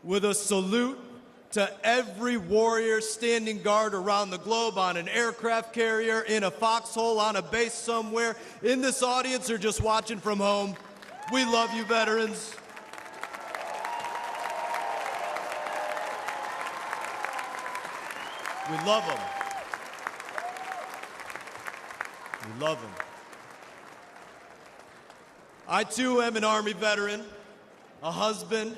with a salute to every warrior standing guard around the globe on an aircraft carrier, in a foxhole, on a base somewhere, in this audience, or just watching from home. We love you, veterans. We love them. We love them. I, too, am an Army veteran, a husband,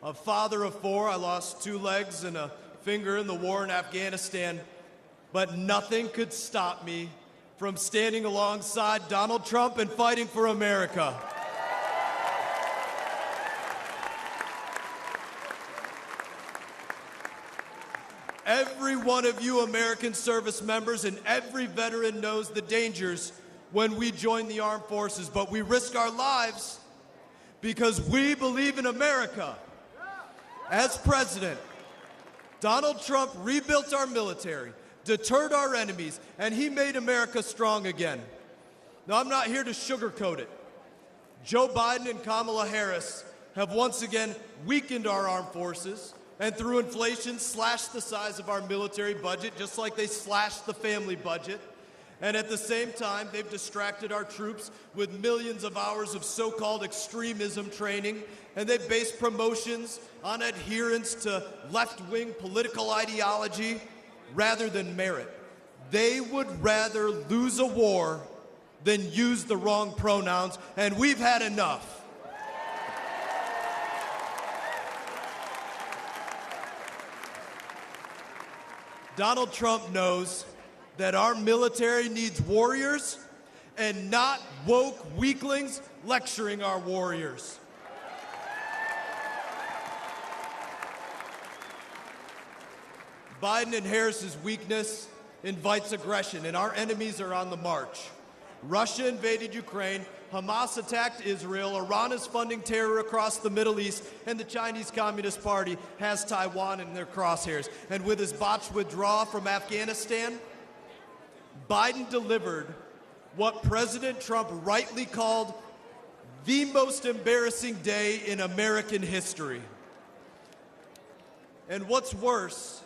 a father of 4. I lost 2 legs and a finger in the war in Afghanistan, but nothing could stop me from standing alongside Donald Trump and fighting for America. Every one of you American service members and every veteran knows the dangers when we join the armed forces, but we risk our lives because we believe in America. As president, Donald Trump rebuilt our military, deterred our enemies, and he made America strong again. Now, I'm not here to sugarcoat it. Joe Biden and Kamala Harris have once again weakened our armed forces, and through inflation slashed the size of our military budget, just like they slashed the family budget. And at the same time, they've distracted our troops with millions of hours of so-called extremism training, and they've based promotions on adherence to left-wing political ideology rather than merit. They would rather lose a war than use the wrong pronouns, and we've had enough. Donald Trump knows that our military needs warriors and not woke weaklings lecturing our warriors. Biden and Harris's weakness invites aggression, and our enemies are on the march. Russia invaded Ukraine, Hamas attacked Israel, Iran is funding terror across the Middle East, and the Chinese Communist Party has Taiwan in their crosshairs. And with his botched withdrawal from Afghanistan, Biden delivered what President Trump rightly called the most embarrassing day in American history. And what's worse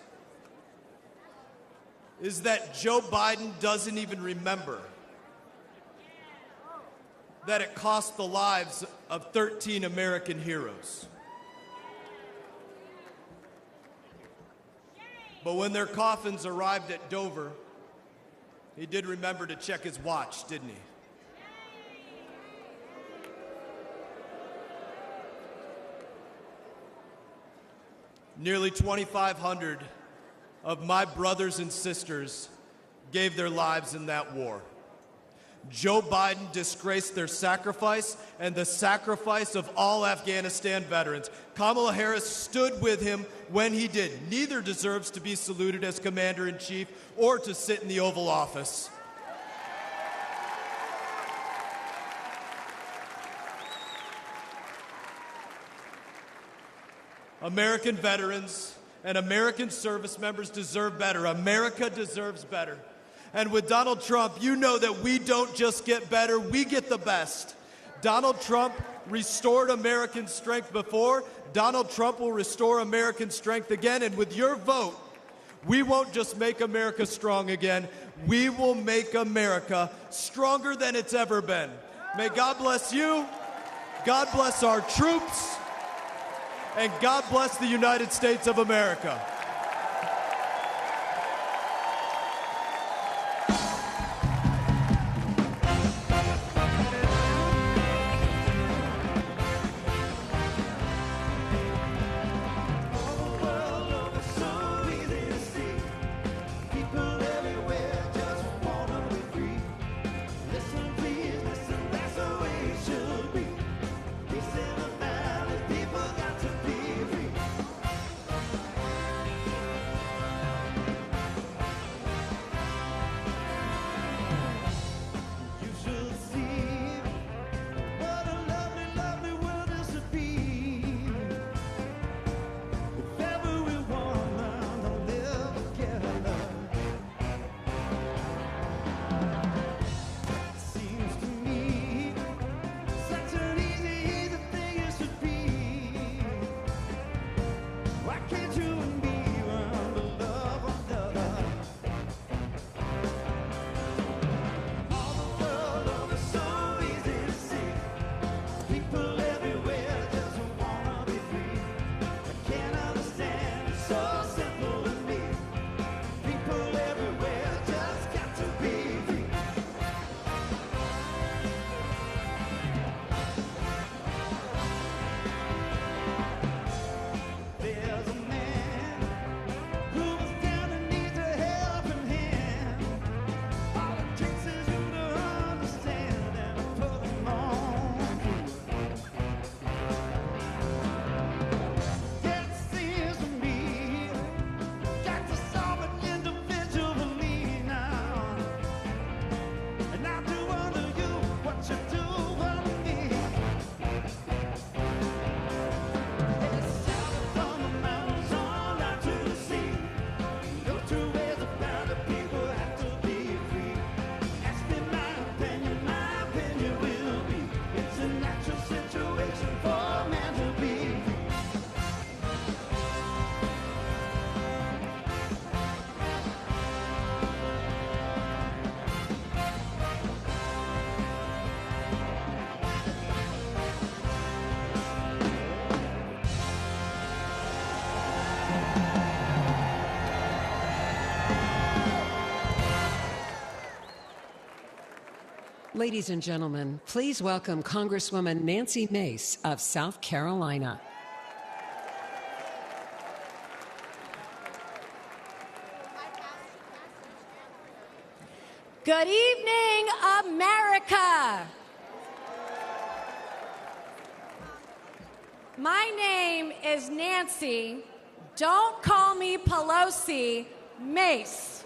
is that Joe Biden doesn't even remember that it cost the lives of 13 American heroes. But when their coffins arrived at Dover, he did remember to check his watch, didn't he? Nearly 2,500 of my brothers and sisters gave their lives in that war. Joe Biden disgraced their sacrifice and the sacrifice of all Afghanistan veterans. Kamala Harris stood with him when he did. Neither deserves to be saluted as Commander-in-Chief or to sit in the Oval Office. American veterans and American service members deserve better. America deserves better. And with Donald Trump, you know that we don't just get better, we get the best. Donald Trump restored American strength before. Donald Trump will restore American strength again. And with your vote, we won't just make America strong again, we will make America stronger than it's ever been. May God bless you, God bless our troops, and God bless the United States of America. Ladies and gentlemen, please welcome Congresswoman Nancy Mace of South Carolina. Good evening, America. My name is Nancy, don't call me Pelosi, Mace.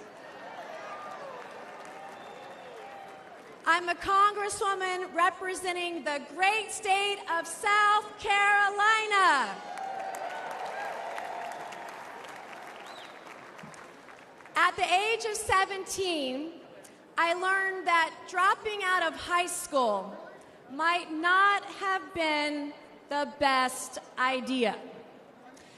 I'm a Congresswoman representing the great state of South Carolina. At the age of 17, I learned that dropping out of high school might not have been the best idea.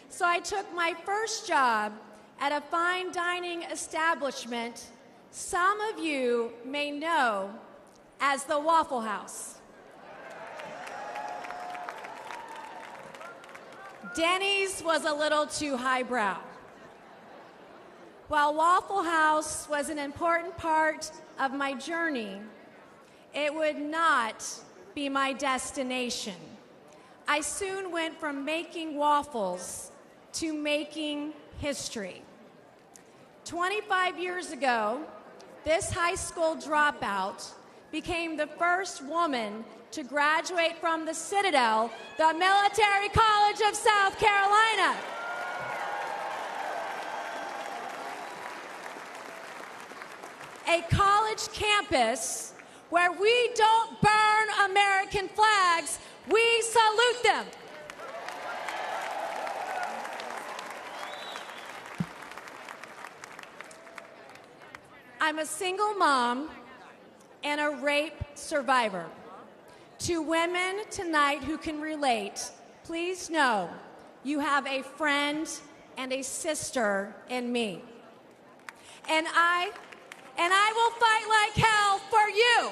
So I took my first job at a fine dining establishment some of you may know as the Waffle House. Denny's was a little too highbrow. While Waffle House was an important part of my journey, it would not be my destination. I soon went from making waffles to making history. 25 years ago, this high school dropout became the first woman to graduate from the Citadel, the Military College of South Carolina. A college campus where we don't burn American flags, we salute them. I'm a single mom and a rape survivor. To women tonight who can relate, please know you have a friend and a sister in me. And I will fight like hell for you.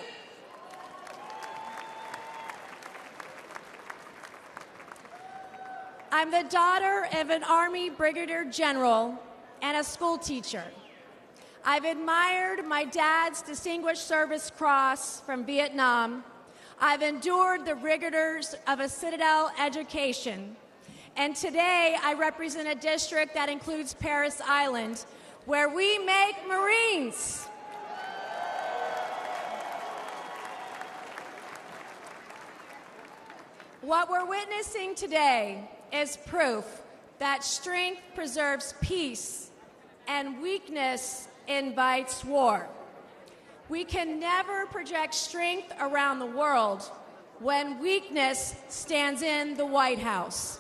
I'm the daughter of an Army Brigadier General and a school teacher. I've admired my dad's Distinguished Service Cross from Vietnam. I've endured the rigors of a Citadel education. And today I represent a district that includes Parris Island, where we make Marines. What we're witnessing today is proof that strength preserves peace and weakness invites war. We can never project strength around the world when weakness stands in the White House.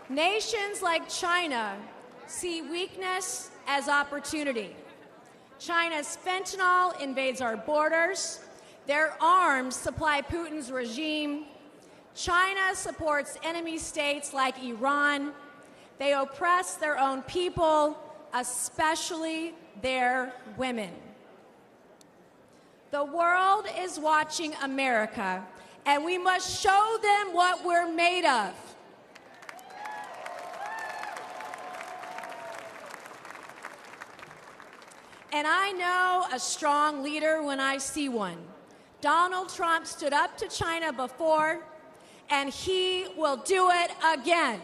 Nations like China see weakness as opportunity. China's fentanyl invades our borders. Their arms supply Putin's regime. China supports enemy states like Iran. They oppress their own people, especially their women. The world is watching America, and we must show them what we're made of. And I know a strong leader when I see one. Donald Trump stood up to China before, and he will do it again.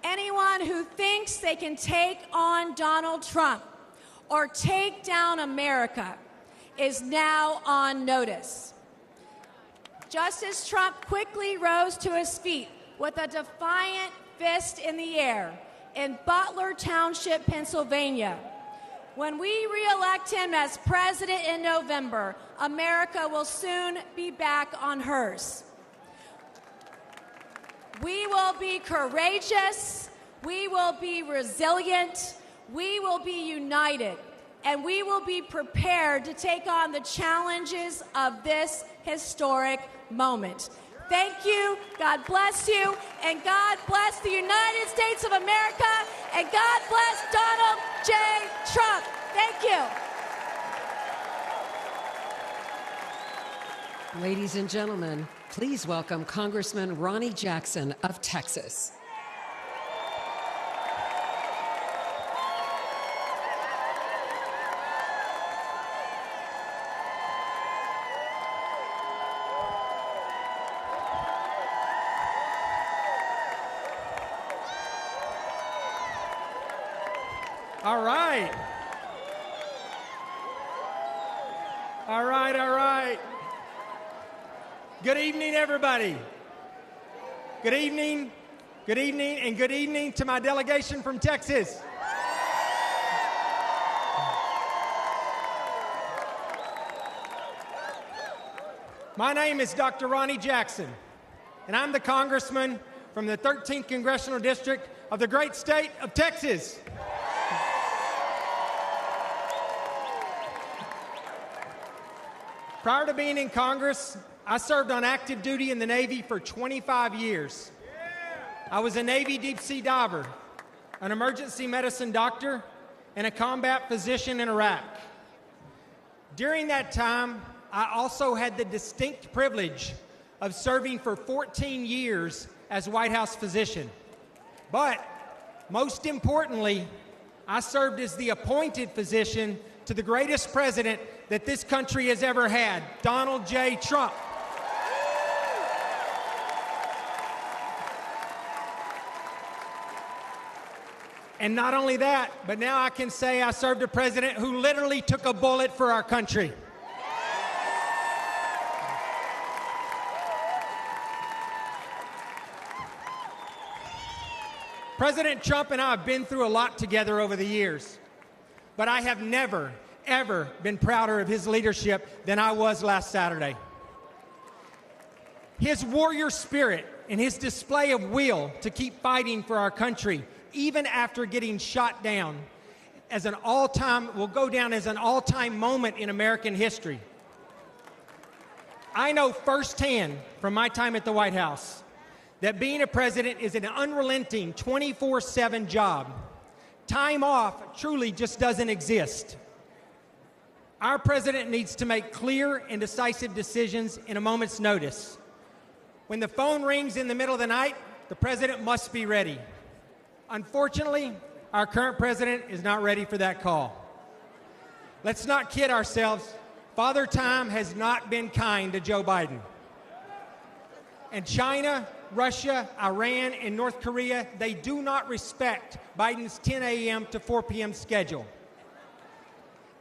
Anyone who thinks they can take on Donald Trump or take down America is now on notice. Just as Trump quickly rose to his feet with a defiant fist in the air in Butler Township, Pennsylvania, when we re-elect him as president in November, America will soon be back on hers. We will be courageous, we will be resilient, we will be united, and we will be prepared to take on the challenges of this historic moment. Thank you, God bless you, and God bless the United States of America, and God bless Donald J. Trump. Thank you. Ladies and gentlemen, please welcome Congressman Ronnie Jackson of Texas. All right. All right, all right. Good evening, everybody. Good evening, and good evening to my delegation from Texas. My name is Dr. Ronnie Jackson, and I'm the congressman from the 13th Congressional District of the great state of Texas. Prior to being in Congress, I served on active duty in the Navy for 25 years. I was a Navy deep-sea diver, an emergency medicine doctor, and a combat physician in Iraq. During that time, I also had the distinct privilege of serving for 14 years as White House physician. But most importantly, I served as the appointed physician to the greatest president that this country has ever had, Donald J. Trump. And not only that, but now I can say I served a president who literally took a bullet for our country. President Trump and I have been through a lot together over the years, but I have never, ever been prouder of his leadership than I was last Saturday. His warrior spirit and his display of will to keep fighting for our country, even after getting shot down, will go down as an all-time moment in American history. I know firsthand from my time at the White House that being a president is an unrelenting 24/7 job. Time off truly just doesn't exist. Our president needs to make clear and decisive decisions in a moment's notice. When the phone rings in the middle of the night, the president must be ready. Unfortunately, our current president is not ready for that call. Let's not kid ourselves. Father Time has not been kind to Joe Biden. And China, Russia, Iran, and North Korea, they do not respect Biden's 10 a.m. to 4 p.m. schedule.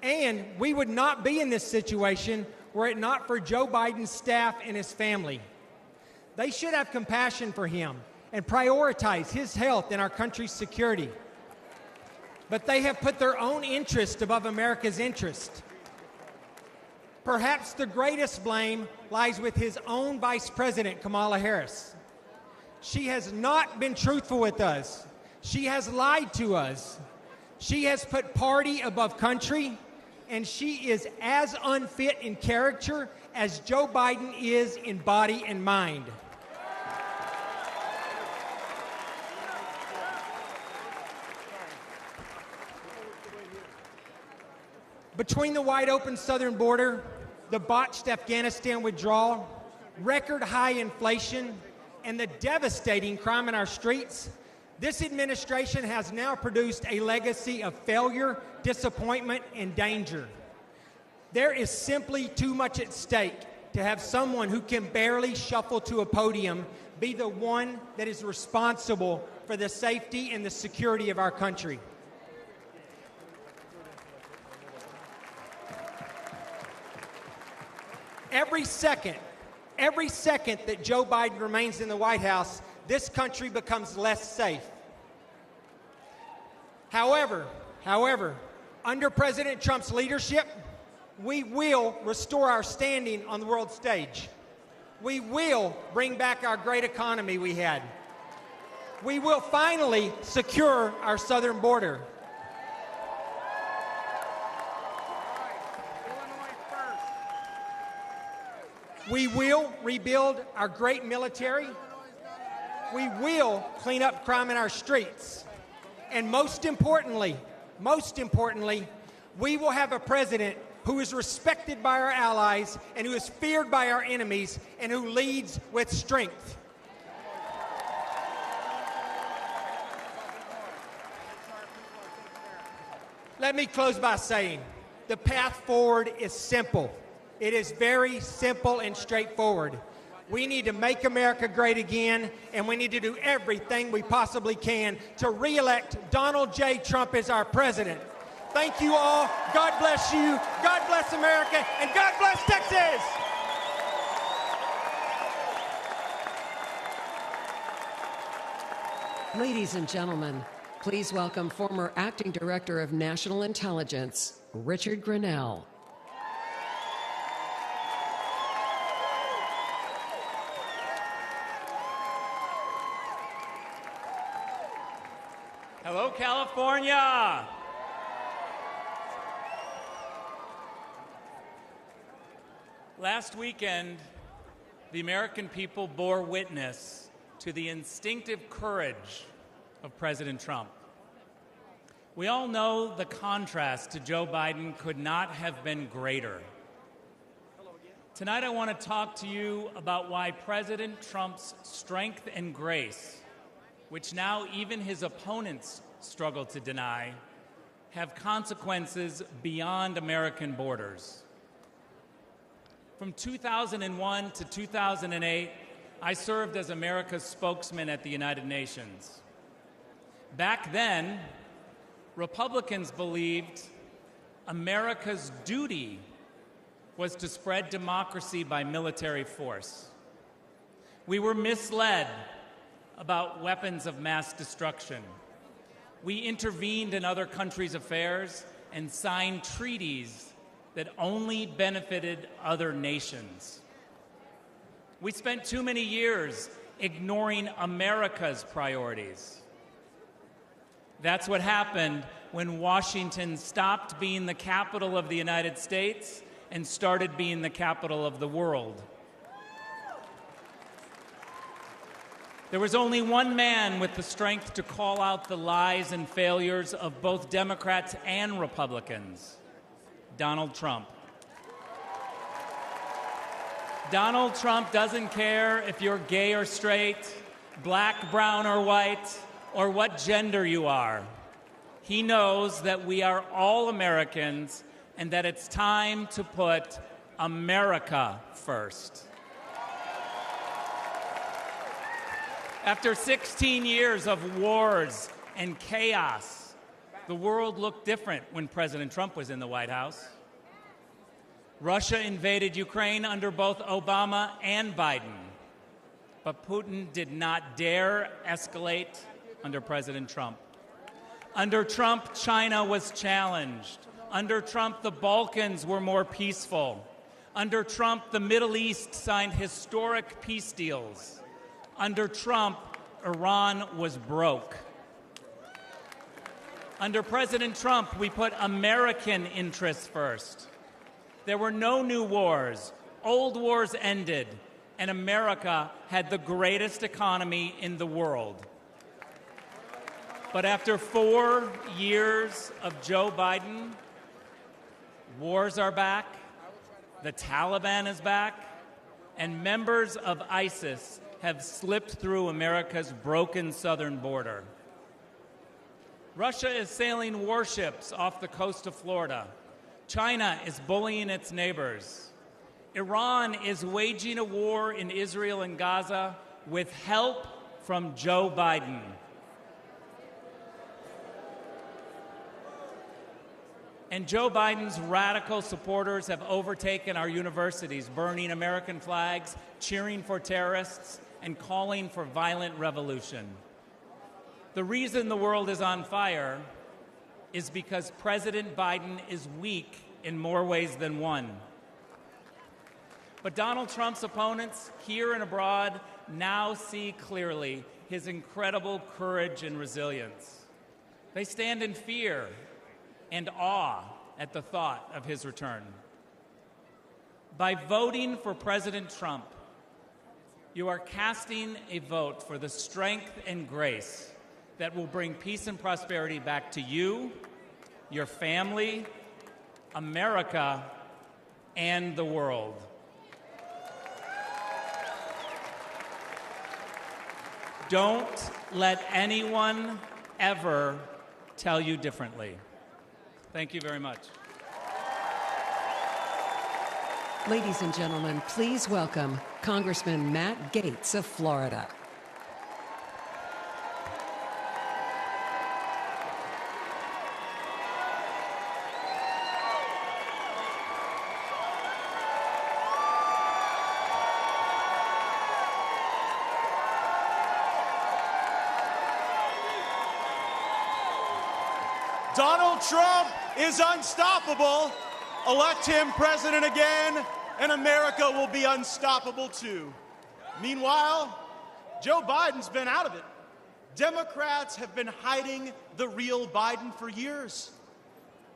And we would not be in this situation were it not for Joe Biden's staff and his family. They should have compassion for him and prioritize his health and our country's security. But they have put their own interest above America's interest. Perhaps the greatest blame lies with his own Vice President, Kamala Harris. She has not been truthful with us. She has lied to us. She has put party above country, and she is as unfit in character as Joe Biden is in body and mind. Between the wide open southern border, the botched Afghanistan withdrawal, record high inflation, and the devastating crime in our streets, this administration has now produced a legacy of failure, disappointment, and danger. There is simply too much at stake to have someone who can barely shuffle to a podium be the one that is responsible for the safety and the security of our country. Every second that Joe Biden remains in the White House, this country becomes less safe. However, under President Trump's leadership, we will restore our standing on the world stage. We will bring back our great economy we had. We will finally secure our southern border. We will rebuild our great military. We will clean up crime in our streets. And most importantly, we will have a president who is respected by our allies and who is feared by our enemies and who leads with strength. Let me close by saying the path forward is simple. It is very simple and straightforward. We need to make America great again, and we need to do everything we possibly can to re-elect Donald J. Trump as our president. Thank you all. God bless you. God bless America, and God bless Texas. Ladies and gentlemen, please welcome former Acting Director of National Intelligence, Richard Grenell. Hello, California. Last weekend, the American people bore witness to the instinctive courage of President Trump. We all know the contrast to Joe Biden could not have been greater. Tonight, I want to talk to you about why President Trump's strength and grace, which now even his opponents struggle to deny, have consequences beyond American borders. From 2001 to 2008, I served as America's spokesman at the United Nations. Back then, Republicans believed America's duty was to spread democracy by military force. We were misled about weapons of mass destruction. We intervened in other countries' affairs and signed treaties that only benefited other nations. We spent too many years ignoring America's priorities. That's what happened when Washington stopped being the capital of the United States and started being the capital of the world. There was only one man with the strength to call out the lies and failures of both Democrats and Republicans: Donald Trump. Donald Trump doesn't care if you're gay or straight, black, brown, or white, or what gender you are. He knows that we are all Americans and that it's time to put America first. After 16 years of wars and chaos, the world looked different when President Trump was in the White House. Russia invaded Ukraine under both Obama and Biden, but Putin did not dare escalate under President Trump. Under Trump, China was challenged. Under Trump, the Balkans were more peaceful. Under Trump, the Middle East signed historic peace deals. Under Trump, Iran was broke. Under President Trump, we put American interests first. There were no new wars. Old wars ended, and America had the greatest economy in the world. But after 4 years of Joe Biden, wars are back, the Taliban is back, and members of ISIS have slipped through America's broken southern border. Russia is sailing warships off the coast of Florida. China is bullying its neighbors. Iran is waging a war in Israel and Gaza with help from Joe Biden. And Joe Biden's radical supporters have overtaken our universities, burning American flags, cheering for terrorists, and calling for violent revolution. The reason the world is on fire is because President Biden is weak in more ways than one. But Donald Trump's opponents, here and abroad, now see clearly his incredible courage and resilience. They stand in fear and awe at the thought of his return. By voting for President Trump, you are casting a vote for the strength and grace that will bring peace and prosperity back to you, your family, America and the world. Don't let anyone ever tell you differently. Thank you very much. Ladies and gentlemen, please welcome Congressman Matt Gaetz of Florida. Donald Trump is unstoppable. Elect him president again, and America will be unstoppable too. Meanwhile, Joe Biden's been out of it. Democrats have been hiding the real Biden for years.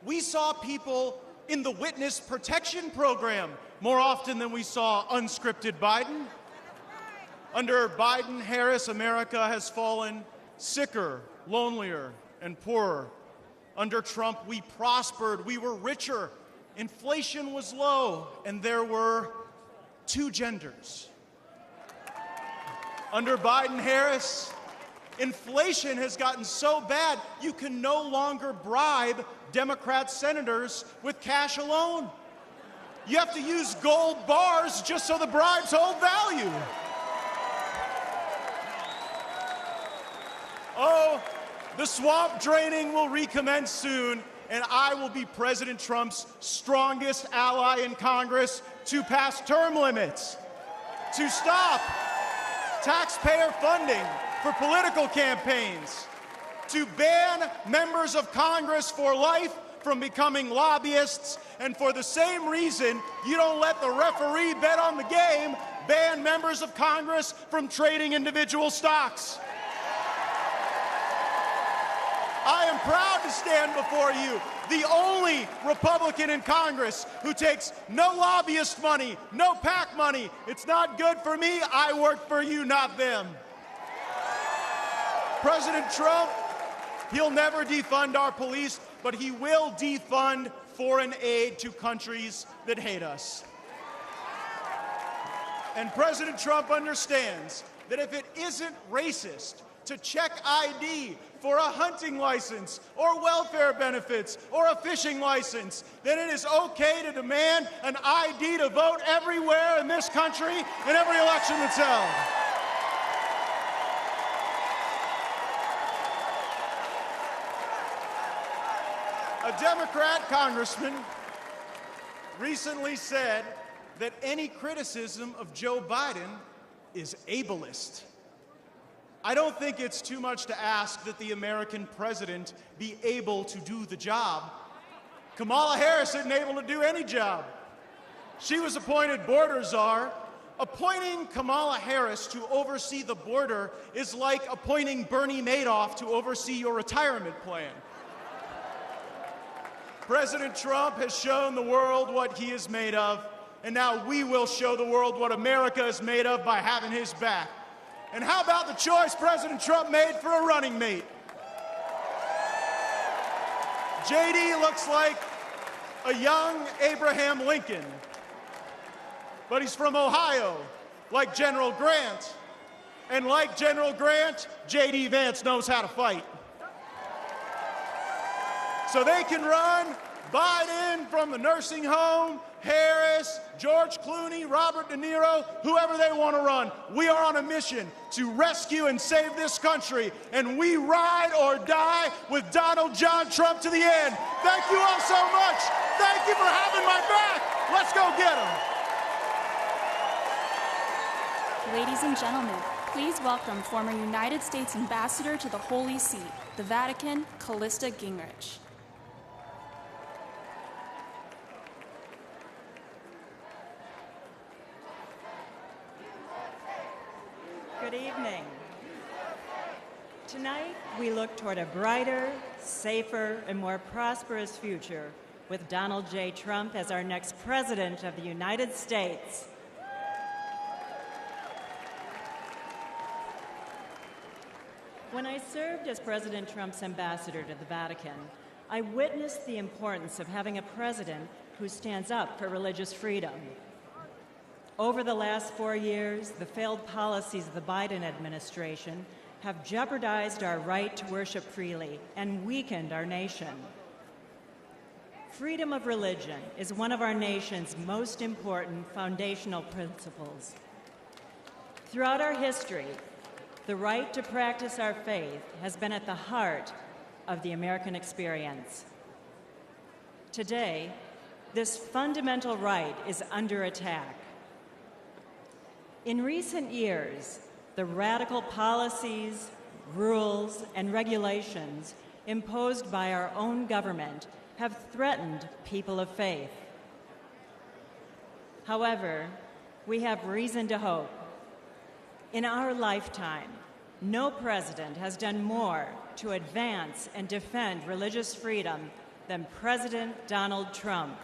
We saw people in the witness protection program more often than we saw unscripted Biden. Under Biden-Harris, America has fallen sicker, lonelier, and poorer. Under Trump, we prospered, we were richer, inflation was low, and there were two genders. Under Biden-Harris, inflation has gotten so bad you can no longer bribe Democrat senators with cash alone. You have to use gold bars just so the bribes hold value. Oh, the swamp draining will recommence soon, and I will be President Trump's strongest ally in Congress to pass term limits, to stop taxpayer funding for political campaigns, to ban members of Congress for life from becoming lobbyists, and for the same reason you don't let the referee bet on the game, ban members of Congress from trading individual stocks. I am proud to stand before you, the only Republican in Congress who takes no lobbyist money, no PAC money. It's not good for me. I work for you, not them. President Trump, he'll never defund our police, but he will defund foreign aid to countries that hate us. And President Trump understands that if it isn't racist to check ID for a hunting license or welfare benefits or a fishing license, then it is okay to demand an ID to vote everywhere in this country in every election that's held. A Democrat congressman recently said that any criticism of Joe Biden is ableist. I don't think it's too much to ask that the American president be able to do the job. Kamala Harris isn't able to do any job. She was appointed border czar. Appointing Kamala Harris to oversee the border is like appointing Bernie Madoff to oversee your retirement plan. President Trump has shown the world what he is made of, and now we will show the world what America is made of by having his back. And how about the choice President Trump made for a running mate? JD looks like a young Abraham Lincoln, but he's from Ohio, like General Grant. And like General Grant, JD Vance knows how to fight. So they can run Biden from the nursing home, Harris, George Clooney, Robert De Niro, whoever they want to run. We are on a mission to rescue and save this country, and we ride or die with Donald John Trump to the end. Thank you all so much. Thank you for having my back. Let's go get him. Ladies and gentlemen, please welcome former United States Ambassador to the Holy See, the Vatican, Calista Gingrich. Good evening. Tonight, we look toward a brighter, safer, and more prosperous future with Donald J. Trump as our next President of the United States. When I served as President Trump's ambassador to the Vatican, I witnessed the importance of having a president who stands up for religious freedom. Over the last 4 years, the failed policies of the Biden administration have jeopardized our right to worship freely and weakened our nation. Freedom of religion is one of our nation's most important foundational principles. Throughout our history, the right to practice our faith has been at the heart of the American experience. Today, this fundamental right is under attack. In recent years, the radical policies, rules, and regulations imposed by our own government have threatened people of faith. However, we have reason to hope. In our lifetime, no president has done more to advance and defend religious freedom than President Donald Trump.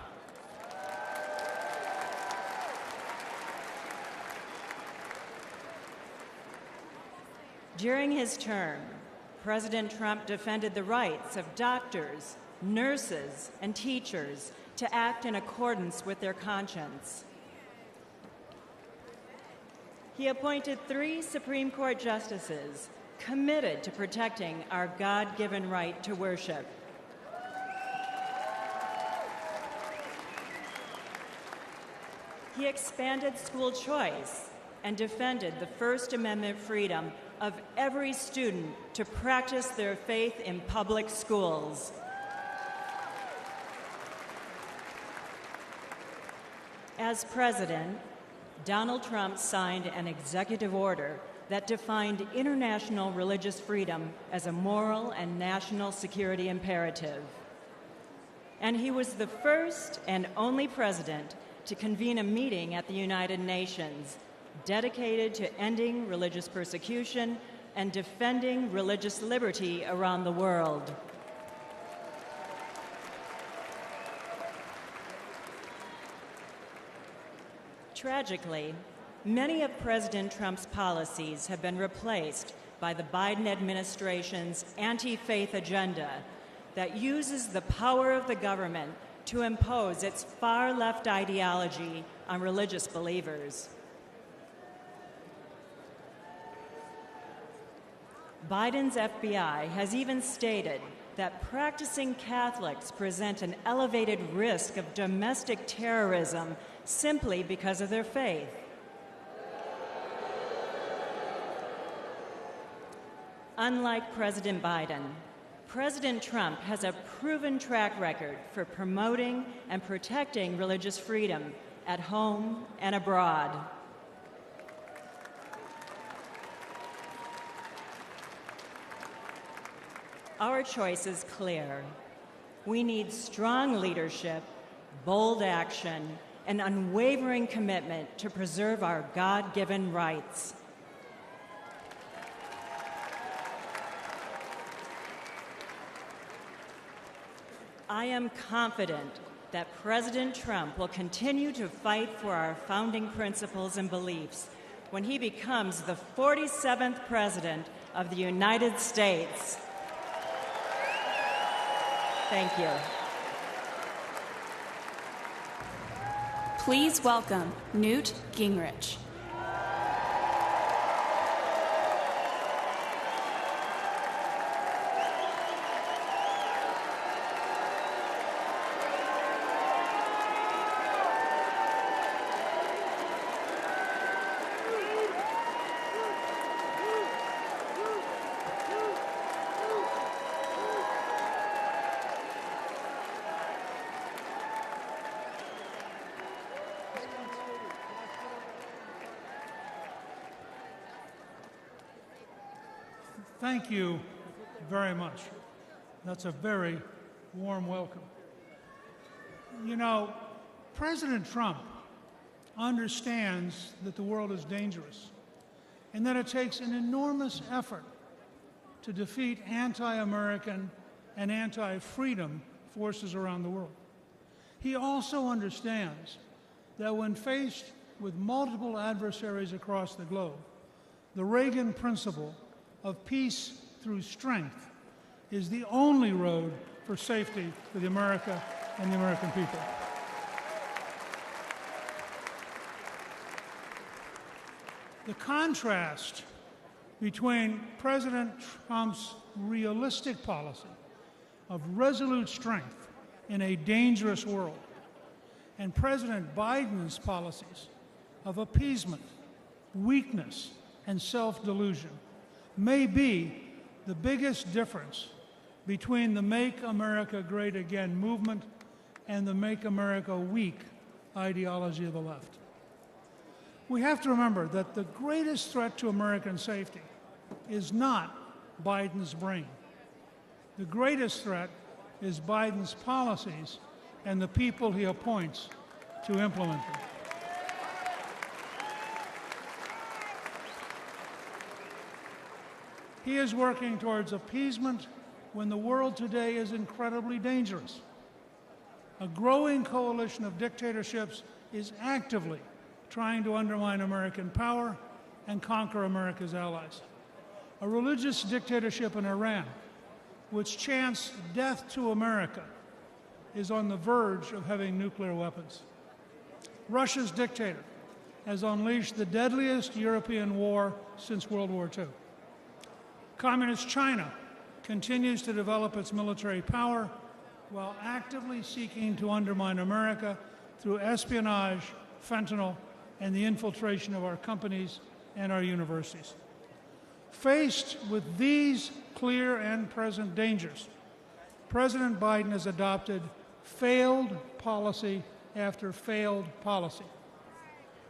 During his term, President Trump defended the rights of doctors, nurses, and teachers to act in accordance with their conscience. He appointed 3 Supreme Court justices committed to protecting our God-given right to worship. He expanded school choice and defended the First Amendment freedom of every student to practice their faith in public schools. As president, Donald Trump signed an executive order that defined international religious freedom as a moral and national security imperative. And he was the first and only president to convene a meeting at the United Nations dedicated to ending religious persecution and defending religious liberty around the world. Tragically, many of President Trump's policies have been replaced by the Biden administration's anti-faith agenda that uses the power of the government to impose its far-left ideology on religious believers. Biden's FBI has even stated that practicing Catholics present an elevated risk of domestic terrorism simply because of their faith. Unlike President Biden, President Trump has a proven track record for promoting and protecting religious freedom at home and abroad. Our choice is clear. We need strong leadership, bold action, and unwavering commitment to preserve our God-given rights. I am confident that President Trump will continue to fight for our founding principles and beliefs when he becomes the 47th President of the United States. Thank you. Please welcome Newt Gingrich. Thank you very much. That's a very warm welcome. You know, President Trump understands that the world is dangerous and that it takes an enormous effort to defeat anti-American and anti-freedom forces around the world. He also understands that when faced with multiple adversaries across the globe, the Reagan principle of peace through strength is the only road for safety for the America and the American people. The contrast between President Trump's realistic policy of resolute strength in a dangerous world and President Biden's policies of appeasement, weakness, and self-delusion may be the biggest difference between the Make America Great Again movement and the Make America Weak ideology of the left. We have to remember that the greatest threat to American safety is not Biden's brain. The greatest threat is Biden's policies and the people he appoints to implement them. He is working towards appeasement when the world today is incredibly dangerous. A growing coalition of dictatorships is actively trying to undermine American power and conquer America's allies. A religious dictatorship in Iran, which chants death to America, is on the verge of having nuclear weapons. Russia's dictator has unleashed the deadliest European war since World War II. Communist China continues to develop its military power while actively seeking to undermine America through espionage, fentanyl, and the infiltration of our companies and our universities. Faced with these clear and present dangers, President Biden has adopted failed policy after failed policy.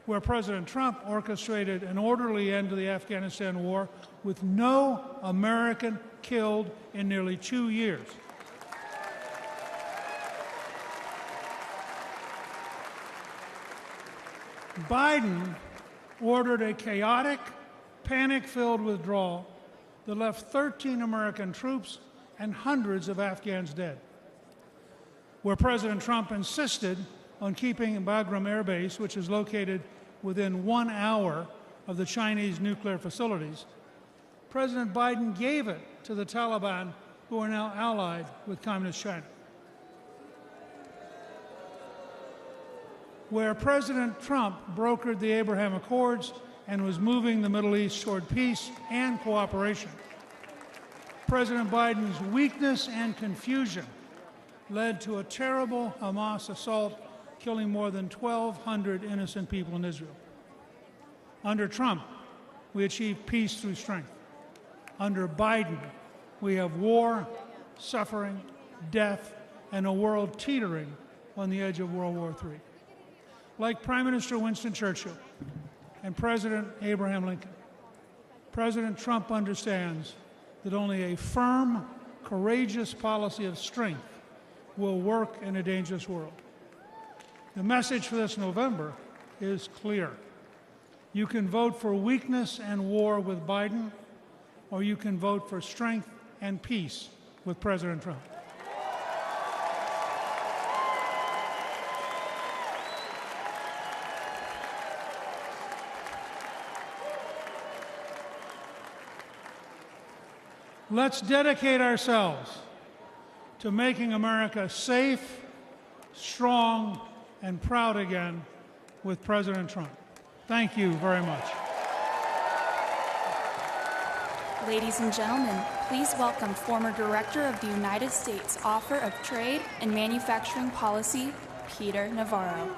Where President Trump orchestrated an orderly end to the Afghanistan war with no American killed in nearly 2 years. Biden ordered a chaotic, panic-filled withdrawal that left 13 American troops and hundreds of Afghans dead. Where President Trump insisted on keeping Bagram Air Base, which is located within 1 hour of the Chinese nuclear facilities, President Biden gave it to the Taliban, who are now allied with Communist China. Where President Trump brokered the Abraham Accords and was moving the Middle East toward peace and cooperation, President Biden's weakness and confusion led to a terrible Hamas assault, killing more than 1,200 innocent people in Israel. Under Trump, we achieved peace through strength. Under Biden, we have war, suffering, death, and a world teetering on the edge of World War III. Like Prime Minister Winston Churchill and President Abraham Lincoln, President Trump understands that only a firm, courageous policy of strength will work in a dangerous world. The message for this November is clear. You can vote for weakness and war with Biden, or you can vote for strength and peace with President Trump. Let's dedicate ourselves to making America safe, strong, and proud again with President Trump. Thank you very much. Ladies and gentlemen, please welcome former Director of the United States Office of Trade and Manufacturing Policy, Peter Navarro.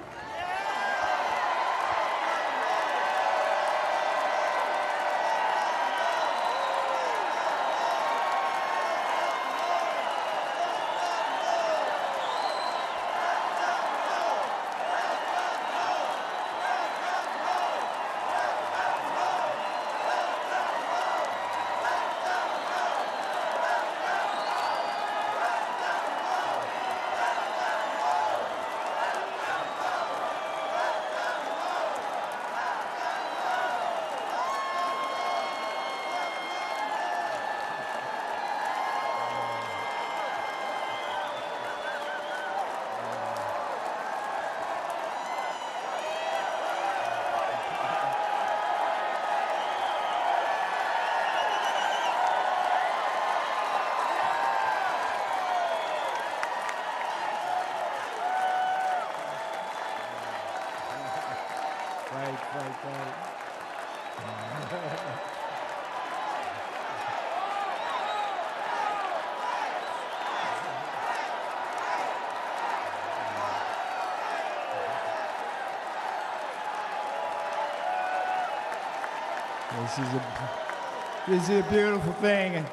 This is a beautiful thing.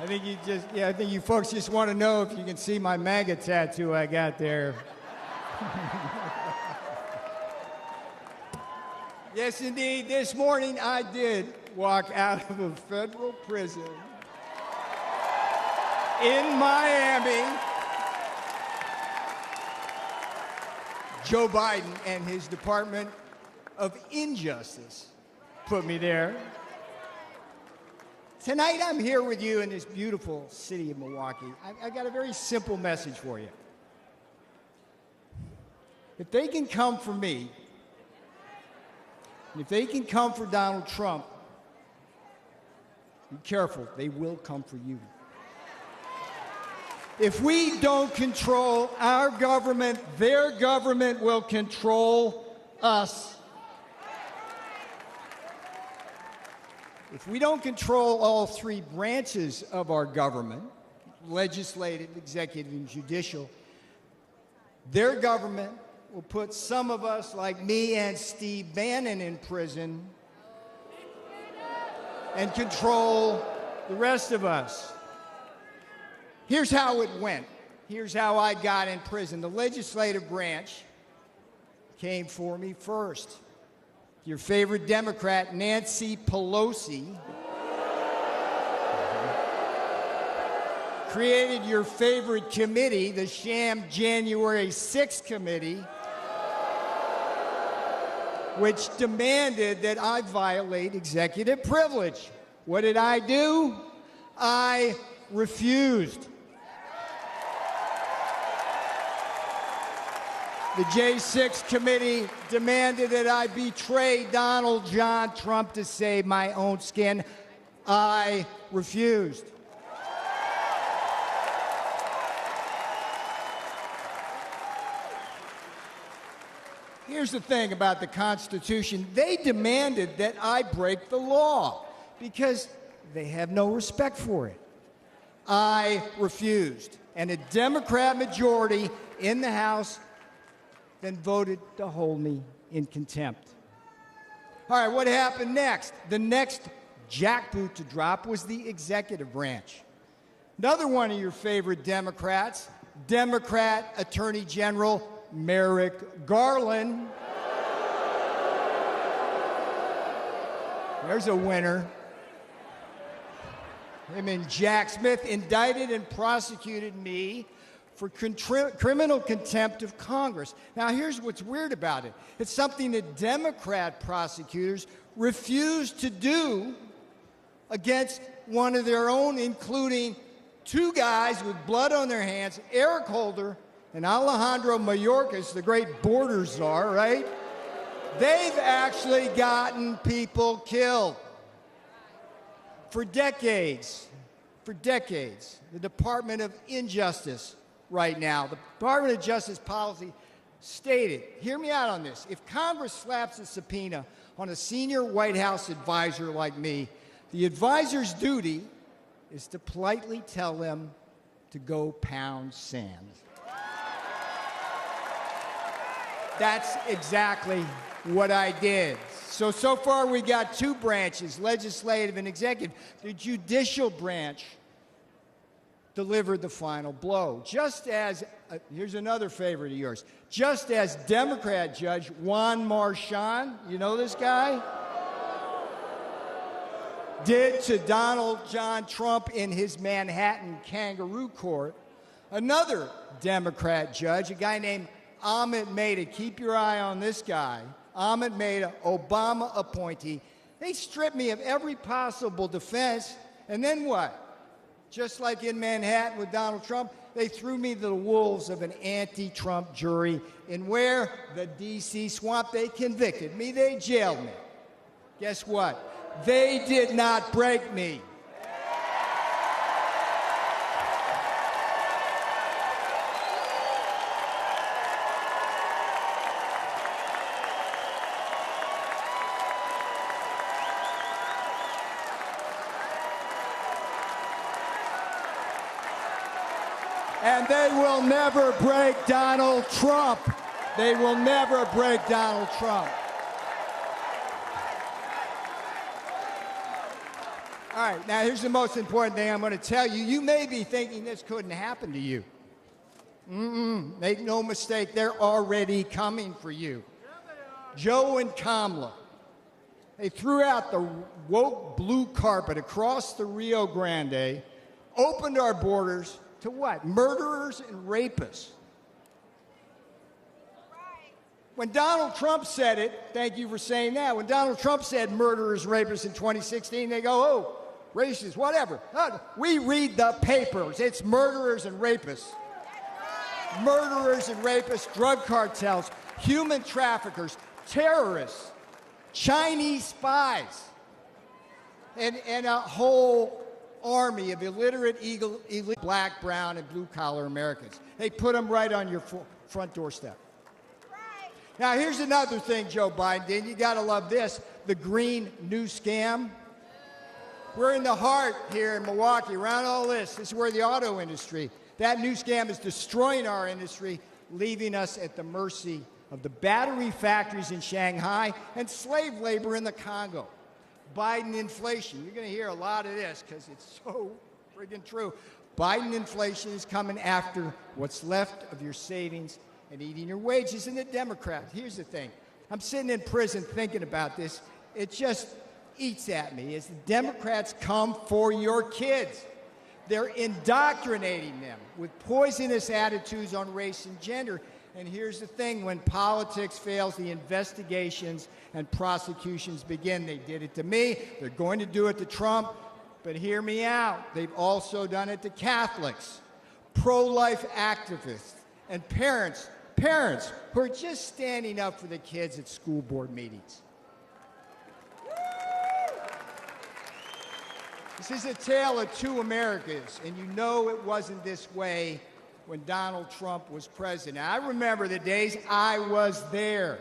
I think you folks just want to know if you can see my MAGA tattoo I got there. Yes, indeed. This morning I did walk out of a federal prison in Miami. Joe Biden and his Department of Injustice put me there. Tonight I'm here with you in this beautiful city of Milwaukee. I've got a very simple message for you. If they can come for me, and if they can come for Donald Trump, be careful, they will come for you. If we don't control our government, their government will control us. If we don't control all three branches of our government, legislative, executive, and judicial, their government will put some of us, like me and Steve Bannon, in prison and control the rest of us. Here's how it went. Here's how I got in prison. The legislative branch came for me first. Your favorite Democrat, Nancy Pelosi, created your favorite committee, the sham January 6th committee, which demanded that I violate executive privilege. What did I do? I refused. The J6 committee demanded that I betray Donald John Trump to save my own skin. I refused. Here's the thing about the Constitution. They demanded that I break the law because they have no respect for it. I refused. And a Democrat majority in the House then voted to hold me in contempt. All right, what happened next? The next jackboot to drop was the executive branch. Another one of your favorite Democrats, Democrat Attorney General Merrick Garland. There's a winner. Him and Jack Smith indicted and prosecuted me for criminal contempt of Congress. Now, here's what's weird about it. It's something that Democrat prosecutors refused to do against one of their own, including two guys with blood on their hands, Eric Holder and Alejandro Mayorkas, the great border czar, right? They've actually gotten people killed. For decades, the Department of Injustice right now, the Department of Justice policy stated, hear me out on this, if Congress slaps a subpoena on a senior White House advisor like me, the advisor's duty is to politely tell them to go pound sand. That's exactly what I did. So far we got two branches, legislative and executive. The judicial branch delivered the final blow. Just as, here's another favorite of yours, just as Democrat Judge Juan Marchand, you know this guy? Did to Donald John Trump in his Manhattan kangaroo court, another Democrat judge, a guy named Ahmed Maida, keep your eye on this guy, Ahmed Maida, Obama appointee, they stripped me of every possible defense, and then what? Just like in Manhattan with Donald Trump, they threw me to the wolves of an anti-Trump jury, and where? The D.C. swamp. They convicted me. They jailed me. Guess what? They did not break me. And they will never break Donald Trump. They will never break Donald Trump. All right, now here's the most important thing I'm going to tell you. You may be thinking this couldn't happen to you. Make no mistake, they're already coming for you. Joe and Kamala, they threw out the woke blue carpet across the Rio Grande, opened our borders to what? Murderers and rapists. When Donald Trump said it, thank you for saying that, when Donald Trump said murderers, rapists in 2016, they go, oh, racist, whatever. We read the papers. It's murderers and rapists. Murderers and rapists, drug cartels, human traffickers, terrorists, Chinese spies, and a whole army of illiterate, illegal, black, brown, and blue-collar Americans. They put them right on your front doorstep. Now, here's another thing Joe Biden did. You got to love this. The green new scam. We're in the heart here in Milwaukee, around all this. This is where the auto industry, that new scam is destroying our industry, leaving us at the mercy of the battery factories in Shanghai and slave labor in the Congo. Biden inflation. You're going to hear a lot of this because it's so friggin' true. Biden inflation is coming after what's left of your savings and eating your wages. And the Democrats, here's the thing. I'm sitting in prison thinking about this. It just eats at me as the Democrats come for your kids. They're indoctrinating them with poisonous attitudes on race and gender. And here's the thing, when politics fails, the investigations and prosecutions begin. They did it to me. They're going to do it to Trump. But hear me out. They've also done it to Catholics, pro-life activists, and parents who are just standing up for the kids at school board meetings. This is a tale of two Americas, and you know it wasn't this way when Donald Trump was president. I remember the days I was there.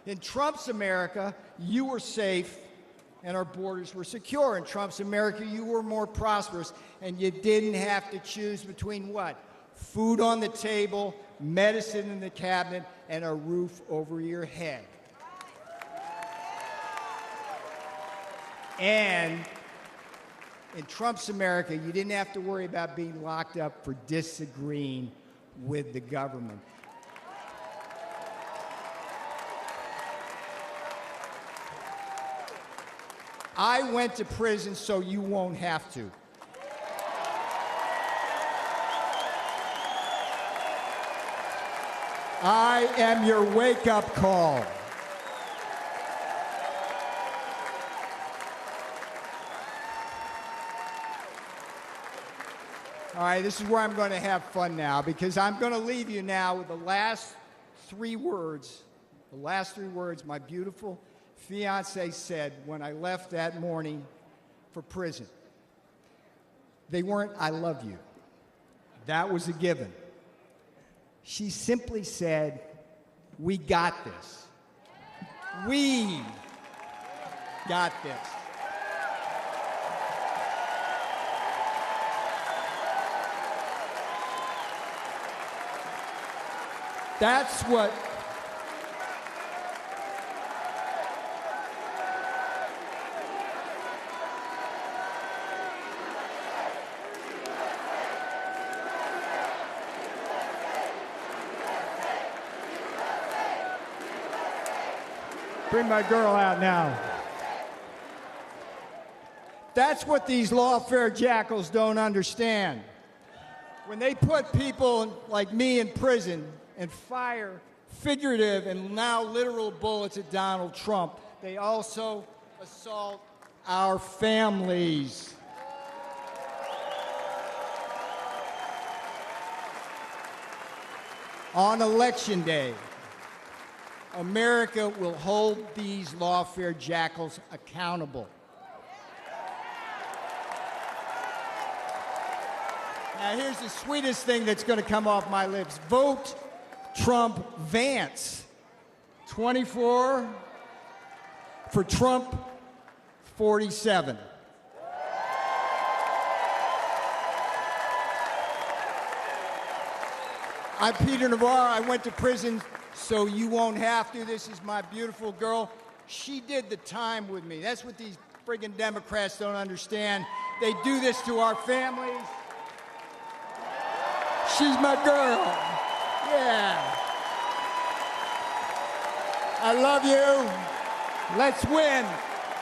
In Trump's America, you were safe and our borders were secure. In Trump's America, you were more prosperous, and you didn't have to choose between what? Food on the table, medicine in the cabinet, and a roof over your head. And in Trump's America, you didn't have to worry about being locked up for disagreeing with the government. I went to prison so you won't have to. I am your wake-up call. All right, this is where I'm going to have fun now, because I'm going to leave you now with the last three words my beautiful fiancé said when I left that morning for prison. They weren't, "I love you." That was a given. She simply said, "We got this. We got this." That's what bring my girl out now. That's what these lawfare jackals don't understand. When they put people like me in prison and fire figurative and now literal bullets at Donald Trump, they also assault our families. On Election Day, America will hold these lawfare jackals accountable. Now, here's the sweetest thing that's going to come off my lips. Vote Trump Vance. 24 for Trump 47. I'm Peter Navarro. I went to prison, so you won't have to. This is my beautiful girl. She did the time with me. That's what these friggin' Democrats don't understand. They do this to our families. She's my girl. Yeah. I love you. Let's win.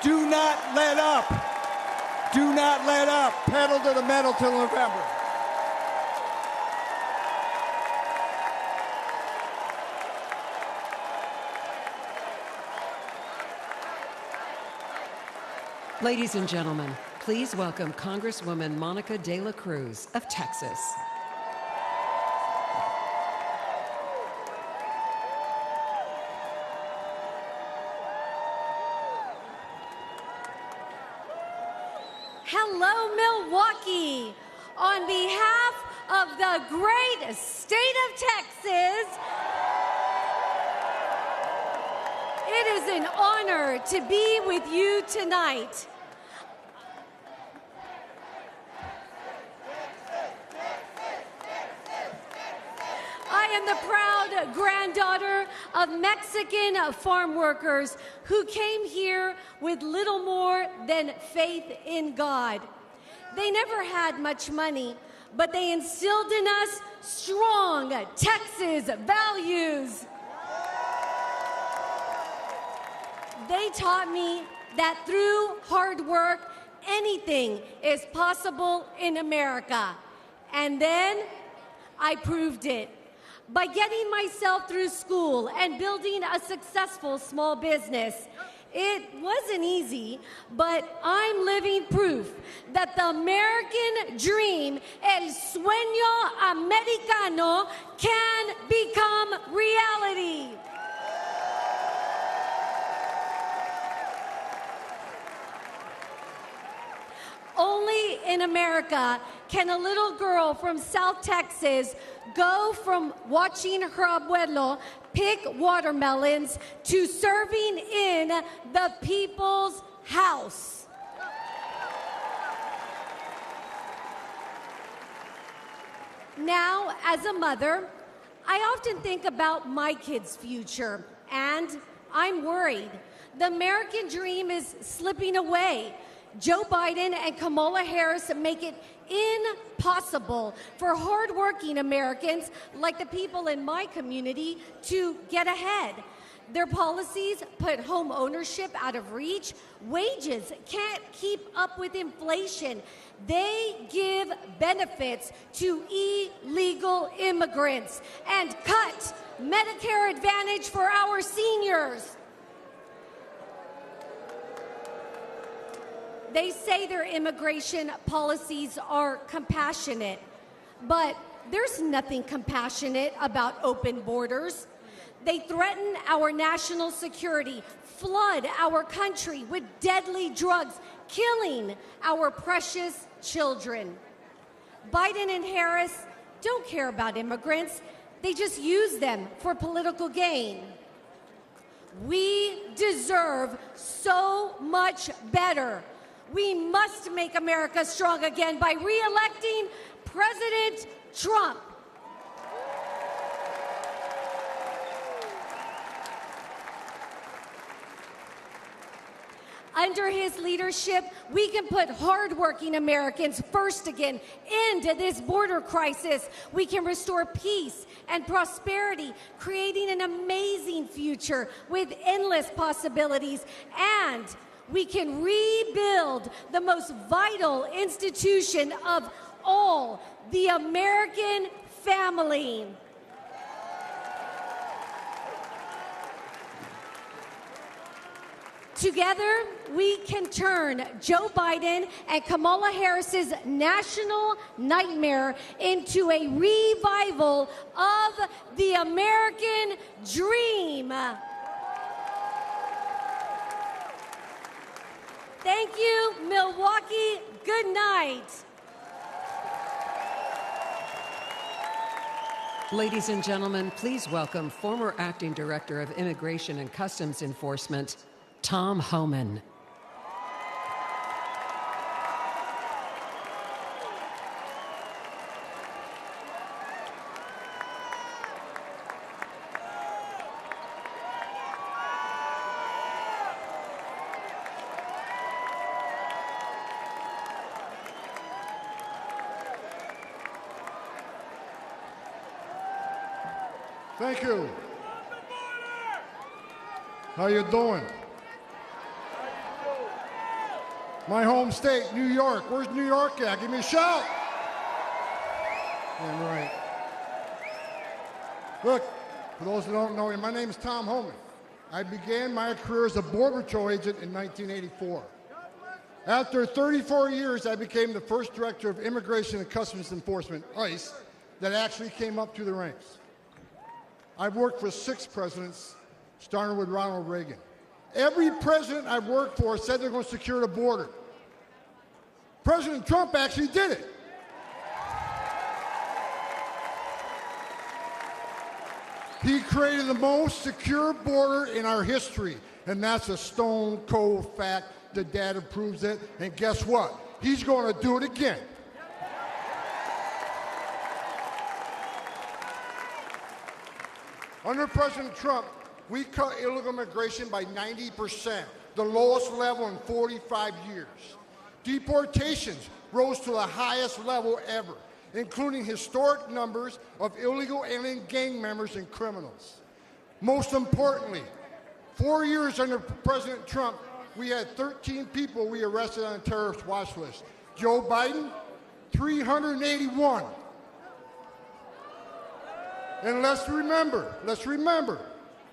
Do not let up. Do not let up. Pedal to the metal till November. Ladies and gentlemen, please welcome Congresswoman Monica de la Cruz of Texas. Hello, Milwaukee. On behalf of the great state of Texas, it is an honor to be with you tonight. I am the proud granddaughter of Mexican farm workers who came here with little more than faith in God. They never had much money, but they instilled in us strong Texas values. They taught me that through hard work, anything is possible in America. And then I proved it. By getting myself through school and building a successful small business. It wasn't easy, but I'm living proof that the American dream, el sueño americano, can become reality. Only in America can a little girl from South Texas go from watching her abuelo pick watermelons to serving in the people's house. Now, as a mother, I often think about my kids' future, and I'm worried. The American dream is slipping away. Joe Biden and Kamala Harris make it impossible for hardworking Americans like the people in my community to get ahead. Their policies put home ownership out of reach. Wages can't keep up with inflation. They give benefits to illegal immigrants and cut Medicare Advantage for our seniors. They say their immigration policies are compassionate, but there's nothing compassionate about open borders. They threaten our national security, flood our country with deadly drugs, killing our precious children. Biden and Harris don't care about immigrants. They just use them for political gain. We deserve so much better. We must make America strong again by re-electing President Trump. Under his leadership, we can put hardworking Americans first again, end this border crisis. We can restore peace and prosperity, creating an amazing future with endless possibilities, and we can rebuild the most vital institution of all, the American family. Together, we can turn Joe Biden and Kamala Harris's national nightmare into a revival of the American dream. Thank you, Milwaukee. Good night. Ladies and gentlemen, please welcome former Acting Director of Immigration and Customs Enforcement, Tom Homan. Thank you. How you doing? My home state, New York. Where's New York at? Give me a shout. Damn right. Look, for those who don't know me, my name is Tom Homan. I began my career as a Border Patrol agent in 1984. After 34 years, I became the first director of Immigration and Customs Enforcement, ICE, that actually came up through the ranks. I've worked for 6 presidents, starting with Ronald Reagan. Every president I've worked for said they're going to secure the border. President Trump actually did it. He created the most secure border in our history, and that's a stone cold fact. The data proves it, and guess what? He's going to do it again. Under President Trump, we cut illegal immigration by 90%, the lowest level in 45 years. Deportations rose to the highest level ever, including historic numbers of illegal alien gang members and criminals. Most importantly, 4 years under President Trump, we had 13 people we arrested on a terrorist watch list. Joe Biden, 381. And let's remember,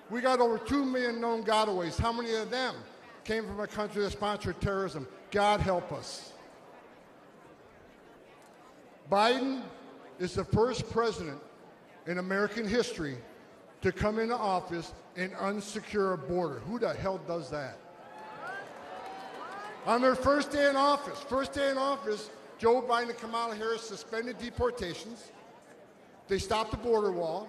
we got over 2 million known gotaways. How many of them came from a country that sponsored terrorism? God help us. Biden is the first president in American history to come into office and unsecure a border. Who the hell does that? On their first day in office, Joe Biden and Kamala Harris suspended deportations. They stopped the border wall.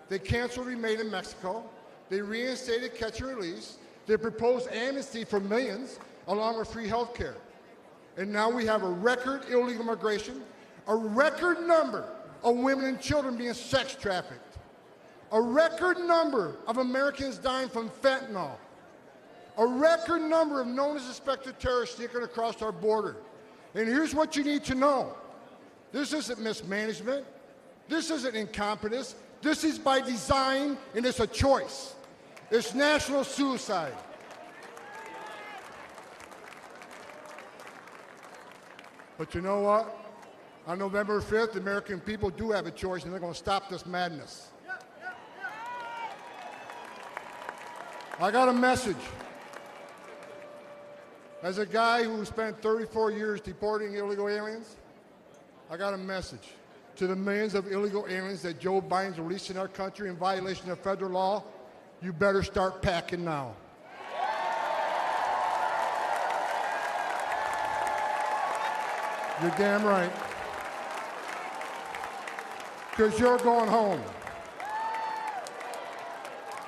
They canceled Remain in Mexico. They reinstated catch and release. They proposed amnesty for millions, along with free health care. And now we have a record illegal immigration, a record number of women and children being sex trafficked, a record number of Americans dying from fentanyl, a record number of known as suspected terrorists sneaking across our border. And here's what you need to know. This isn't mismanagement. This isn't incompetence. This is by design, and it's a choice. It's national suicide. But you know what? On November 5th, the American people do have a choice, and they're going to stop this madness. I got a message. As a guy who spent 34 years deporting illegal aliens, I got a message to the millions of illegal aliens that Joe Biden's releasing our country in violation of federal law. You better start packing now. You're damn right. Because you're going home.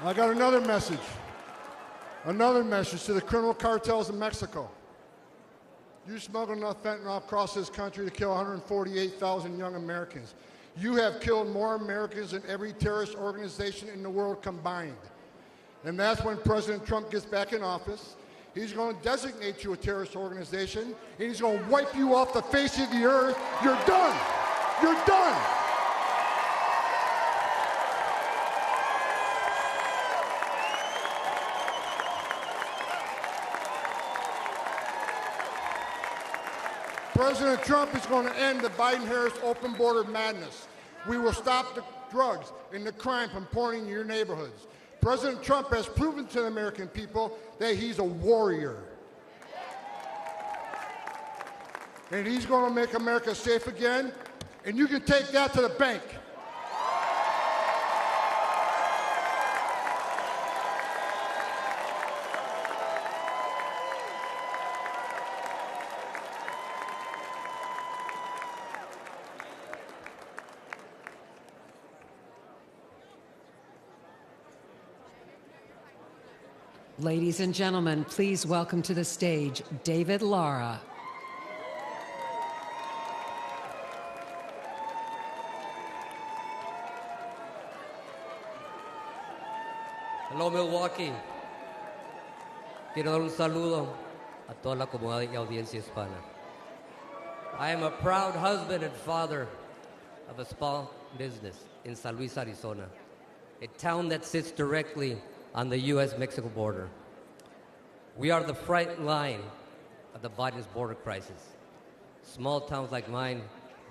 I got another message. Another message to the criminal cartels in Mexico. You smuggled enough fentanyl across this country to kill 148,000 young Americans. You have killed more Americans than every terrorist organization in the world combined. And that's when President Trump gets back in office. He's going to designate you a terrorist organization, and he's going to wipe you off the face of the earth. You're done. You're done. President Trump is going to end the Biden-Harris open border madness. We will stop the drugs and the crime from pouring into your neighborhoods. President Trump has proven to the American people that he's a warrior. And he's going to make America safe again, and you can take that to the bank. Ladies and gentlemen, please welcome to the stage David Lara. Hello, Milwaukee. Quiero dar un saludo a toda la comunidad y audiencia hispana. I am a proud husband and father of a small business in San Luis, Arizona. a town that sits directly on the U.S.-Mexico border. We are the front line of the Biden's border crisis. Small towns like mine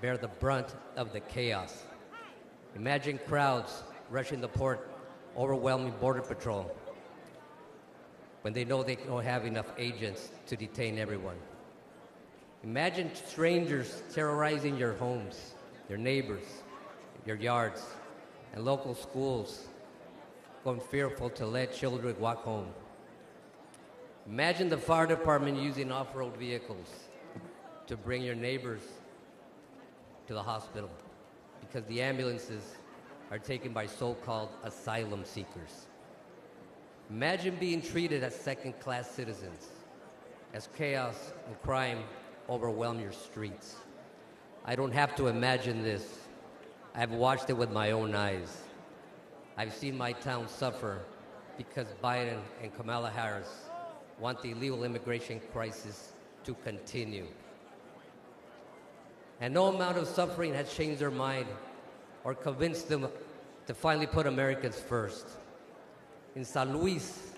bear the brunt of the chaos. Imagine crowds rushing the port, overwhelming Border Patrol when they know they don't have enough agents to detain everyone. Imagine strangers terrorizing your homes, your neighbors, your yards, and local schools going fearful to let children walk home. Imagine the fire department using off-road vehicles to bring your neighbors to the hospital because the ambulances are taken by so-called asylum seekers. Imagine being treated as second-class citizens, as chaos and crime overwhelm your streets. I don't have to imagine this. I've watched it with my own eyes. I've seen my town suffer because Biden and Kamala Harris want the illegal immigration crisis to continue. And no amount of suffering has changed their mind or convinced them to finally put Americans first. In San Luis,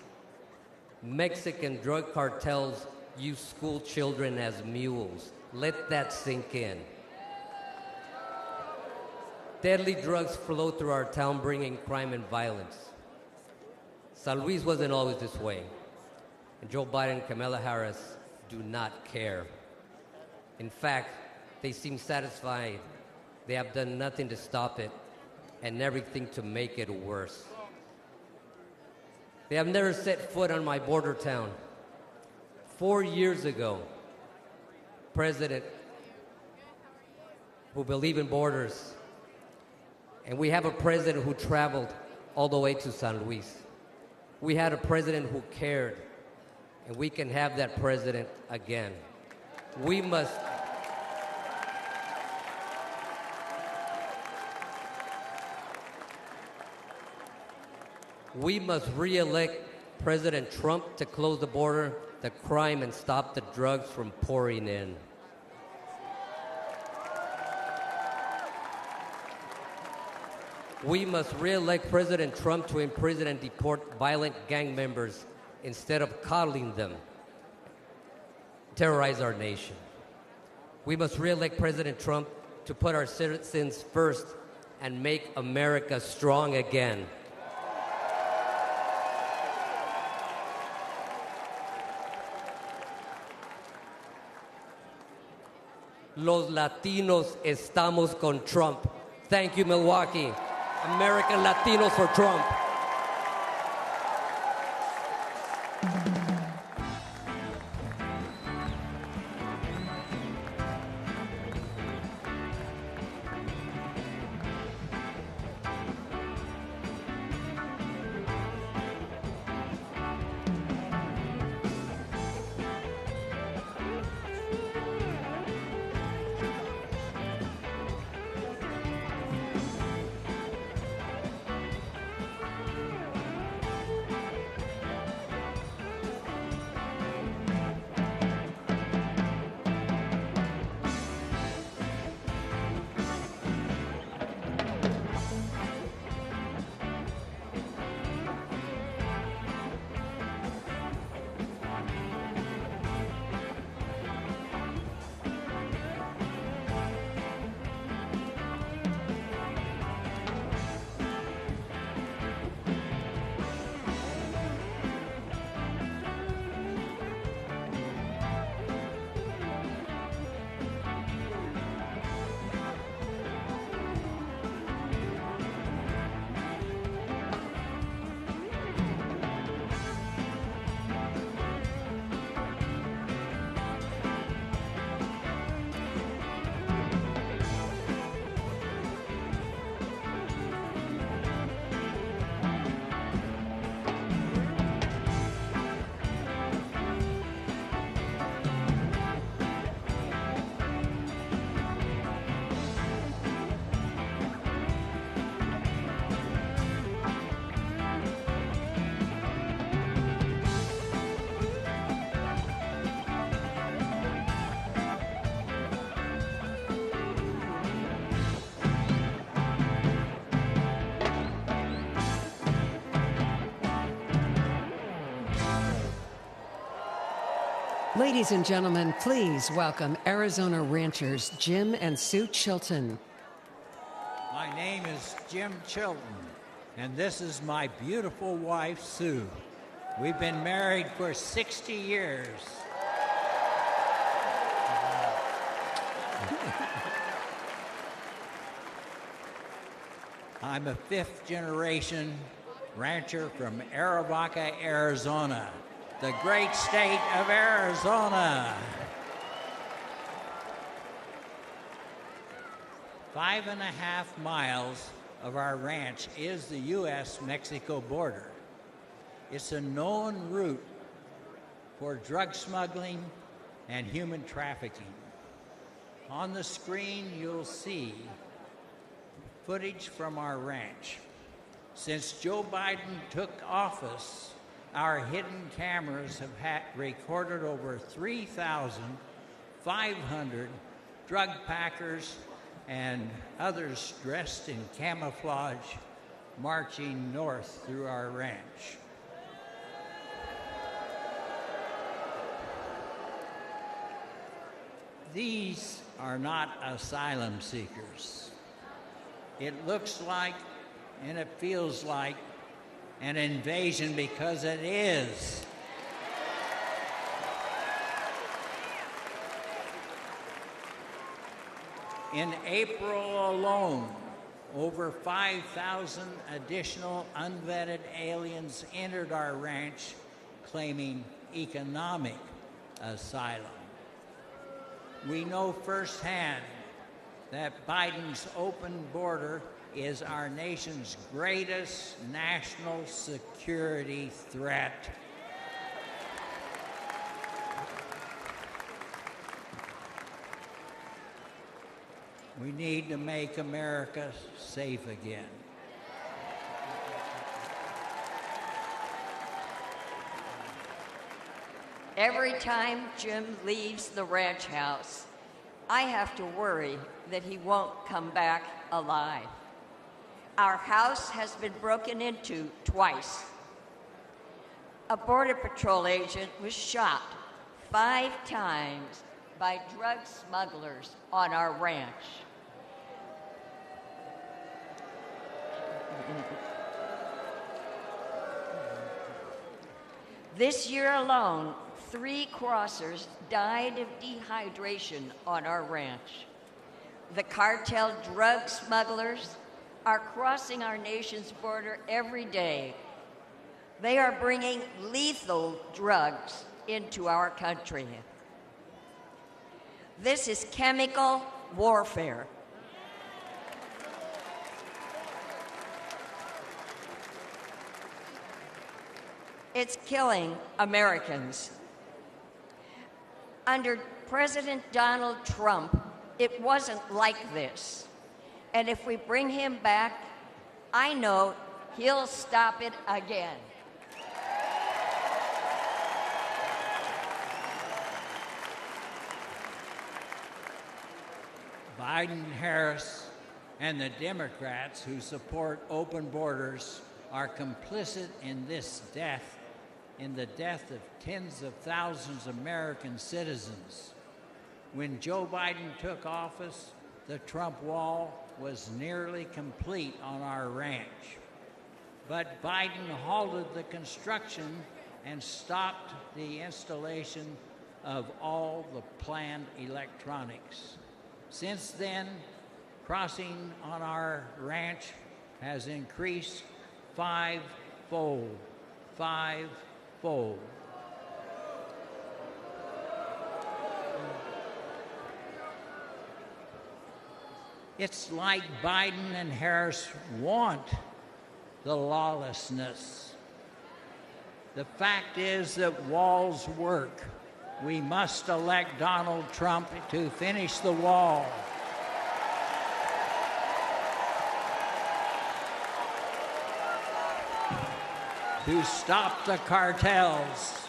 Mexican drug cartels use school children as mules. Let that sink in. Deadly drugs flow through our town, bringing crime and violence. San Luis wasn't always this way, and Joe Biden and Kamala Harris do not care. In fact, they seem satisfied. They have done nothing to stop it and everything to make it worse. They have never set foot on my border town. 4 years ago, president who believed in borders, and we have a president who traveled all the way to San Luis. We had a president who cared, and we can have that president again. We must re-elect President Trump to close the border, the crime, and stop the drugs from pouring in. We must re-elect President Trump to imprison and deport violent gang members instead of coddling them, terrorize our nation. We must re-elect President Trump to put our citizens first and make America strong again. Los Latinos estamos con Trump. Thank you, Milwaukee. American Latinos for Trump. Ladies and gentlemen, please welcome Arizona ranchers Jim and Sue Chilton. My name is Jim Chilton, and this is my beautiful wife, Sue. We've been married for 60 years. I'm a fifth-generation rancher from Arivaca, Arizona, the great state of Arizona. 5.5 miles of our ranch is the U.S.-Mexico border. It's a known route for drug smuggling and human trafficking. On the screen, you'll see footage from our ranch. Since Joe Biden took office, our hidden cameras have recorded over 3,500 drug packers and others dressed in camouflage marching north through our ranch. These are not asylum seekers. It looks like and it feels like an invasion because it is. In April alone, over 5,000 additional unvetted aliens entered our ranch claiming economic asylum. We know firsthand that Biden's open border is our nation's greatest national security threat. We need to make America safe again. Every time Jim leaves the ranch house, I have to worry that he won't come back alive. Our house has been broken into twice. A Border Patrol agent was shot 5 times by drug smugglers on our ranch. This year alone, 3 crossers died of dehydration on our ranch. The cartel drug smugglers are crossing our nation's border every day. They are bringing lethal drugs into our country. This is chemical warfare. It's killing Americans. Under President Donald Trump, it wasn't like this. And if we bring him back, I know he'll stop it again. Biden-Harris and the Democrats who support open borders are complicit in this death, in the death of tens of thousands of American citizens. When Joe Biden took office, the Trump wall was nearly complete on our ranch. But Biden halted the construction and stopped the installation of all the planned electronics. Since then, crossing on our ranch has increased 5-fold. 5-fold. It's like Biden and Harris want the lawlessness. The fact is that walls work. We must elect Donald Trump to finish the wall. To stop the cartels.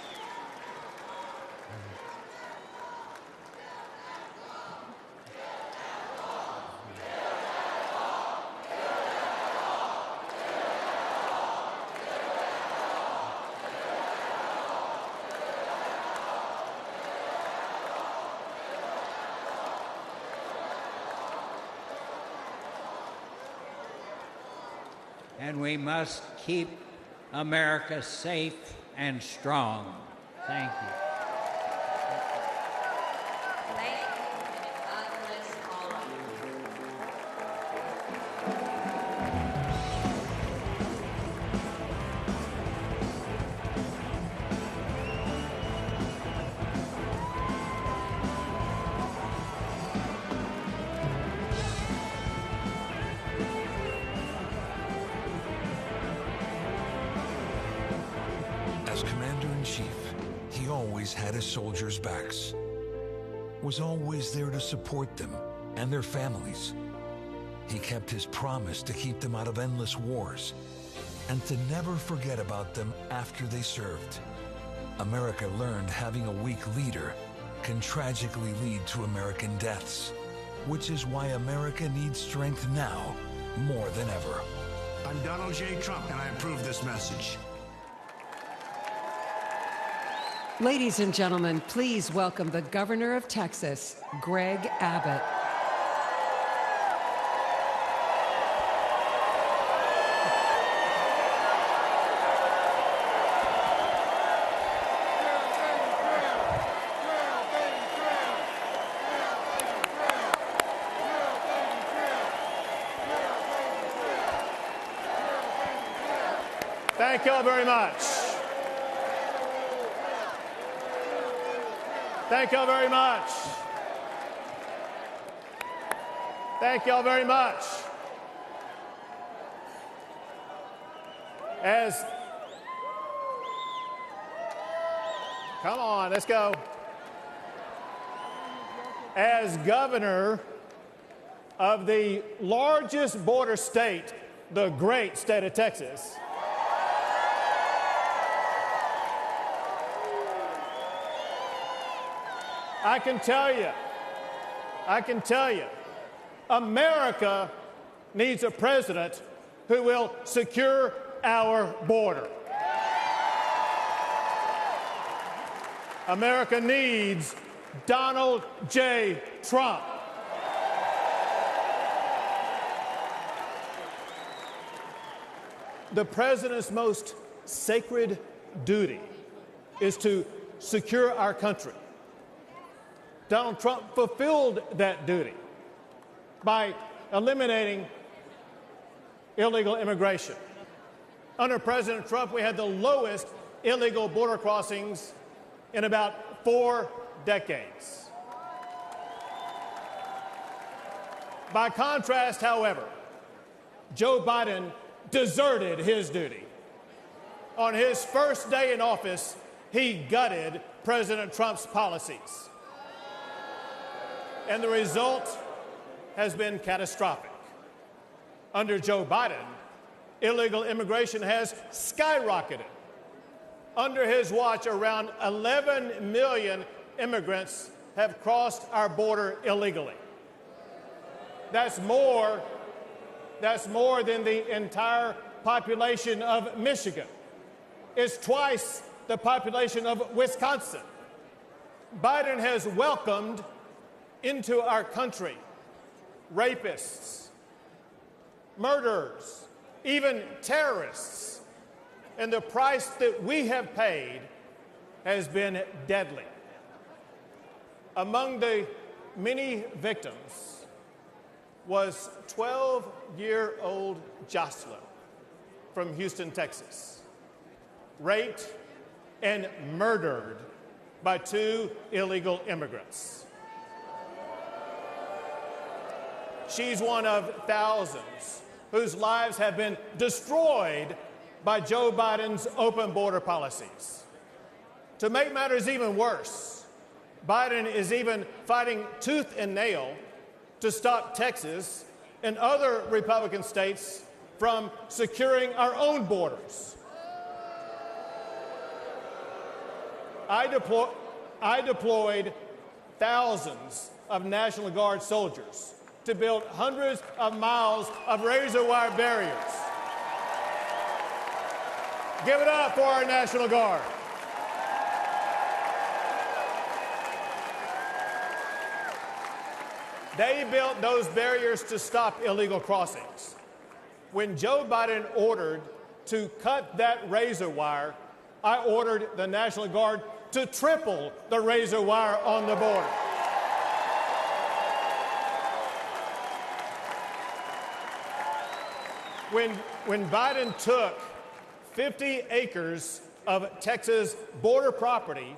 and we must keep America safe and strong. Thank you. As Commander-in-Chief, he always had his soldiers' backs, was always there to support them and their families. He kept his promise to keep them out of endless wars and to never forget about them after they served. America learned having a weak leader can tragically lead to American deaths, which is why America needs strength now more than ever. I'm Donald J. Trump, and I approve this message. Ladies and gentlemen, please welcome the Governor of Texas, Greg Abbott. Thank you all very much. Thank you all very much. Thank you all very much. Come on, let's go. As governor of the largest border state, the great state of Texas, I can tell you, America needs a president who will secure our border. America needs Donald J. Trump. The president's most sacred duty is to secure our country. Donald Trump fulfilled that duty by eliminating illegal immigration. Under President Trump, we had the lowest illegal border crossings in about 4 decades. By contrast, however, Joe Biden deserted his duty. On his first day in office, he gutted President Trump's policies. And the result has been catastrophic. Under Joe Biden, illegal immigration has skyrocketed. Under his watch, around 11 million immigrants have crossed our border illegally. That's more than the entire population of Michigan. It's twice the population of Wisconsin. Biden has welcomed into our country rapists, murderers, even terrorists, and the price that we have paid has been deadly. Among the many victims was 12-year-old Jocelyn from Houston, Texas, raped and murdered by 2 illegal immigrants. She's one of thousands whose lives have been destroyed by Joe Biden's open border policies. To make matters even worse, Biden is even fighting tooth and nail to stop Texas and other Republican states from securing our own borders. I deployed thousands of National Guard soldiers to build hundreds of miles of razor wire barriers. Give it up for our National Guard. They built those barriers to stop illegal crossings. when Joe Biden ordered to cut that razor wire, I ordered the National Guard to triple the razor wire on the border. When Biden took 50 acres of Texas border property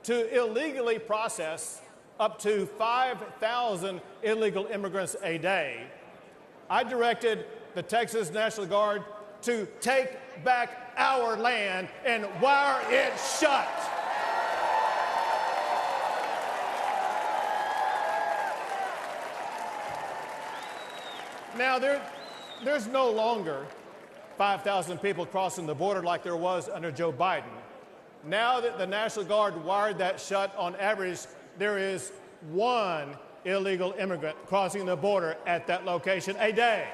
to illegally process up to 5,000 illegal immigrants a day, I directed the Texas National Guard to take back our land and wire it shut. Now, there's no longer 5,000 people crossing the border like there was under Joe Biden. Now that the National Guard wired that shut, on average, there is one illegal immigrant crossing the border at that location a day.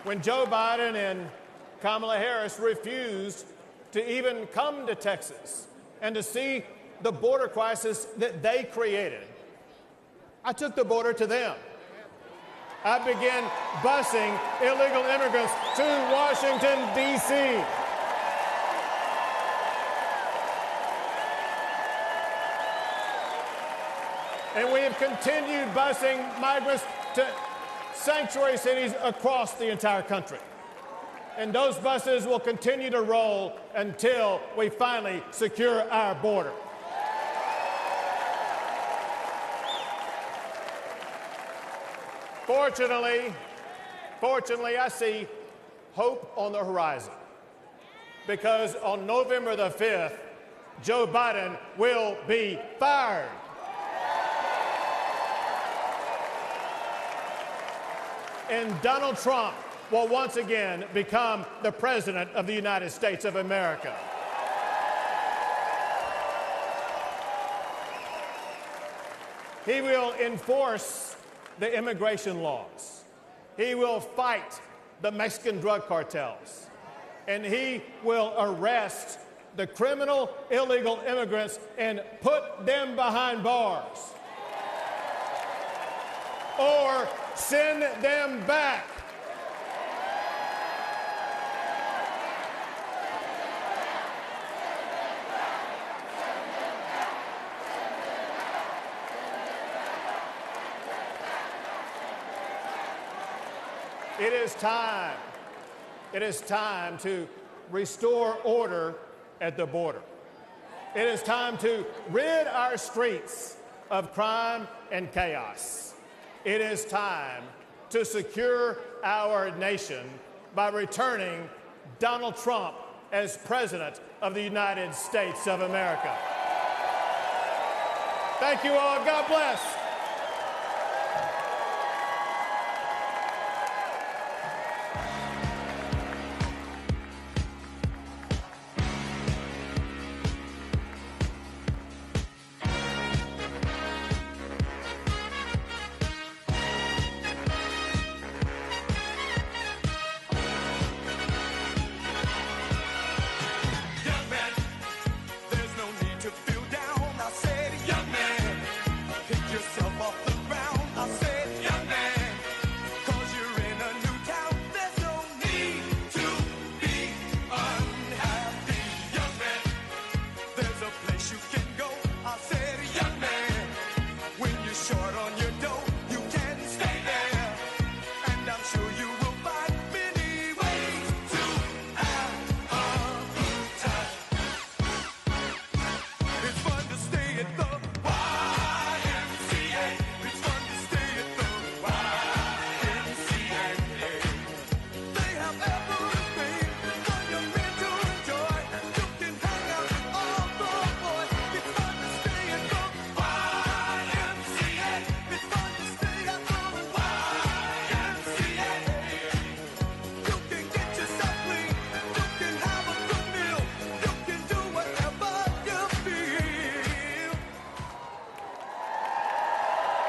When Joe Biden and Kamala Harris refused to even come to Texas and to see the border crisis that they created, I took the border to them. I began busing illegal immigrants to Washington, D.C. And we have continued busing migrants to sanctuary cities across the entire country. And those buses will continue to roll until we finally secure our border. Fortunately, I see hope on the horizon, because on November the 5th, Joe Biden will be fired. And Donald Trump will once again become the President of the United States of America. He will enforce the immigration laws. He will fight the Mexican drug cartels. And he will arrest the criminal illegal immigrants and put them behind bars. Or send them back. It is time to restore order at the border. It is time to rid our streets of crime and chaos. It is time to secure our nation by returning Donald Trump as President of the United States of America. Thank you all. God bless.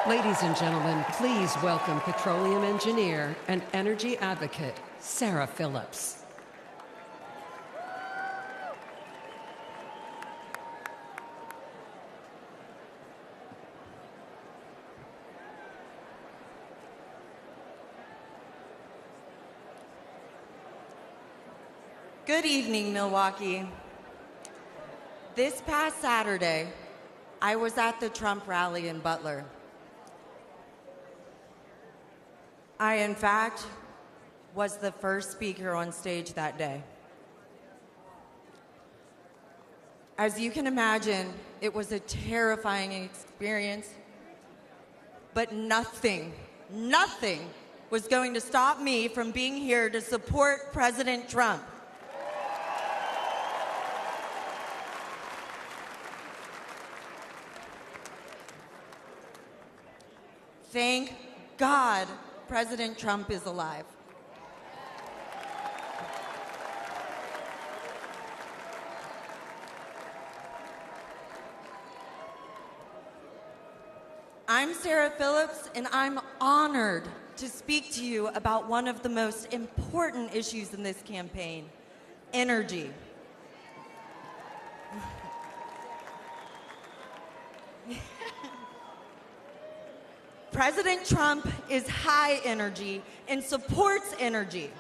Ladies and gentlemen, please welcome petroleum engineer and energy advocate, Sarah Phillips. Good evening, Milwaukee. This past Saturday, I was at the Trump rally in Butler. I, in fact, was the first speaker on stage that day. As you can imagine, it was a terrifying experience, but nothing was going to stop me from being here to support President Trump. Thank God President Trump is alive. I'm Sarah Phillips, and I'm honored to speak to you about one of the most important issues in this campaign, energy. President Trump is high energy and supports energy.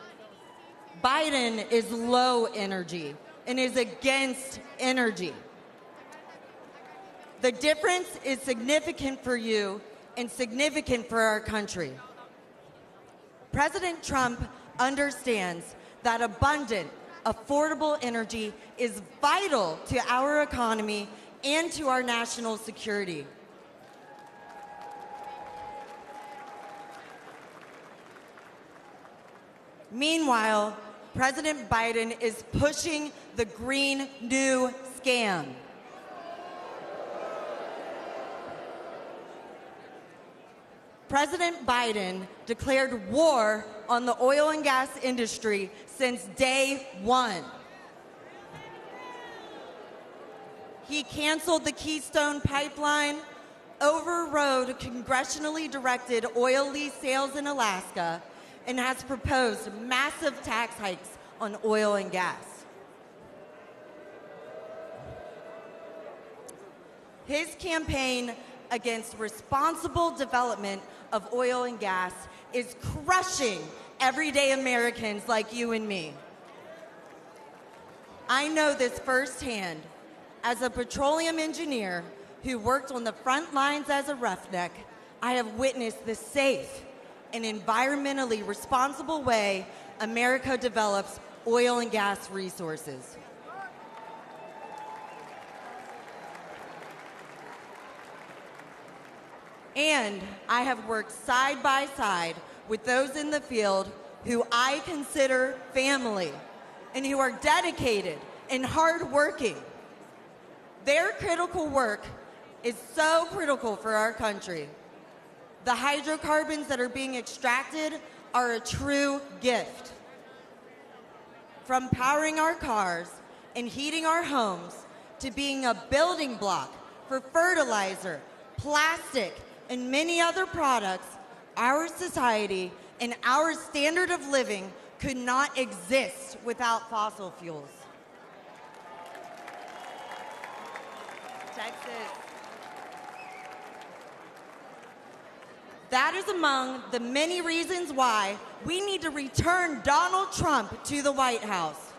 Biden is low energy and is against energy. The difference is significant for you and significant for our country. President Trump understands that abundant, affordable energy is vital to our economy and to our national security. Meanwhile, President Biden is pushing the Green New scam. President Biden declared war on the oil and gas industry since day one. He canceled the Keystone Pipeline, overrode congressionally directed oil lease sales in Alaska, and has proposed massive tax hikes on oil and gas. His campaign against responsible development of oil and gas is crushing everyday Americans like you and me. I know this firsthand. As a petroleum engineer who worked on the front lines as a roughneck, I have witnessed the safe and environmentally responsible way America develops oil and gas resources. And I have worked side by side with those in the field who I consider family and who are dedicated and hardworking. Their critical work is so critical for our country. The hydrocarbons that are being extracted are a true gift. From powering our cars and heating our homes to being a building block for fertilizer, plastic, and many other products, our society and our standard of living could not exist without fossil fuels. Texas. That is among the many reasons why we need to return Donald Trump to the White House.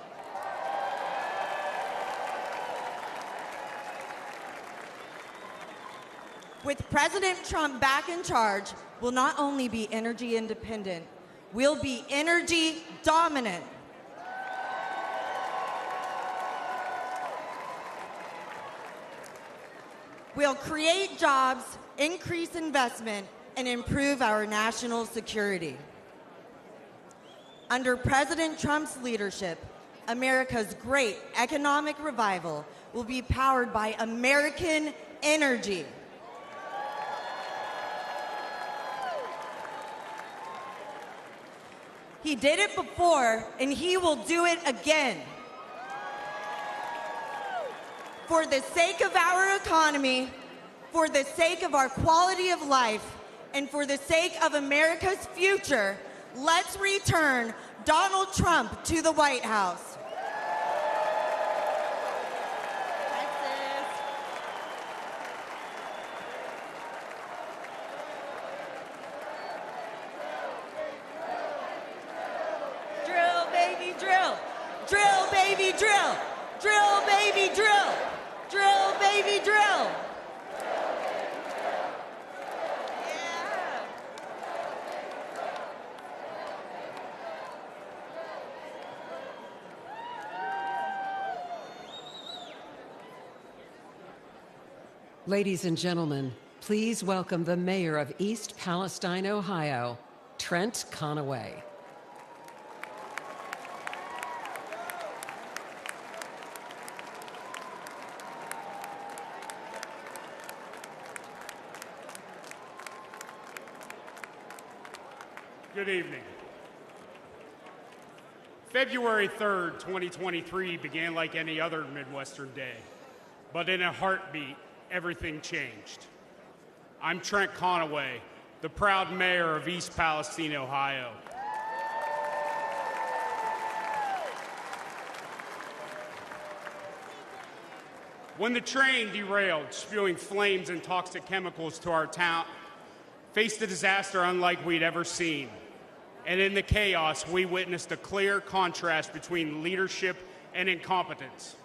With President Trump back in charge, we'll not only be energy independent, we'll be energy dominant. We'll create jobs, increase investment, and improve our national security. Under President Trump's leadership, America's great economic revival will be powered by American energy. He did it before, and he will do it again. For the sake of our economy, for the sake of our quality of life, and for the sake of America's future, let's return Donald Trump to the White House. Drill, baby, drill. Drill, baby. baby, drill. Drill, baby, drill. Drill, baby, drill. Ladies and gentlemen, please welcome the mayor of East Palestine, Ohio, Trent Conaway. Good evening. February 3rd, 2023 began like any other Midwestern day, but in a heartbeat, everything changed. I'm Trent Conaway, the proud mayor of East Palestine, Ohio. When the train derailed, spewing flames and toxic chemicals to our town, faced a disaster unlike we'd ever seen. And in the chaos, we witnessed a clear contrast between leadership and incompetence.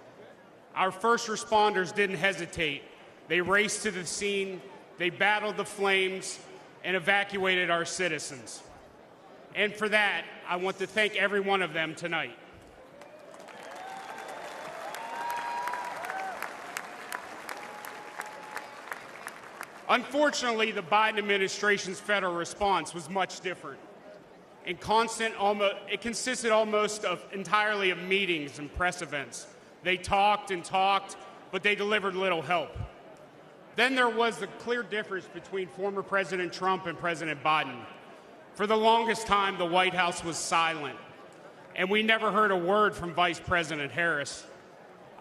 Our first responders didn't hesitate. They raced to the scene, they battled the flames, and evacuated our citizens. And for that, I want to thank every one of them tonight. Unfortunately, the Biden administration's federal response was much different. It consisted almost entirely of meetings and press events. They talked and talked, but they delivered little help. Then there was the clear difference between former President Trump and President Biden. For the longest time, the White House was silent, and we never heard a word from Vice President Harris.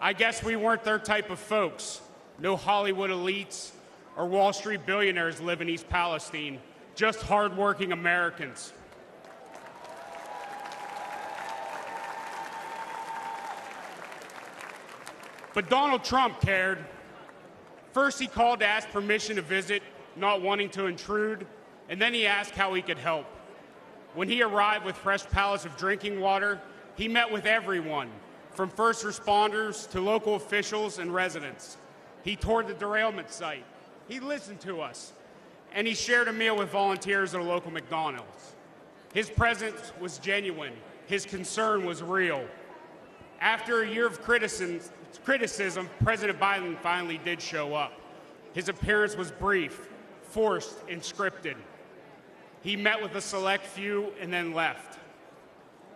I guess we weren't their type of folks. No Hollywood elites or Wall Street billionaires live in East Palestine, just hardworking Americans. But Donald Trump cared. First, he called to ask permission to visit, not wanting to intrude, and then he asked how he could help. When he arrived with fresh pallets of drinking water, he met with everyone, from first responders to local officials and residents. He toured the derailment site. He listened to us, and he shared a meal with volunteers at a local McDonald's. His presence was genuine. His concern was real. After a year of criticism, President Biden finally did show up. His appearance was brief, forced, and scripted. He met with a select few and then left.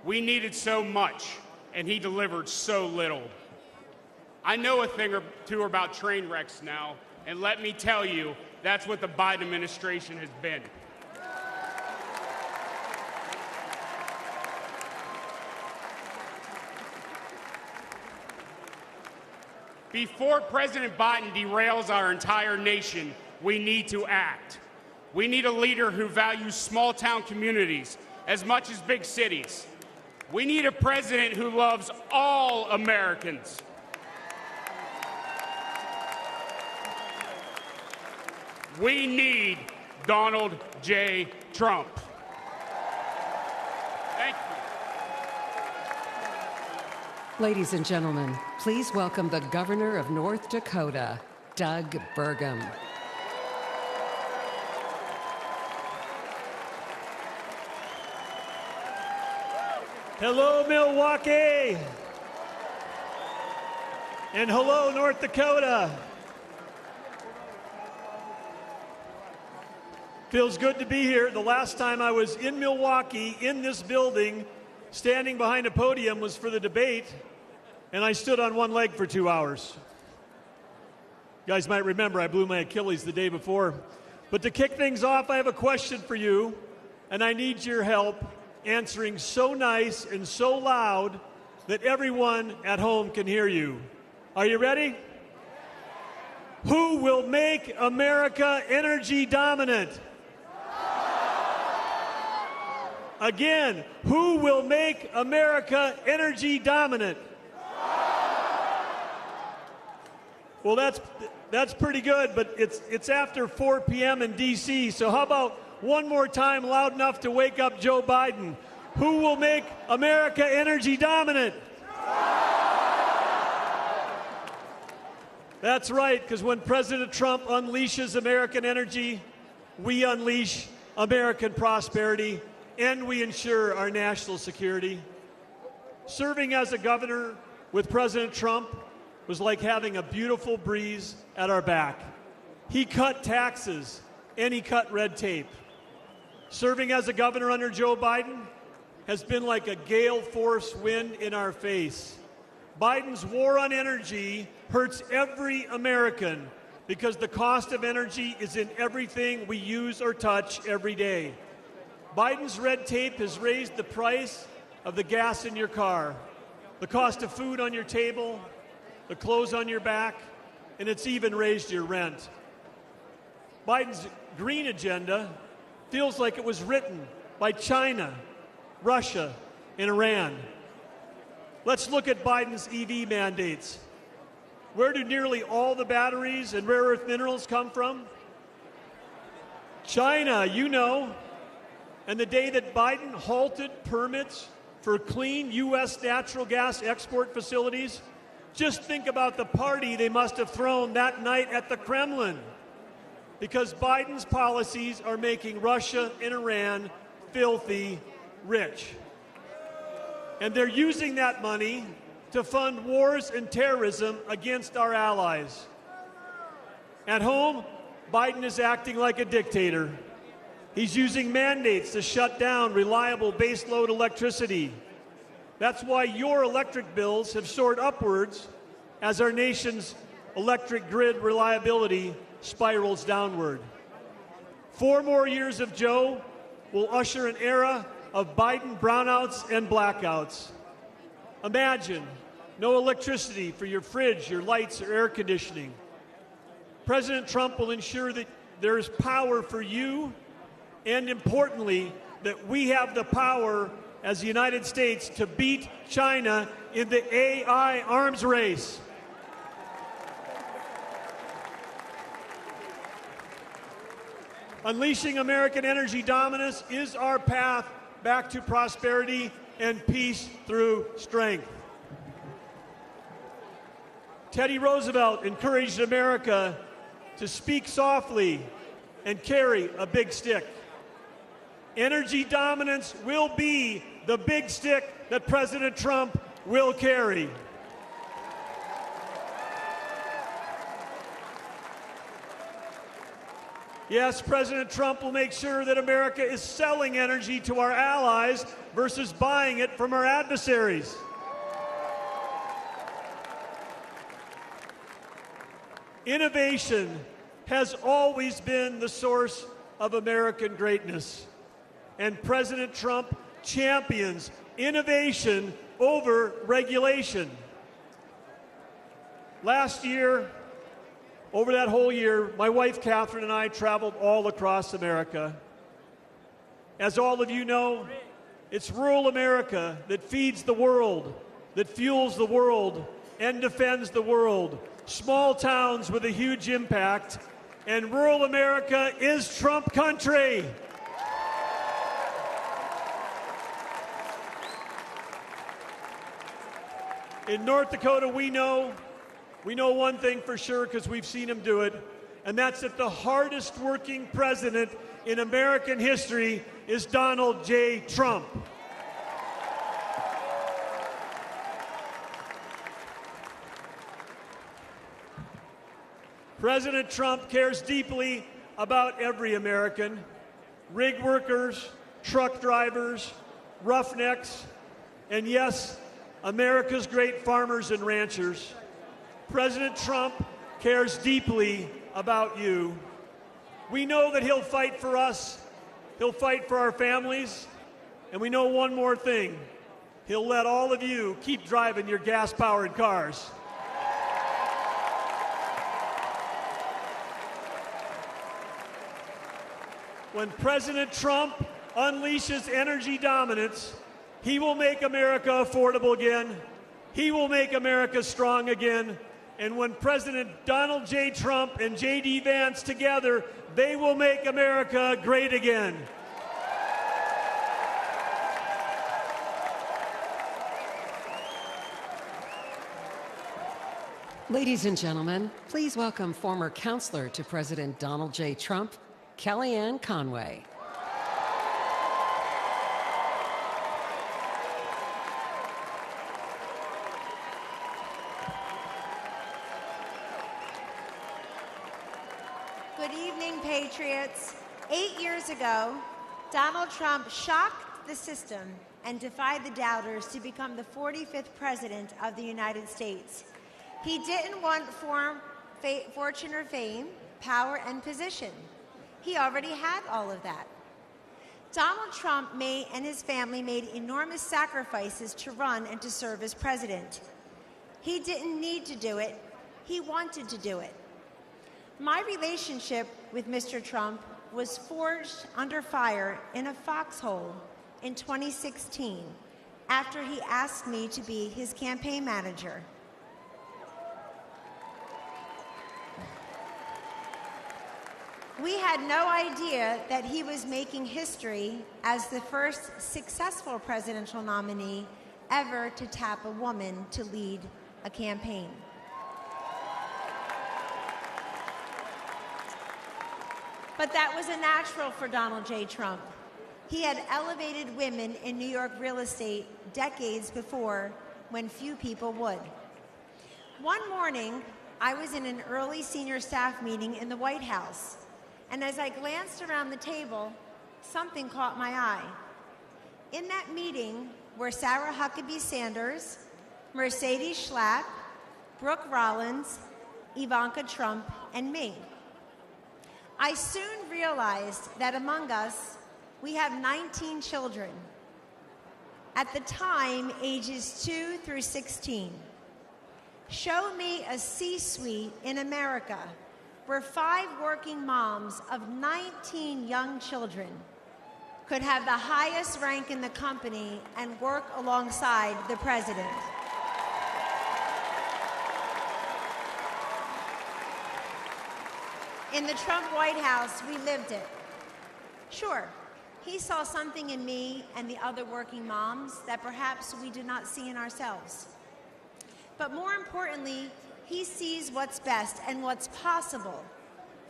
We needed so much, and he delivered so little. I know a thing or two about train wrecks now, and let me tell you, that's what the Biden administration has been. Before President Biden derails our entire nation, we need to act. We need a leader who values small-town communities as much as big cities. We need a president who loves all Americans. We need Donald J. Trump. Thank you. Ladies and gentlemen, please welcome the Governor of North Dakota, Doug Burgum. Hello, Milwaukee. And hello, North Dakota. Feels good to be here. The last time I was in Milwaukee, in this building, standing behind a podium was for the debate, and I stood on one leg for 2 hours. You guys might remember I blew my Achilles the day before. But to kick things off, I have a question for you, and I need your help answering so nice and so loud that everyone at home can hear you. Are you ready? Who will make America energy dominant? Again, who will make America energy dominant? Well, that's pretty good, but it's after 4 p.m. in D.C., so how about one more time loud enough to wake up Joe Biden? Who will make America energy dominant? That's right, because when President Trump unleashes American energy, we unleash American prosperity, and we ensure our national security. Serving as a governor with President Trump was like having a beautiful breeze at our back. He cut taxes and he cut red tape. Serving as a governor under Joe Biden has been like a gale force wind in our face. Biden's war on energy hurts every American because the cost of energy is in everything we use or touch every day. Biden's red tape has raised the price of the gas in your car, the cost of food on your table, the clothes on your back, and it's even raised your rent. Biden's green agenda feels like it was written by China, Russia, and Iran. Let's look at Biden's EV mandates. Where do nearly all the batteries and rare earth minerals come from? China, you know. And the day that Biden halted permits for clean U.S. natural gas export facilities, just think about the party they must have thrown that night at the Kremlin. Because Biden's policies are making Russia and Iran filthy rich. And they're using that money to fund wars and terrorism against our allies. At home, Biden is acting like a dictator. He's using mandates to shut down reliable baseload electricity. That's why your electric bills have soared upwards as our nation's electric grid reliability spirals downward. 4 more years of Joe will usher an era of Biden brownouts and blackouts. Imagine no electricity for your fridge, your lights, or air conditioning. President Trump will ensure that there is power for you, and importantly, that we have the power as the United States to beat China in the AI arms race. Unleashing American energy dominance is our path back to prosperity and peace through strength. Teddy Roosevelt encouraged America to speak softly and carry a big stick. Energy dominance will be the big stick that President Trump will carry. Yes, President Trump will make sure that America is selling energy to our allies versus buying it from our adversaries. Innovation has always been the source of American greatness, and President Trump champions innovation over regulation. Last year, over that whole year, my wife Catherine and I traveled all across America. As all of you know, it's rural America that feeds the world, that fuels the world, and defends the world. Small towns with a huge impact, and rural America is Trump country. In North Dakota, we know one thing for sure because we've seen him do it, and that's that the hardest working president in American history is Donald J. Trump. President Trump cares deeply about every American, rig workers, truck drivers, roughnecks, and yes, America's great farmers and ranchers. President Trump cares deeply about you. We know that he'll fight for us, he'll fight for our families, and we know one more thing. He'll let all of you keep driving your gas-powered cars. When President Trump unleashes energy dominance, he will make America affordable again. He will make America strong again. And when President Donald J. Trump and J.D. Vance together, they will make America great again. Ladies and gentlemen, please welcome former counselor to President Donald J. Trump, Kellyanne Conway. Good evening, Patriots. 8 years ago, Donald Trump shocked the system and defied the doubters to become the 45th president of the United States. He didn't want fortune or fame, power and position. He already had all of that. Donald Trump and his family made enormous sacrifices to run and to serve as president. He didn't need to do it. He wanted to do it. My relationship with Mr. Trump was forged under fire in a foxhole in 2016 after he asked me to be his campaign manager. We had no idea that he was making history as the first successful presidential nominee ever to tap a woman to lead a campaign. But that was a natural for Donald J. Trump. He had elevated women in New York real estate decades before when few people would. One morning, I was in an early senior staff meeting in the White House, and as I glanced around the table, something caught my eye. In that meeting were Sarah Huckabee Sanders, Mercedes Schlapp, Brooke Rollins, Ivanka Trump, and me. I soon realized that among us, we have 19 children, at the time ages 2 through 16. Show me a C-suite in America where 5 working moms of 19 young children could have the highest rank in the company and work alongside the president. In the Trump White House, we lived it. Sure, he saw something in me and the other working moms that perhaps we did not see in ourselves. But more importantly, he sees what's best and what's possible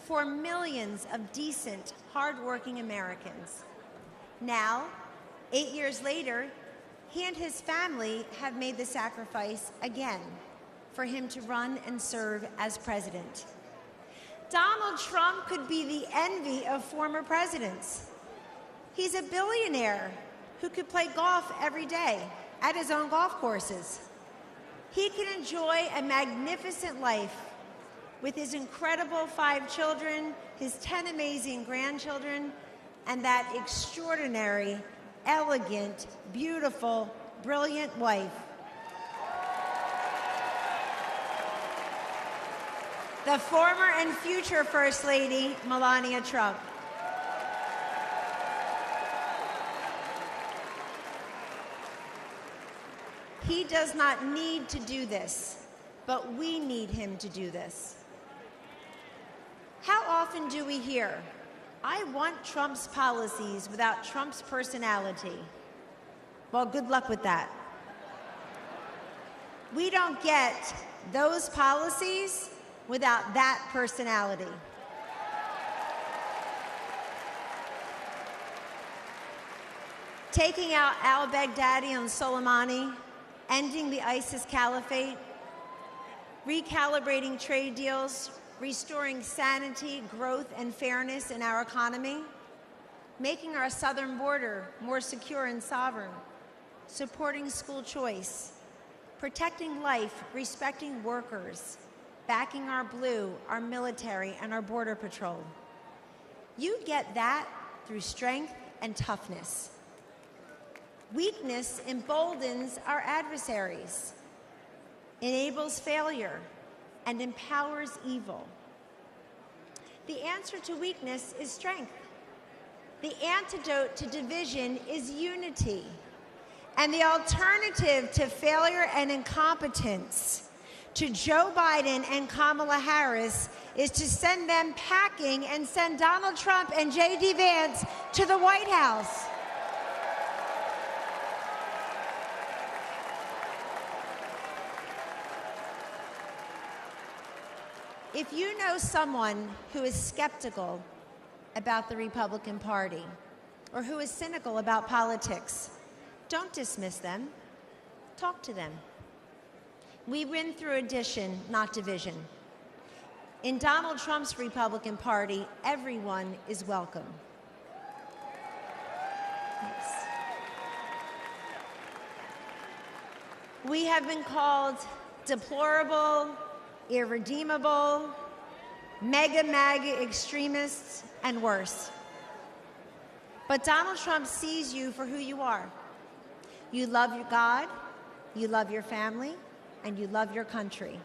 for millions of decent, hardworking Americans. Now, 8 years later, he and his family have made the sacrifice again for him to run and serve as president. Donald Trump could be the envy of former presidents. He's a billionaire who could play golf every day at his own golf courses. He can enjoy a magnificent life with his incredible 5 children, his 10 amazing grandchildren, and that extraordinary, elegant, beautiful, brilliant wife. The former and future First Lady, Melania Trump. He does not need to do this, but we need him to do this. How often do we hear, "I want Trump's policies without Trump's personality"? Well, good luck with that. We don't get those policies without that personality. Taking out al-Baghdadi and Soleimani, ending the ISIS caliphate, recalibrating trade deals, restoring sanity, growth, and fairness in our economy, making our southern border more secure and sovereign, supporting school choice, protecting life, respecting workers, backing our blue, our military, and our border patrol. You get that through strength and toughness. Weakness emboldens our adversaries, enables failure, and empowers evil. The answer to weakness is strength. The antidote to division is unity. And the alternative to failure and incompetence, to Joe Biden and Kamala Harris, is to send them packing and send Donald Trump and J.D. Vance to the White House. If you know someone who is skeptical about the Republican Party or who is cynical about politics, don't dismiss them. Talk to them. We win through addition, not division. In Donald Trump's Republican Party, everyone is welcome. Yes. We have been called deplorable, irredeemable, MAGA extremists, and worse. But Donald Trump sees you for who you are. You love your God, you love your family, and you love your country.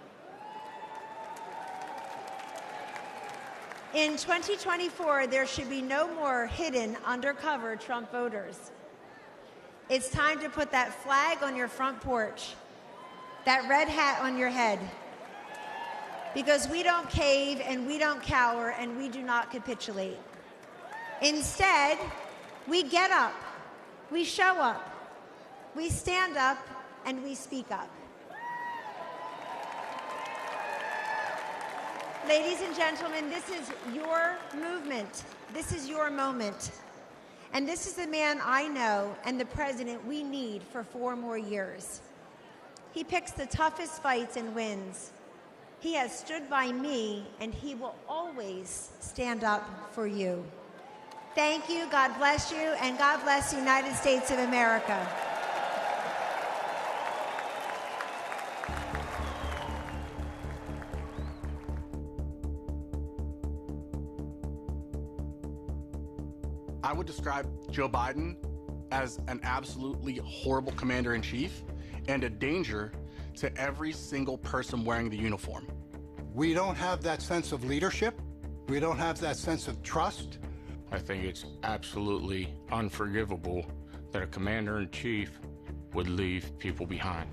In 2024, there should be no more hidden, undercover Trump voters. It's time to put that flag on your front porch, that red hat on your head, because we don't cave and we don't cower and we do not capitulate. Instead, we get up, we show up, we stand up, and we speak up. Ladies and gentlemen, this is your movement. This is your moment. And this is the man I know and the president we need for 4 more years. He picks the toughest fights and wins. He has stood by me, and he will always stand up for you. Thank you, God bless you, and God bless the United States of America. I would describe Joe Biden as an absolutely horrible commander-in-chief and a danger to every single person wearing the uniform. We don't have that sense of leadership. We don't have that sense of trust. I think it's absolutely unforgivable that a commander-in-chief would leave people behind.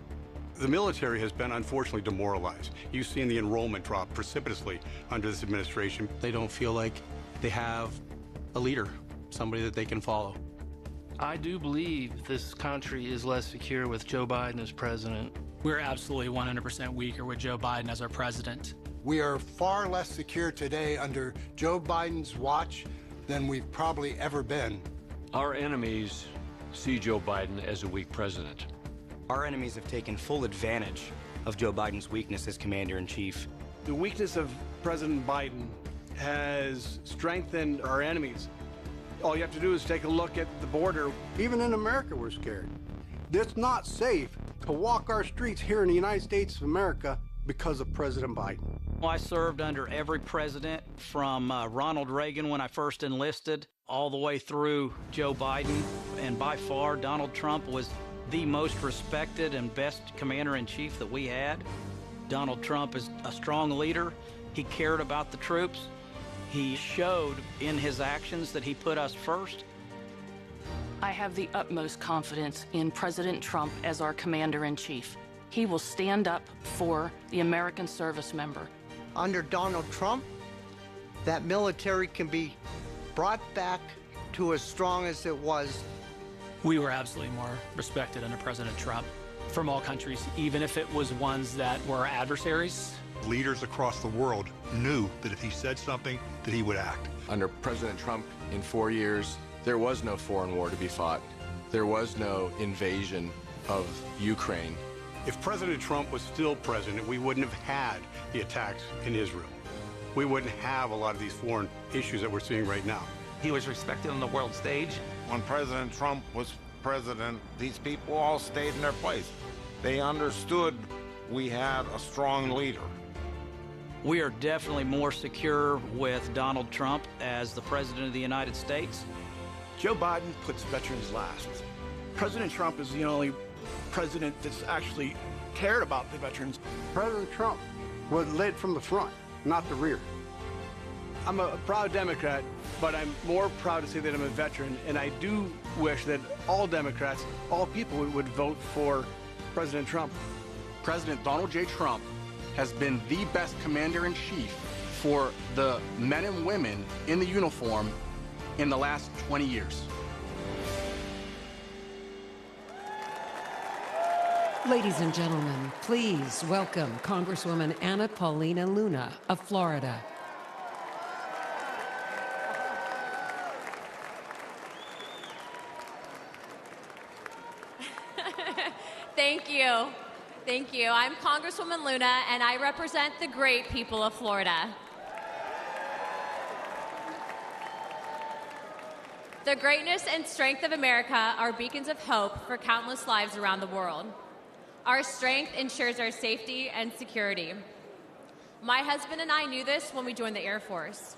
The military has been unfortunately demoralized. You've seen the enrollment drop precipitously under this administration. They don't feel like they have a leader, somebody that they can follow. I do believe this country is less secure with Joe Biden as president. We're absolutely 100% weaker with Joe Biden as our president. We are far less secure today under Joe Biden's watch than we've probably ever been. Our enemies see Joe Biden as a weak president. Our enemies have taken full advantage of Joe Biden's weakness as commander-in-chief. The weakness of President Biden has strengthened our enemies. All you have to do is take a look at the border. Even in America, we're scared. It's not safe to walk our streets here in the United States of America because of President Biden. I served under every president from Ronald Reagan when I first enlisted all the way through Joe Biden. And by far, Donald Trump was the most respected and best commander-in-chief that we had. Donald Trump is a strong leader. He cared about the troops. He showed in his actions that he put us first. I have the utmost confidence in President Trump as our commander-in-chief. He will stand up for the American service member. Under Donald Trump, that military can be brought back to as strong as it was. We were absolutely more respected under President Trump from all countries, even if it was ones that were adversaries. Leaders across the world knew that if he said something, that he would act. Under President Trump, in 4 years, there was no foreign war to be fought. There was no invasion of Ukraine. If President Trump was still president, we wouldn't have had the attacks in Israel. We wouldn't have a lot of these foreign issues that we're seeing right now. He was respected on the world stage. When President Trump was president, these people all stayed in their place. They understood we had a strong leader. We are definitely more secure with Donald Trump as the President of the United States. Joe Biden puts veterans last. President Trump is the only president that's actually cared about the veterans. President Trump was led from the front, not the rear. I'm a proud Democrat, but I'm more proud to say that I'm a veteran, and I do wish that all Democrats, all people would vote for President Trump. President Donald J. Trump has been the best commander-in-chief for the men and women in the uniform in the last 20 years. Ladies and gentlemen, please welcome Congresswoman Anna Paulina Luna of Florida. Thank you. Thank you. I'm Congresswoman Luna, and I represent the great people of Florida. The greatness and strength of America are beacons of hope for countless lives around the world. Our strength ensures our safety and security. My husband and I knew this when we joined the Air Force.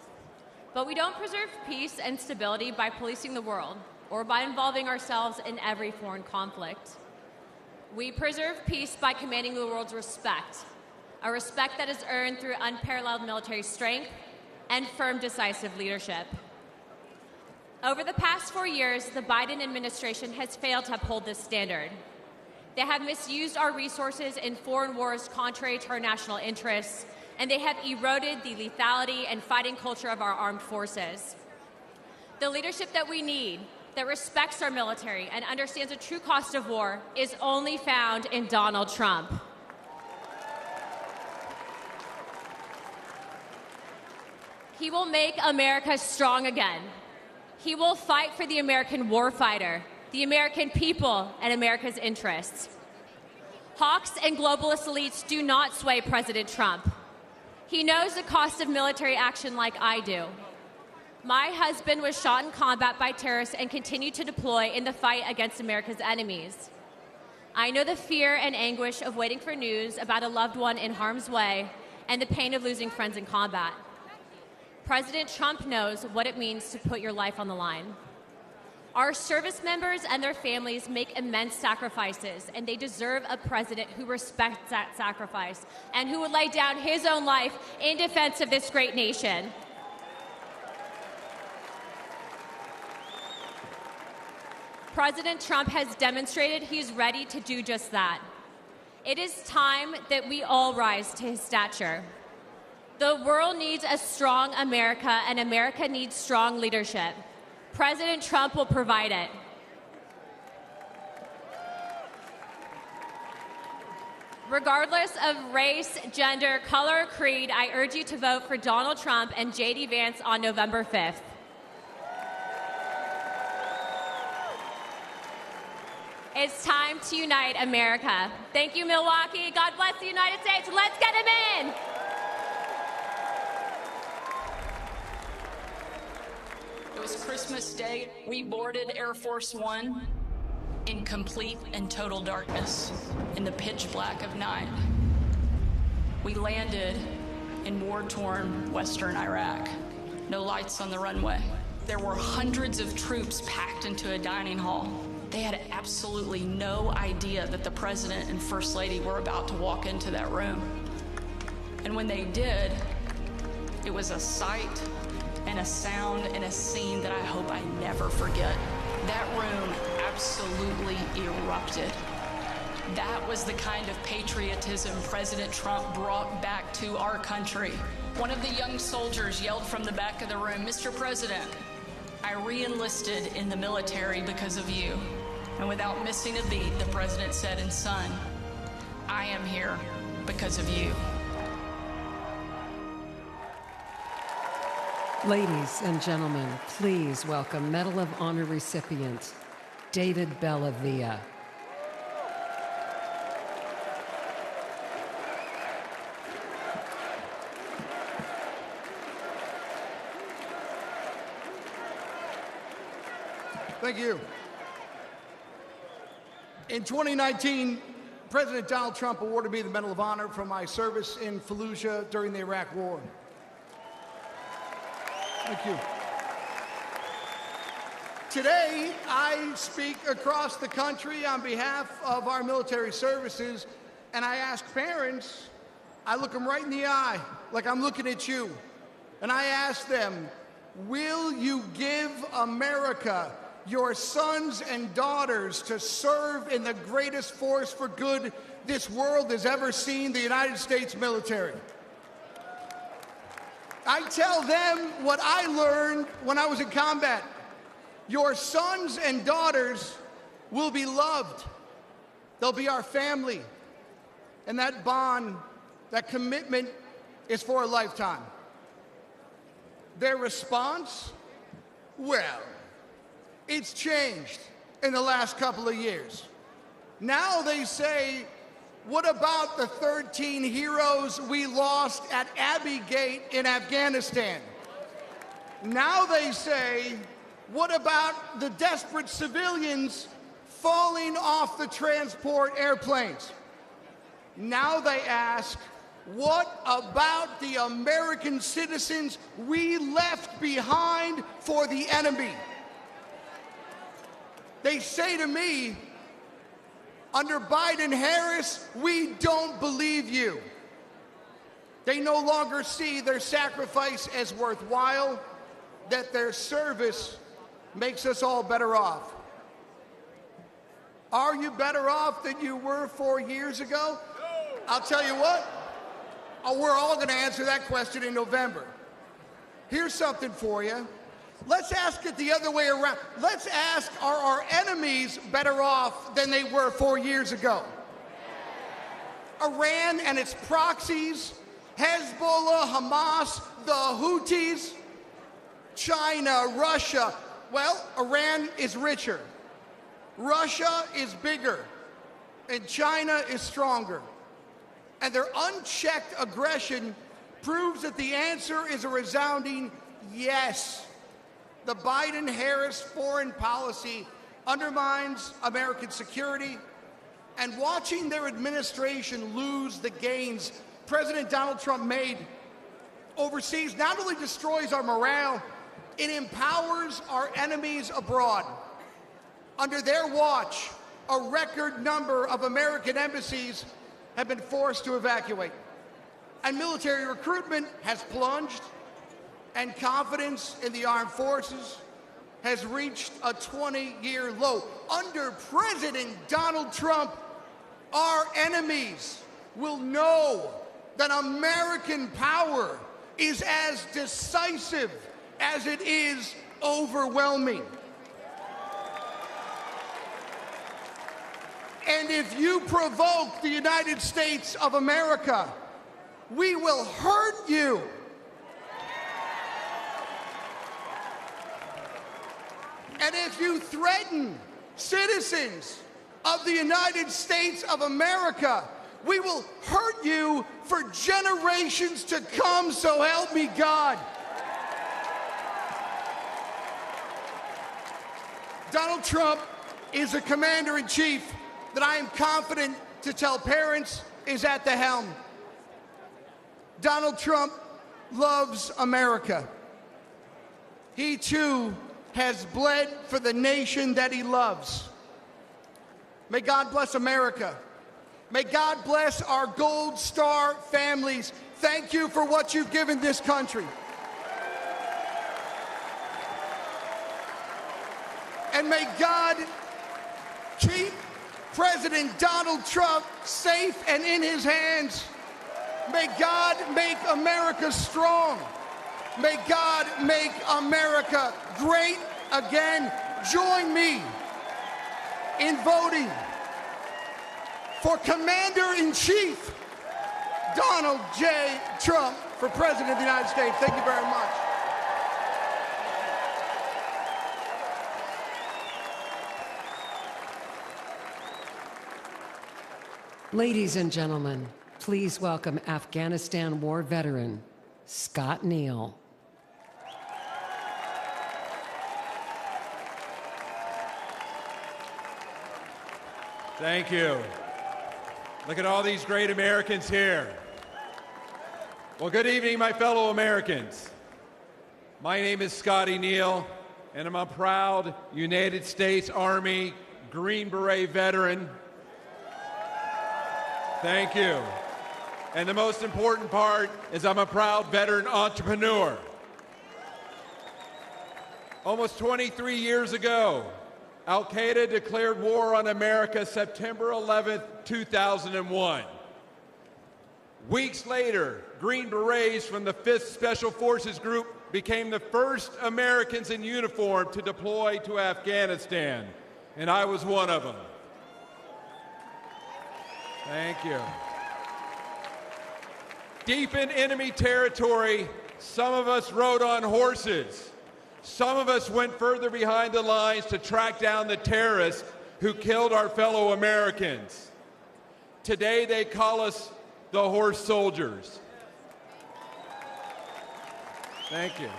But we don't preserve peace and stability by policing the world or by involving ourselves in every foreign conflict. We preserve peace by commanding the world's respect, a respect that is earned through unparalleled military strength and firm, decisive leadership. Over the past 4 years, the Biden administration has failed to uphold this standard. They have misused our resources in foreign wars contrary to our national interests, and they have eroded the lethality and fighting culture of our armed forces. The leadership that we need, that respects our military and understands the true cost of war, is only found in Donald Trump. He will make America strong again. He will fight for the American warfighter, the American people, and America's interests. Hawks and globalist elites do not sway President Trump. He knows the cost of military action like I do. My husband was shot in combat by terrorists and continued to deploy in the fight against America's enemies. I know the fear and anguish of waiting for news about a loved one in harm's way and the pain of losing friends in combat. President Trump knows what it means to put your life on the line. Our service members and their families make immense sacrifices, and they deserve a president who respects that sacrifice and who would lay down his own life in defense of this great nation. President Trump has demonstrated he's ready to do just that. It is time that we all rise to his stature. The world needs a strong America, and America needs strong leadership. President Trump will provide it. Regardless of race, gender, color, or creed, I urge you to vote for Donald Trump and J.D. Vance on November 5th. It's time to unite America. Thank you, Milwaukee. God bless the United States. Let's get him in. It was Christmas Day. We boarded Air Force One in complete and total darkness, in the pitch black of night. We landed in war-torn western Iraq. No lights on the runway. There were hundreds of troops packed into a dining hall. They had absolutely no idea that the president and first lady were about to walk into that room. And when they did, it was a sight and a sound and a scene that I hope I never forget. That room absolutely erupted. That was the kind of patriotism President Trump brought back to our country. One of the young soldiers yelled from the back of the room, "Mr. President, I re-enlisted in the military because of you." And without missing a beat, the president said, "And son, I am here because of you." Ladies and gentlemen, please welcome Medal of Honor recipient David Bellavia. Thank you. In 2019, President Donald Trump awarded me the Medal of Honor for my service in Fallujah during the Iraq War. Thank you. Today, I speak across the country on behalf of our military services, and I ask parents, I look them right in the eye, like I'm looking at you, and I ask them, will you give America your sons and daughters to serve in the greatest force for good this world has ever seen, the United States military? I tell them what I learned when I was in combat. Your sons and daughters will be loved. They'll be our family. And that bond, that commitment is for a lifetime. Their response? Well, it's changed in the last couple of years. Now they say, what about the 13 heroes we lost at Abbey Gate in Afghanistan? Now they say, what about the desperate civilians falling off the transport airplanes? Now they ask, what about the American citizens we left behind for the enemy? They say to me, under Biden-Harris, we don't believe you. They no longer see their sacrifice as worthwhile, that their service makes us all better off. Are you better off than you were 4 years ago? I'll tell you what, we're all going to answer that question in November. Here's something for you. Let's ask it the other way around. Let's ask, are our enemies better off than they were 4 years ago? Iran and its proxies, Hezbollah, Hamas, the Houthis, China, Russia. Well, Iran is richer. Russia is bigger. And China is stronger. And their unchecked aggression proves that the answer is a resounding yes. The Biden-Harris foreign policy undermines American security, and watching their administration lose the gains President Donald Trump made overseas not only destroys our morale, it empowers our enemies abroad. Under their watch, a record number of American embassies have been forced to evacuate, and military recruitment has plunged, and confidence in the armed forces has reached a 20-year low. Under President Donald Trump, our enemies will know that American power is as decisive as it is overwhelming. And if you provoke the United States of America, we will hurt you. And if you threaten citizens of the United States of America, we will hurt you for generations to come, so help me God. Donald Trump is a commander-in-chief that I am confident to tell parents is at the helm. Donald Trump loves America. He, too, has bled for the nation that he loves. May God bless America. May God bless our Gold Star families. Thank you for what you've given this country. And may God keep President Donald Trump safe and in his hands. May God make America strong. May God make America great again. Join me in voting for Commander-in-Chief Donald J. Trump for President of the United States. Thank you very much. Ladies and gentlemen, please welcome Afghanistan war veteran Scott Neal. Thank you. Look at all these great Americans here. Well, good evening, my fellow Americans. My name is Scotty Neal, and I'm a proud United States Army Green Beret veteran. Thank you. And the most important part is I'm a proud veteran entrepreneur. Almost 23 years ago, Al-Qaeda declared war on America September 11th, 2001. Weeks later, Green Berets from the 5th Special Forces Group became the first Americans in uniform to deploy to Afghanistan, and I was one of them. Thank you. Deep in enemy territory, some of us rode on horses. Some of us went further behind the lines to track down the terrorists who killed our fellow Americans. Today, they call us the horse soldiers. Thank you.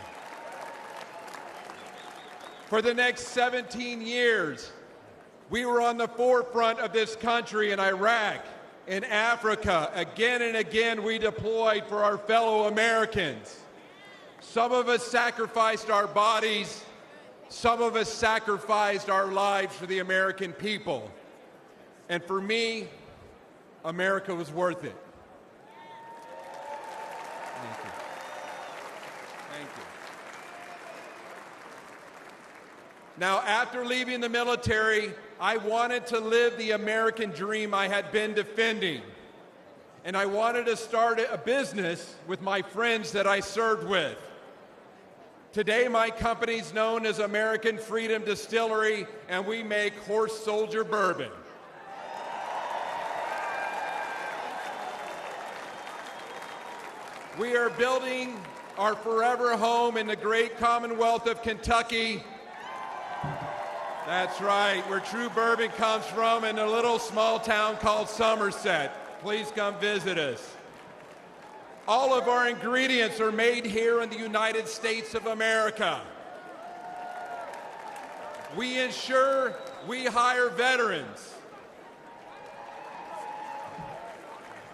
For the next 17 years, we were on the forefront of this country in Iraq, in Africa. Again and again, we deployed for our fellow Americans. Some of us sacrificed our bodies. Some of us sacrificed our lives for the American people. And for me, America was worth it. Thank you. Thank you. Now, after leaving the military, I wanted to live the American dream I had been defending. And I wanted to start a business with my friends that I served with. Today, my company's known as American Freedom Distillery, and we make Horse Soldier bourbon. We are building our forever home in the great Commonwealth of Kentucky. That's right, where true bourbon comes from, in a little small town called Somerset. Please come visit us. All of our ingredients are made here in the United States of America. We ensure we hire veterans.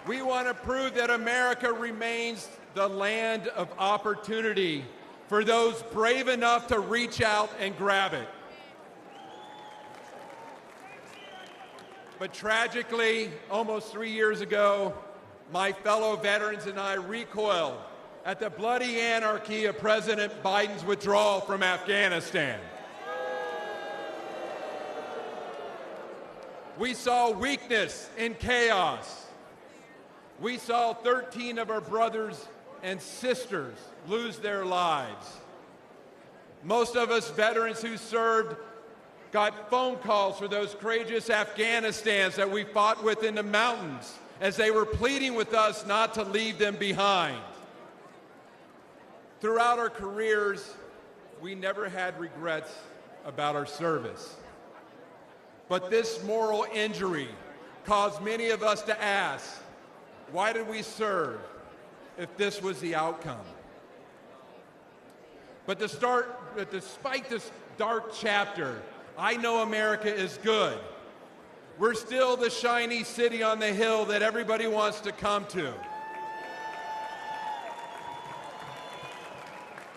We want to prove that America remains the land of opportunity for those brave enough to reach out and grab it. But tragically, almost 3 years ago, my fellow veterans and I recoiled at the bloody anarchy of President Biden's withdrawal from Afghanistan. We saw weakness and chaos. We saw 13 of our brothers and sisters lose their lives. Most of us veterans who served got phone calls for those courageous Afghanistans that we fought with in the mountains as they were pleading with us not to leave them behind. Throughout our careers, we never had regrets about our service. But this moral injury caused many of us to ask, why did we serve if this was the outcome? But despite this dark chapter, I know America is good. We're still the shiny city on the hill that everybody wants to come to.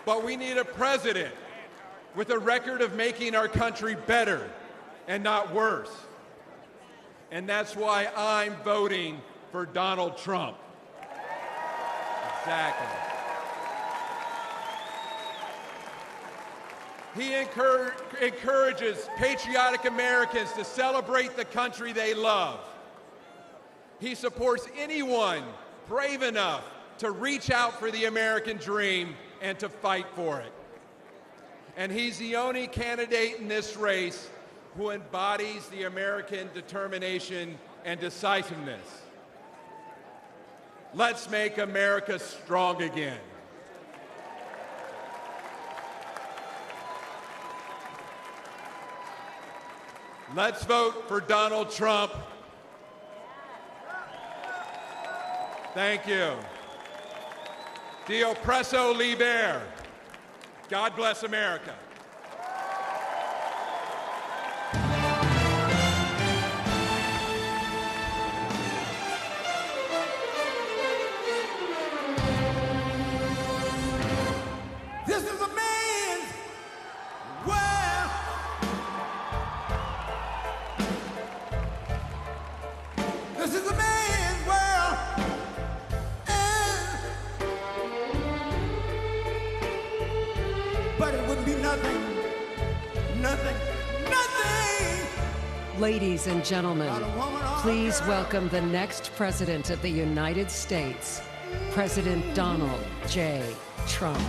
But we need a president with a record of making our country better and not worse. And that's why I'm voting for Donald Trump. Exactly. He encourages patriotic Americans to celebrate the country they love. He supports anyone brave enough to reach out for the American dream and to fight for it. And he's the only candidate in this race who embodies the American determination and decisiveness. Let's make America strong again. Let's vote for Donald Trump. Thank you. Dio presso liber. God bless America. This is a man's world. This is a man's world. But it wouldn't be nothing. Ladies and gentlemen, please welcome the next President of the United States, President Donald J. Trump.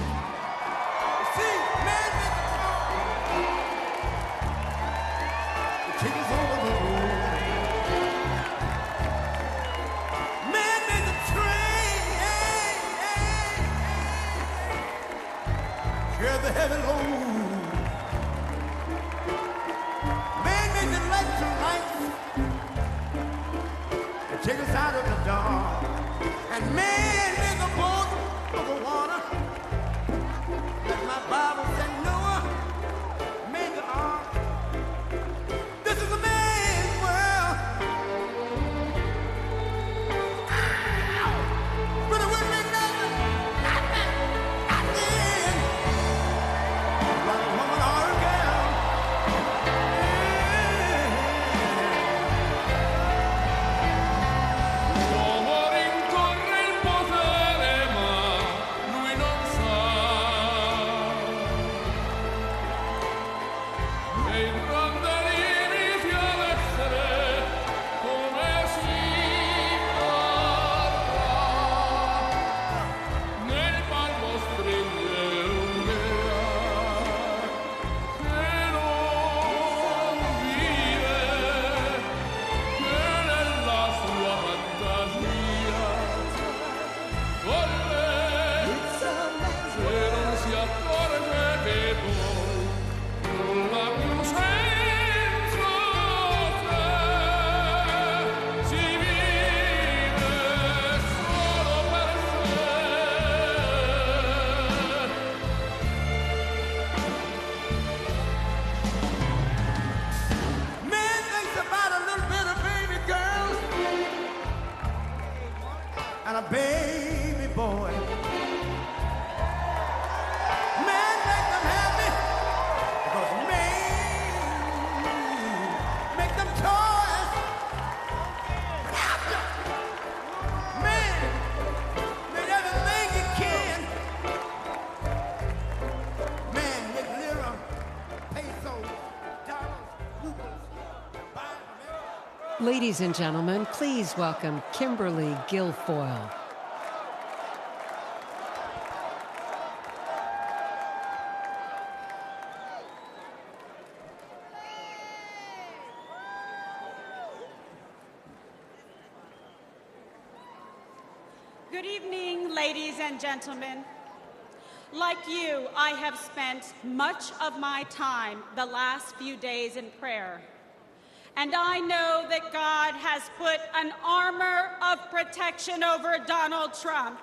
and a baby boy. Man, make them happy, because man, make them toys. Man, make everything you can. Man, make lira, pesos, dollars, rubles. Ladies and gentlemen, please welcome Kimberly Guilfoyle. Good evening, ladies and gentlemen. Like you, I have spent much of my time the last few days in prayer. And I know that God has put an armor of protection over Donald Trump.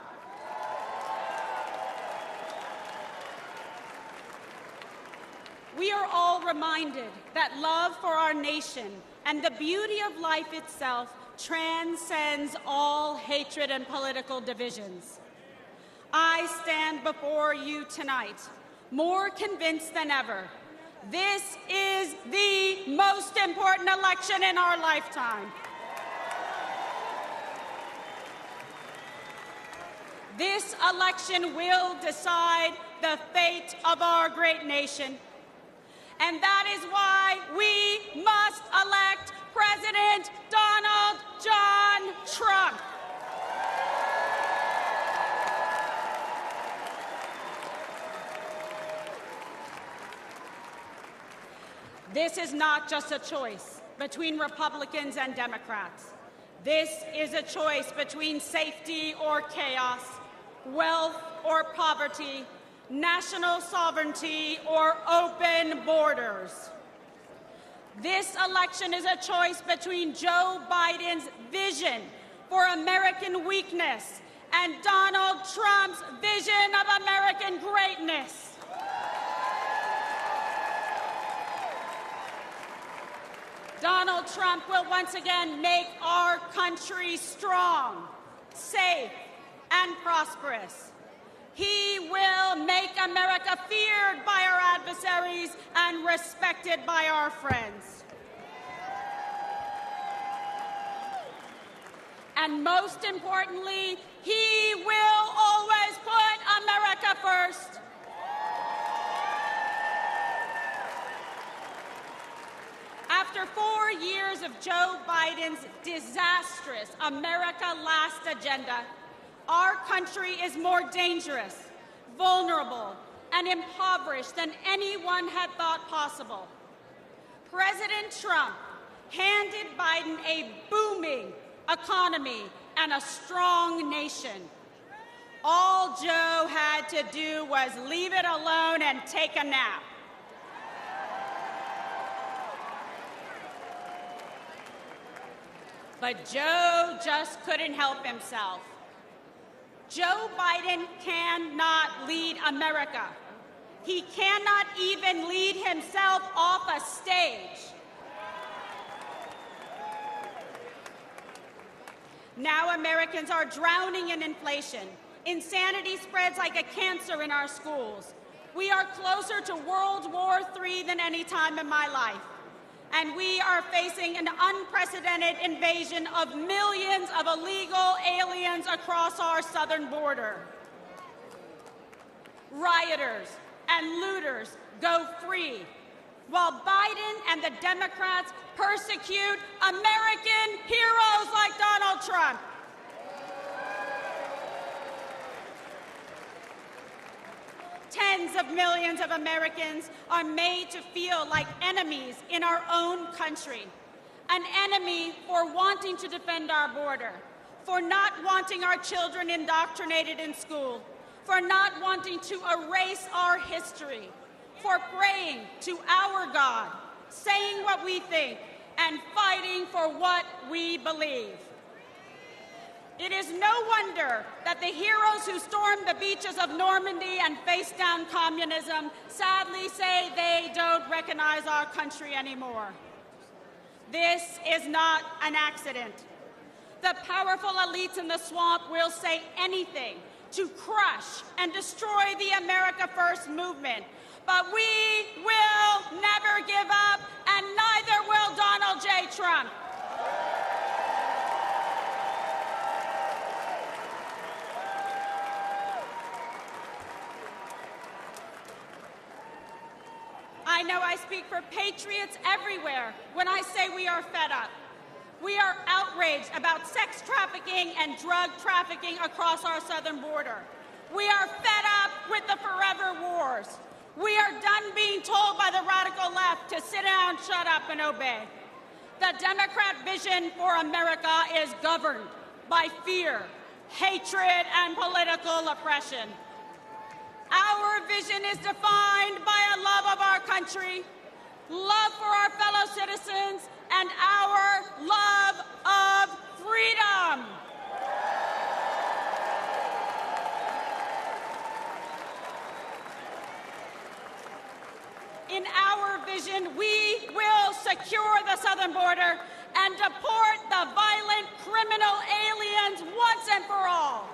We are all reminded that love for our nation and the beauty of life itself transcends all hatred and political divisions. I stand before you tonight, more convinced than ever. This is the most important election in our lifetime. This election will decide the fate of our great nation. And that is why we must elect President Donald John Trump. This is not just a choice between Republicans and Democrats. This is a choice between safety or chaos, wealth or poverty, national sovereignty or open borders. This election is a choice between Joe Biden's vision for American weakness and Donald Trump's vision of American greatness. Donald Trump will once again make our country strong, safe, and prosperous. He will make America feared by our adversaries and respected by our friends. And most importantly, he will always put America first. After 4 years of Joe Biden's disastrous America Last agenda, our country is more dangerous, vulnerable, and impoverished than anyone had thought possible. President Trump handed Biden a booming economy and a strong nation. All Joe had to do was leave it alone and take a nap. But Joe just couldn't help himself. Joe Biden cannot lead America. He cannot even lead himself off a stage. Now Americans are drowning in inflation. Insanity spreads like a cancer in our schools. We are closer to World War III than any time in my life. And we are facing an unprecedented invasion of millions of illegal aliens across our southern border. Rioters and looters go free, while Biden and the Democrats persecute American heroes like Donald Trump. Tens of millions of Americans are made to feel like enemies in our own country. An enemy for wanting to defend our border, for not wanting our children indoctrinated in school, for not wanting to erase our history, for praying to our God, saying what we think, and fighting for what we believe. It is no wonder that the heroes who stormed the beaches of Normandy and faced down communism sadly say they don't recognize our country anymore. This is not an accident. The powerful elites in the swamp will say anything to crush and destroy the America First movement. But we will never give up, and neither will Donald J. Trump. I know I speak for patriots everywhere when I say we are fed up. We are outraged about sex trafficking and drug trafficking across our southern border. We are fed up with the forever wars. We are done being told by the radical left to sit down, shut up, and obey. The Democrat vision for America is governed by fear, hatred, and political oppression. Our vision is defined by a love of our country, love for our fellow citizens, and our love of freedom. In our vision, we will secure the southern border and deport the violent criminal aliens once and for all.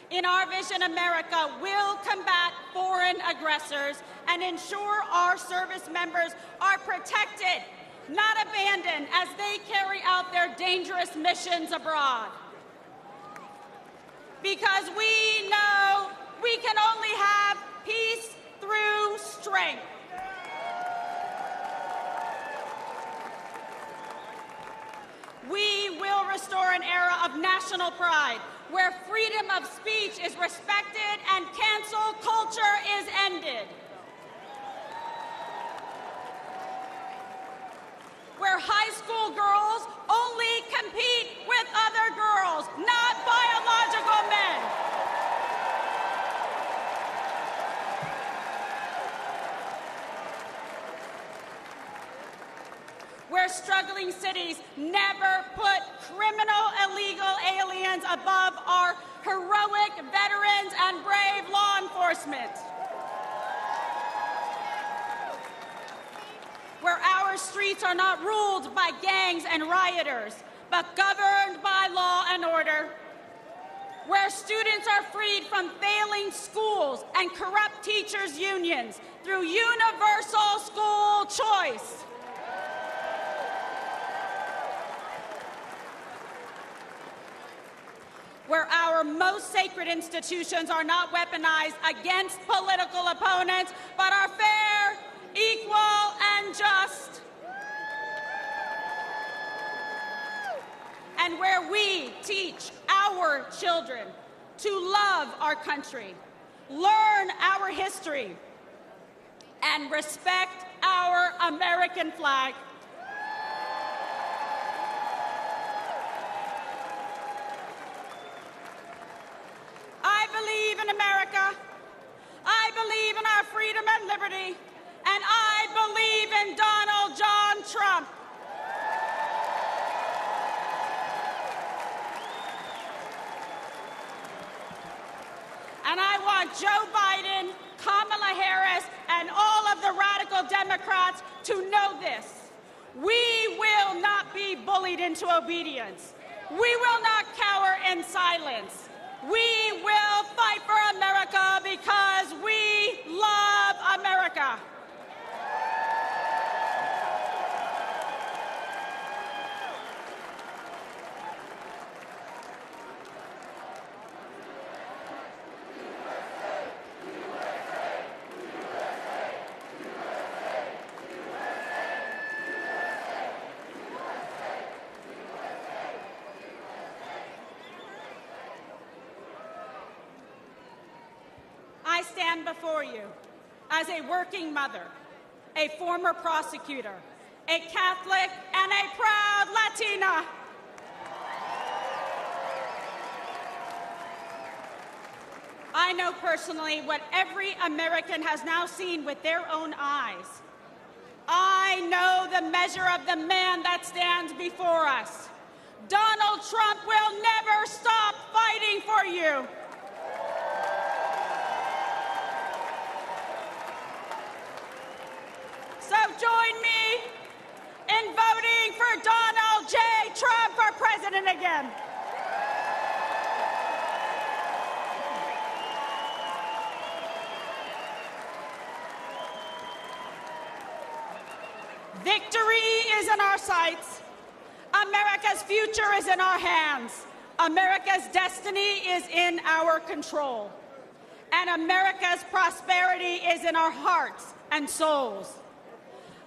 In our vision, America will combat foreign aggressors and ensure our service members are protected, not abandoned, as they carry out their dangerous missions abroad. Because we know we can only have peace through strength. We will restore an era of national pride, where freedom of speech is respected and cancel culture is ended. Where high school girls only compete with other girls, not biological men. Where struggling cities never put criminal illegal aliens above our heroic veterans and brave law enforcement. Where our streets are not ruled by gangs and rioters, but governed by law and order. Where students are freed from failing schools and corrupt teachers' unions through universal school choice. Where our most sacred institutions are not weaponized against political opponents, but are fair, equal, and just. And where we teach our children to love our country, learn our history, and respect our American flag. I believe in America. I believe in our freedom and liberty. And I believe in Donald John Trump. And I want Joe Biden, Kamala Harris, and all of the radical Democrats to know this. We will not be bullied into obedience. We will not cower in silence. We will fight for America because we love America. I stand before you as a working mother, a former prosecutor, a Catholic, and a proud Latina. I know personally what every American has now seen with their own eyes. I know the measure of the man that stands before us. Donald Trump will never stop fighting for you. in voting for Donald J. Trump for president again. Victory is in our sights. America's future is in our hands. America's destiny is in our control. And America's prosperity is in our hearts and souls.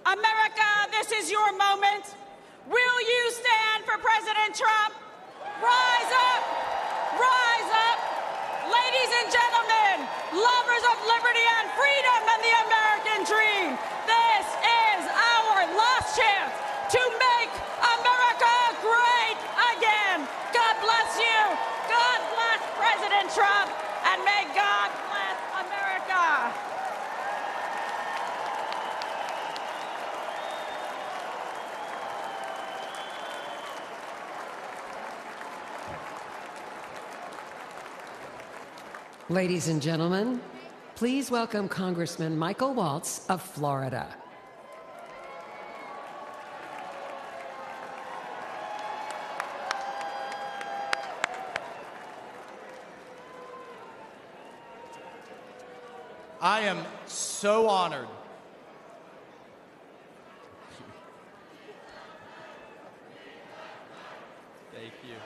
America, this is your moment. Will you stand for President Trump? Rise up! Rise up! Ladies and gentlemen, lovers of liberty and freedom and the American dream, this is our last chance to make America great again. God bless you. God bless President Trump. And may God bless America. Ladies and gentlemen, please welcome Congressman Michael Waltz of Florida. I am so honored. Thank you.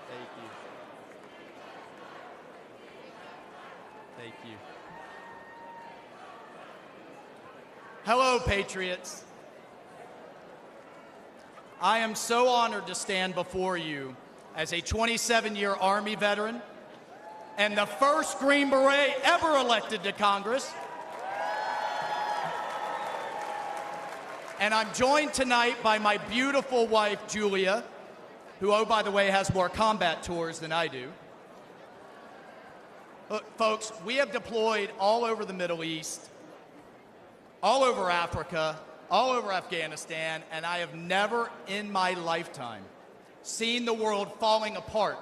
Thank you. Thank you. Hello, Patriots. I am so honored to stand before you as a 27-year Army veteran and the first Green Beret ever elected to Congress. And I'm joined tonight by my beautiful wife, Julia, who, oh, by the way, has more combat tours than I do. Look, folks, we have deployed all over the Middle East, all over Africa, all over Afghanistan, and I have never in my lifetime seen the world falling apart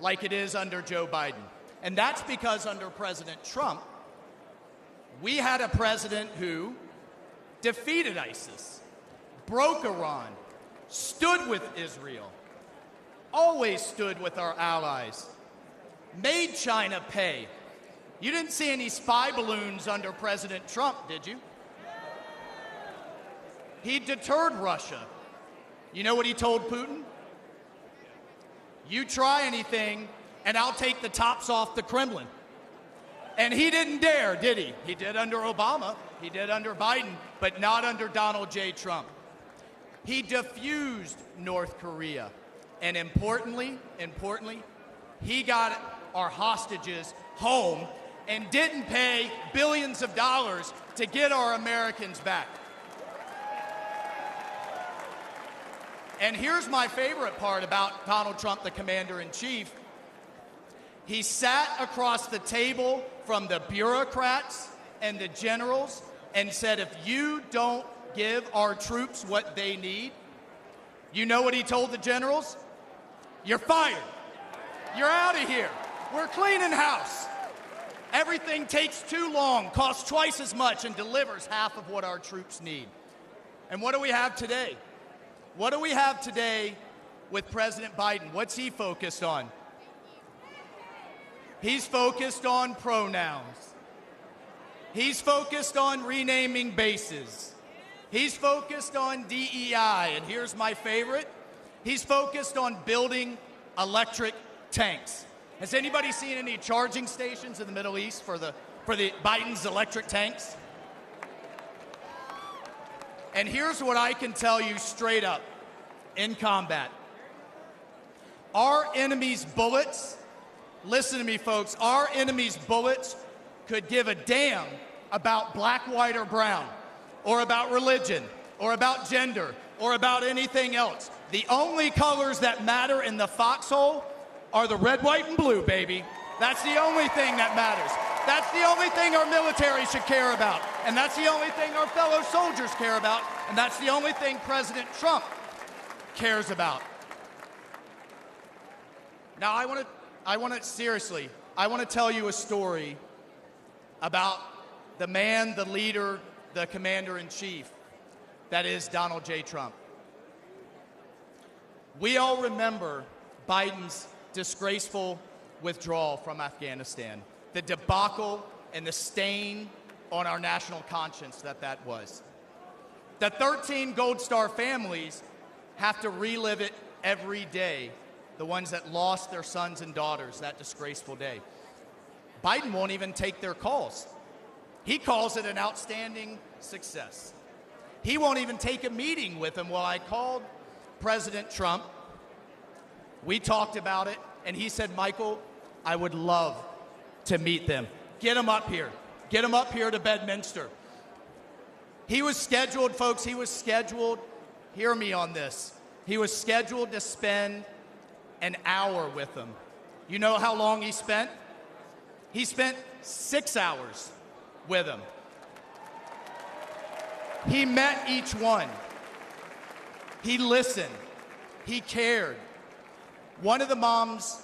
like it is under Joe Biden. And that's because under President Trump, we had a president who defeated ISIS, broke Iran, stood with Israel, always stood with our allies, made China pay. You didn't see any spy balloons under President Trump, did you? He deterred Russia. You know what he told Putin? You try anything, and I'll take the tops off the Kremlin. And he didn't dare, did he? He did under Obama, he did under Biden, but not under Donald J. Trump. He diffused North Korea. And importantly, he got our hostages home and didn't pay billions of dollars to get our Americans back. And here's my favorite part about Donald Trump, the commander-in-chief. He sat across the table from the bureaucrats and the generals and said, if you don't give our troops what they need, you know what he told the generals? You're fired. You're out of here. We're cleaning house. Everything takes too long, costs twice as much, and delivers half of what our troops need. And what do we have today? What do we have today with President Biden? What's he focused on? He's focused on pronouns. He's focused on renaming bases. He's focused on DEI. And here's my favorite. He's focused on building electric tanks. Has anybody seen any charging stations in the Middle East for the Biden's electric tanks? And here's what I can tell you straight up in combat. Our enemy's bullets, listen to me folks, our enemy's bullets could give a damn about black, white, or brown, or about religion, or about gender, or about anything else. The only colors that matter in the foxhole are the red, white, and blue, baby. That's the only thing that matters. That's the only thing our military should care about. And that's the only thing our fellow soldiers care about. And that's the only thing President Trump cares about. Now, I want to tell you a story about the man, the leader, the commander-in-chief, that is Donald J. Trump. We all remember Biden's disgraceful withdrawal from Afghanistan, the debacle and the stain on our national conscience that was. The 13 Gold Star families have to relive it every day, the ones that lost their sons and daughters that disgraceful day. Biden won't even take their calls. He calls it an outstanding success. He won't even take a meeting with them. Well, I called President Trump. We talked about it, and he said, Michael, I would love to meet them. Get them up here. Get them up here to Bedminster. He was scheduled, folks, hear me on this. He was scheduled to spend an hour with them. You know how long he spent? He spent 6 hours with them. He met each one. He listened. He cared. One of the moms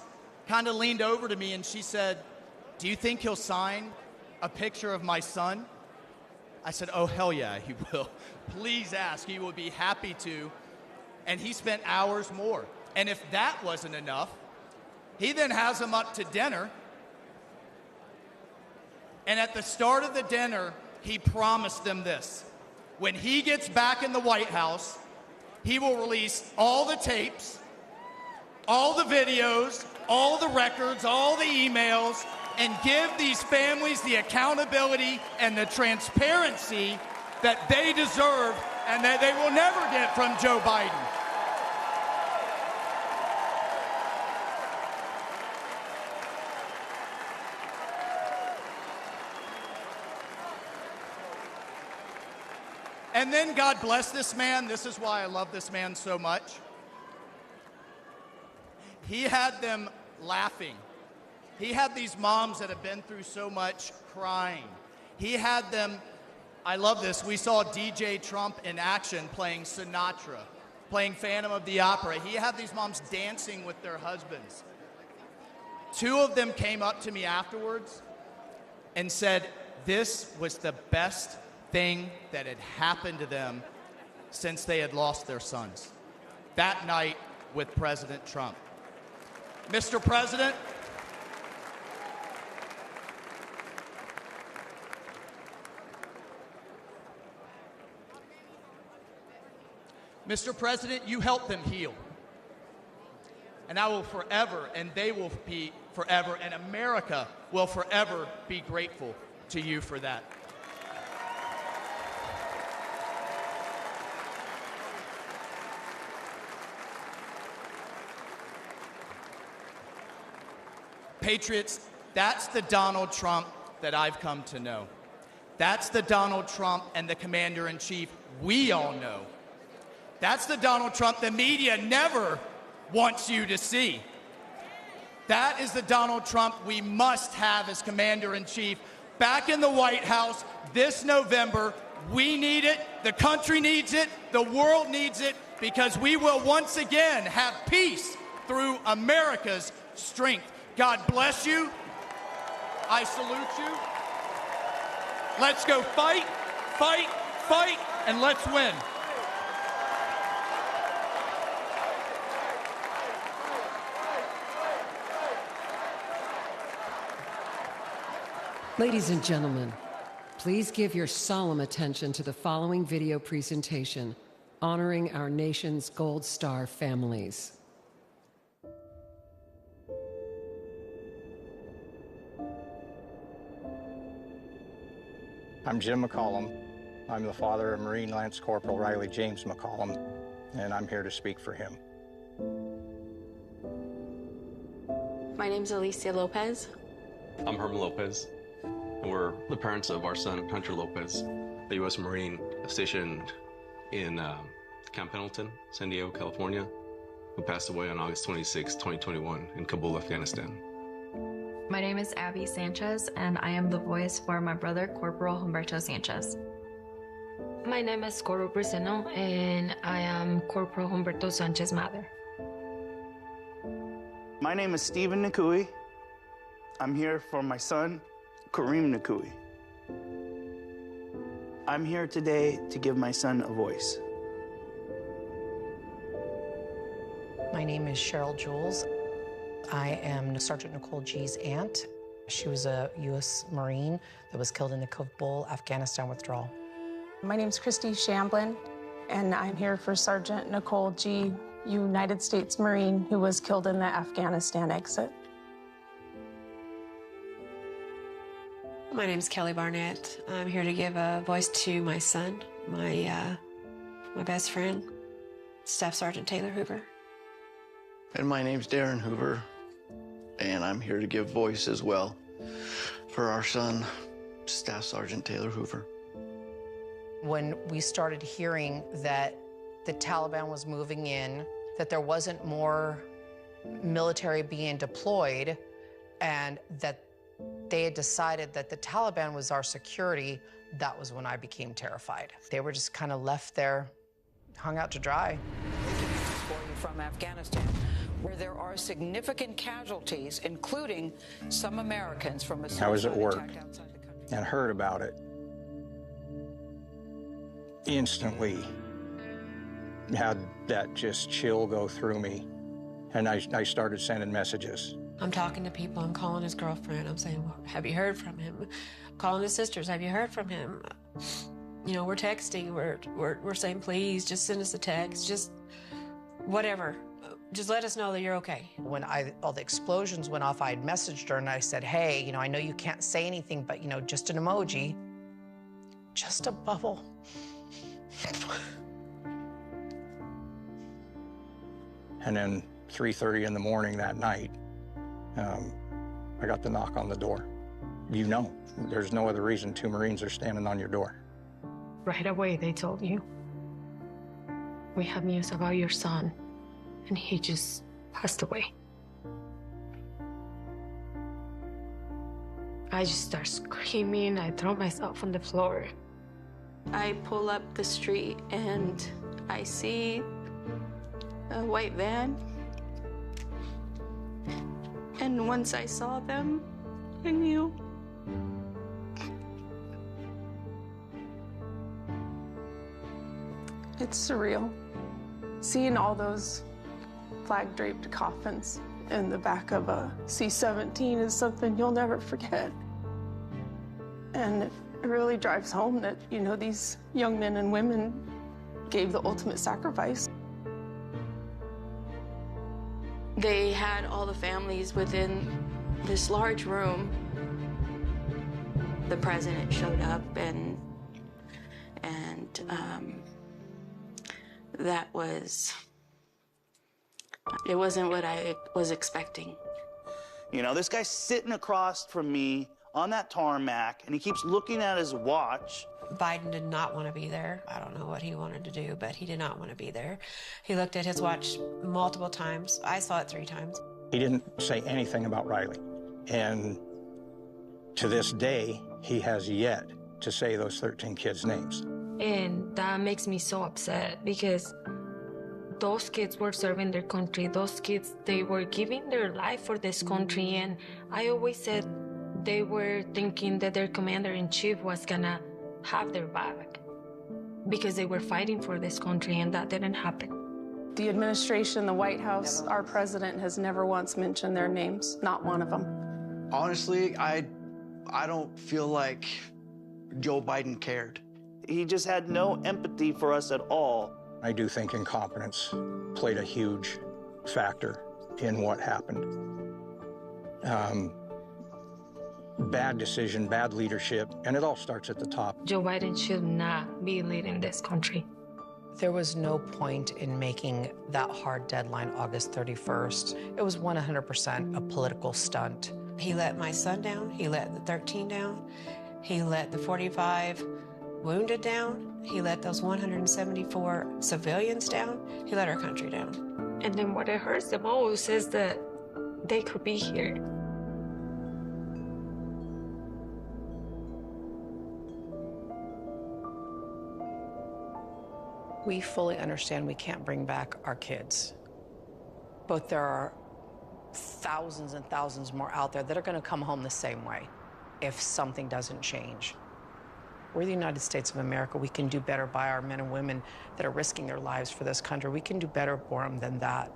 kind of leaned over to me and she said, do you think he'll sign a picture of my son? I said, oh, hell yeah, he will. Please ask. He will be happy to. And he spent hours more. And if that wasn't enough, he then has them up to dinner. And at the start of the dinner, he promised them this. When he gets back in the White House, he will release all the tapes, all the videos, all the records, all the emails, and give these families the accountability and the transparency that they deserve and that they will never get from Joe Biden. And then God bless this man. This is why I love this man so much. He had them laughing. He had these moms that have been through so much crying. He had them, I love this, we saw DJ Trump in action playing Sinatra, playing Phantom of the Opera. He had these moms dancing with their husbands. 2 of them came up to me afterwards and said, this was the best thing that had happened to them since they had lost their sons. That night with President Trump. Mr. President, Mr. President, you helped them heal. And I will forever, and they will be forever, and America will forever be grateful to you for that. Patriots, that's the Donald Trump that I've come to know. That's the Donald Trump and the commander-in-chief we all know. That's the Donald Trump the media never wants you to see. That is the Donald Trump we must have as commander-in-chief back in the White House this November. We need it, the country needs it, the world needs it, because we will once again have peace through America's strength. God bless you. I salute you. Let's go fight, fight, fight, and let's win. Ladies and gentlemen, please give your solemn attention to the following video presentation honoring our nation's Gold Star families. I'm Jim McCollum. I'm the father of Marine Lance Corporal Riley James McCollum, and I'm here to speak for him. My name's Alicia Lopez. I'm Herman Lopez, and we're the parents of our son, Hunter Lopez, the U.S. Marine stationed in Camp Pendleton, San Diego, California, who passed away on August 26, 2021 in Kabul, Afghanistan. My name is Abby Sanchez, and I am the voice for my brother, Corporal Humberto Sanchez. My name is Coro Briseno, and I am Corporal Humberto Sanchez's mother. My name is Stephen Nakui. I'm here for my son, Kareem Nakui. I'm here today to give my son a voice. My name is Cheryl Jules. I am Sergeant Nicole G's aunt. She was a U.S. Marine that was killed in the Kabul, Afghanistan withdrawal. My name's Christy Shamblin, and I'm here for Sergeant Nicole G., United States Marine, who was killed in the Afghanistan exit. My name's Kelly Barnett. I'm here to give a voice to my son, my best friend, Staff Sergeant Taylor Hoover. And my name's Darren Hoover, and I'm here to give voice as well for our son, Staff Sergeant Taylor Hoover. When we started hearing that the Taliban was moving in, that there wasn't more military being deployed, and that they had decided that the Taliban was our security, that was when I became terrified. They were just kind of left there, hung out to dry. From Afghanistan, where there are significant casualties, including some Americans from a I was at work attack outside the country. and heard about it. Instantly had that just chill go through me, and I started sending messages. I'm talking to people. I'm calling his girlfriend. I'm saying, well, have you heard from him? Calling his sisters. Have you heard from him? You know, we're texting. We're saying, please, just send us a text. Just whatever. Just let us know that you're okay. When all the explosions went off, I had messaged her and I said, hey, you know, I know you can't say anything, but, you know, just an emoji, just a bubble. And then 3:30 in the morning that night, I got the knock on the door. You know, there's no other reason 2 Marines are standing on your door. Right away, they told you, we have news about your son, and he just passed away. I just start screaming. I throw myself on the floor. I pull up the street and I see a white van. And once I saw them, I knew. It's surreal. Seeing all those flag-draped coffins in the back of a C-17 is something you'll never forget. And it really drives home that, you know, these young men and women gave the ultimate sacrifice. They had all the families within this large room. The president showed up and that was, it wasn't what I was expecting. You know, this guy's sitting across from me on that tarmac, and he keeps looking at his watch. Biden did not want to be there. I don't know what he wanted to do, but he did not want to be there. He looked at his watch multiple times. I saw it 3 times. He didn't say anything about Riley. And to this day, he has yet to say those 13 kids' names. And that makes me so upset because those kids were serving their country. Those kids, they were giving their life for this country. And I always said they were thinking that their commander-in-chief was gonna have their back because they were fighting for this country, and that didn't happen. The administration, the White House, our president has never once mentioned their names, not one of them. Honestly, I don't feel like Joe Biden cared. He just had no empathy for us at all. I do think incompetence played a huge factor in what happened. Bad decision, bad leadership, and it all starts at the top. Joe Biden should not be leading this country. There was no point in making that hard deadline August 31st. It was 100% a political stunt. He let my son down. He let the 13 down. He let the 45 wounded down. He let those 174 civilians down. He let our country down. And then what it hurts the most is that they could be here. We fully understand we can't bring back our kids, but there are thousands and thousands more out there that are going to come home the same way if something doesn't change. We're the United States of America. We can do better by our men and women that are risking their lives for this country. We can do better for them than that.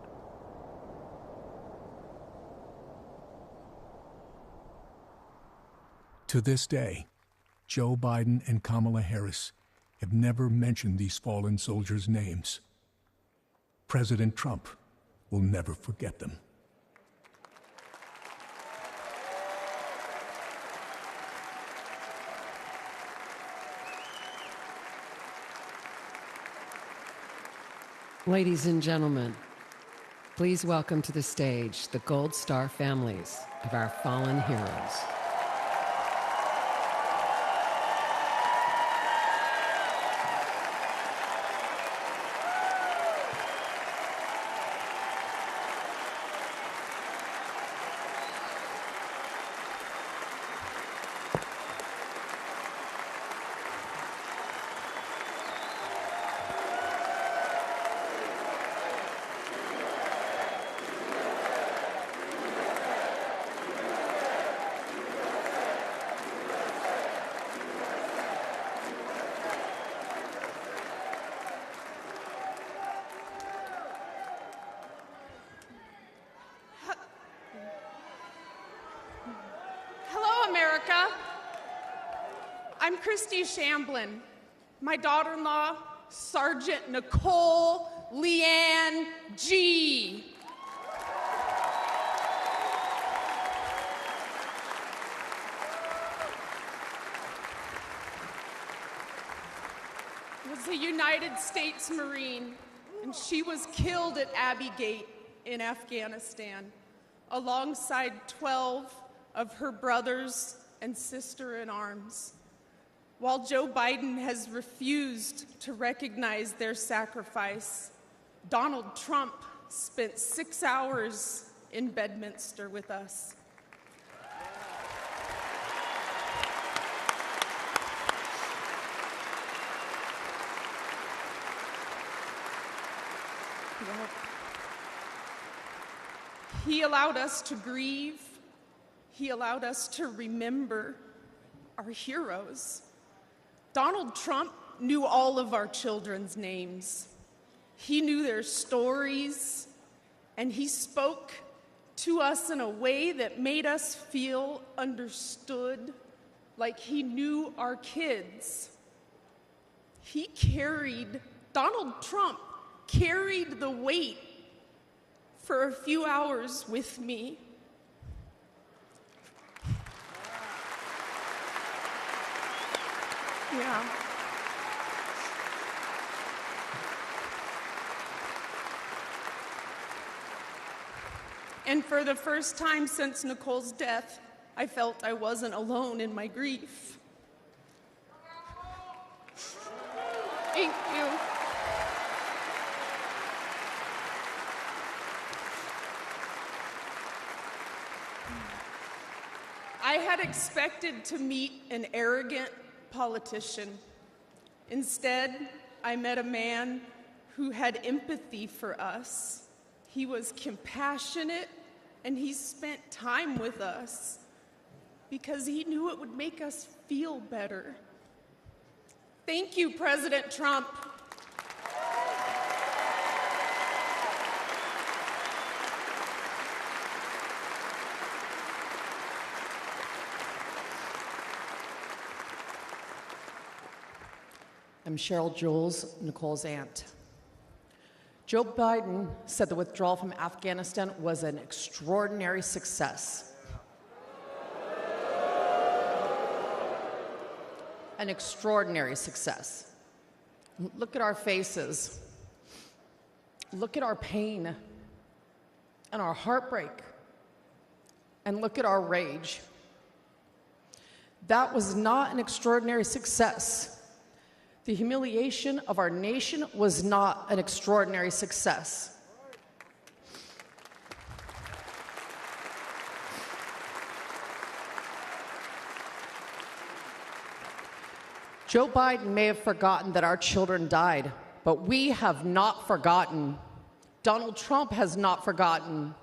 To this day, Joe Biden and Kamala Harris have never mentioned these fallen soldiers' names. President Trump will never forget them. Ladies and gentlemen, please welcome to the stage the Gold Star families of our fallen heroes. I'm Christy Shamblin. My daughter-in-law, Sergeant Nicole Leanne G. Was a United States Marine, and she was killed at Abbey Gate in Afghanistan, alongside 12 of her brothers and sister-in-arms. While Joe Biden has refused to recognize their sacrifice, Donald Trump spent 6 hours in Bedminster with us. He allowed us to grieve. He allowed us to remember our heroes. Donald Trump knew all of our children's names. He knew their stories, and he spoke to us in a way that made us feel understood, like he knew our kids. Donald Trump carried the weight for a few hours with me. Yeah. And for the first time since Nicole's death, I felt I wasn't alone in my grief. Thank you. I had expected to meet an arrogant politician. Instead, I met a man who had empathy for us. He was compassionate, and he spent time with us because he knew it would make us feel better. Thank you, President Trump. I'm Cheryl Jules, Nicole's aunt. Joe Biden said the withdrawal from Afghanistan was an extraordinary success. An extraordinary success. Look at our faces. Look at our pain and our heartbreak. And look at our rage. That was not an extraordinary success. The humiliation of our nation was not an extraordinary success. Joe Biden may have forgotten that our children died, but we have not forgotten. Donald Trump has not forgotten.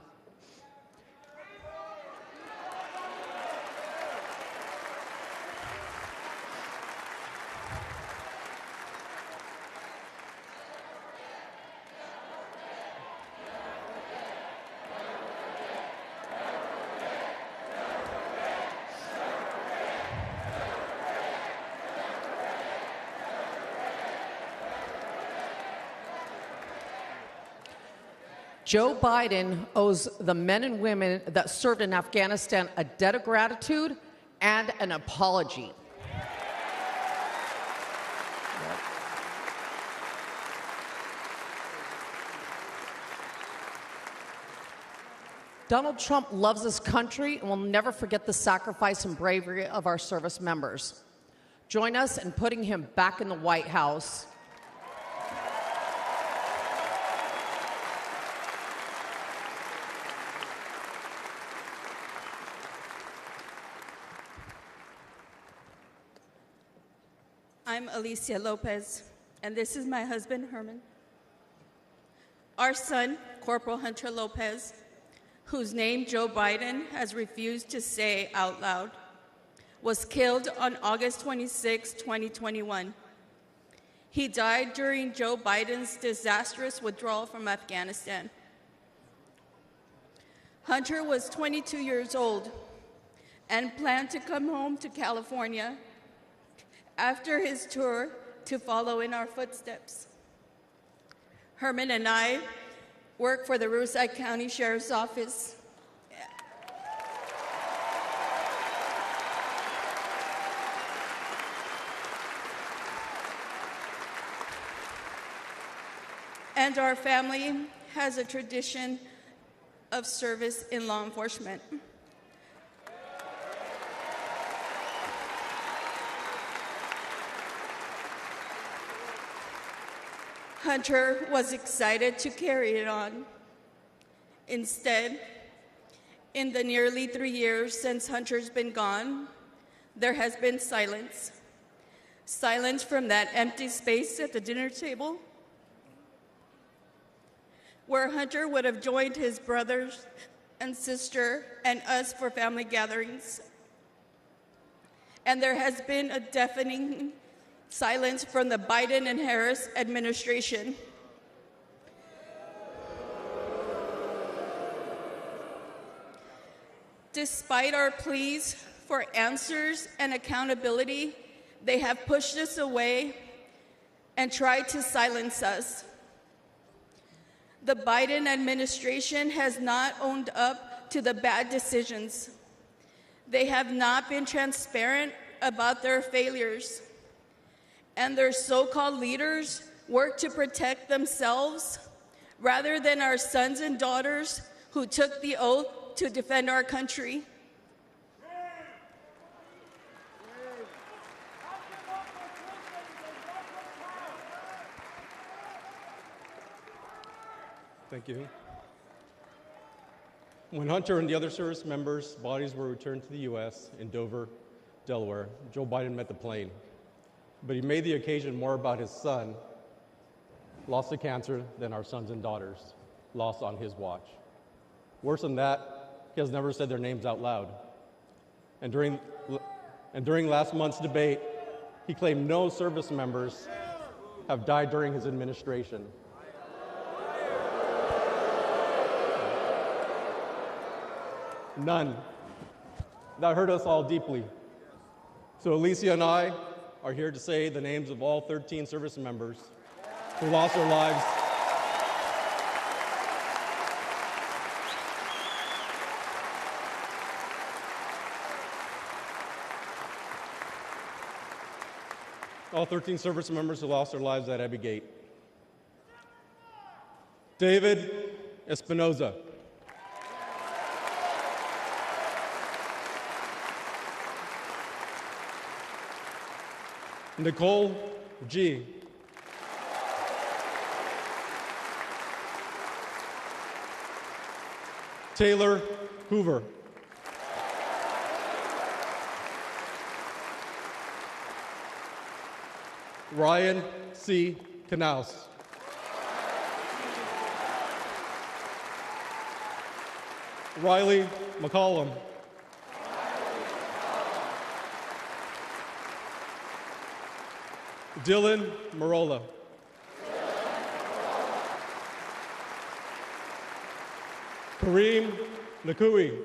Joe Biden owes the men and women that served in Afghanistan a debt of gratitude and an apology. Donald Trump loves this country and will never forget the sacrifice and bravery of our service members. Join us in putting him back in the White House. I'm Alicia Lopez, and this is my husband, Herman. Our son, Corporal Hunter Lopez, whose name Joe Biden has refused to say out loud, was killed on August 26, 2021. He died during Joe Biden's disastrous withdrawal from Afghanistan. Hunter was 22 years old and planned to come home to California after his tour to follow in our footsteps. Herman and I work for the Riverside County Sheriff's Office. And our family has a tradition of service in law enforcement. Hunter was excited to carry it on. Instead, in the nearly 3 years since Hunter's been gone, there has been silence. Silence from that empty space at the dinner table, where Hunter would have joined his brothers and sister and us for family gatherings. And there has been a deafening silence from the Biden and Harris administration. Despite our pleas for answers and accountability, they have pushed us away and tried to silence us. The Biden administration has not owned up to the bad decisions. They have not been transparent about their failures. And their so-called leaders work to protect themselves rather than our sons and daughters who took the oath to defend our country. Thank you. When Hunter and the other service members' bodies were returned to the U.S. in Dover, Delaware, Joe Biden met the plane. But he made the occasion more about his son, lost to cancer, than our sons and daughters, lost on his watch. Worse than that, he has never said their names out loud. And during last month's debate, he claimed no service members have died during his administration. None. That hurt us all deeply. So Alicia and I are here to say the names of all 13 service members who lost their lives at Abbey Gate. David Espinoza. Nicole G. Taylor Hoover. Ryan C. Knaus. Riley McCollum. Dylan Marola. Kareem Nakui.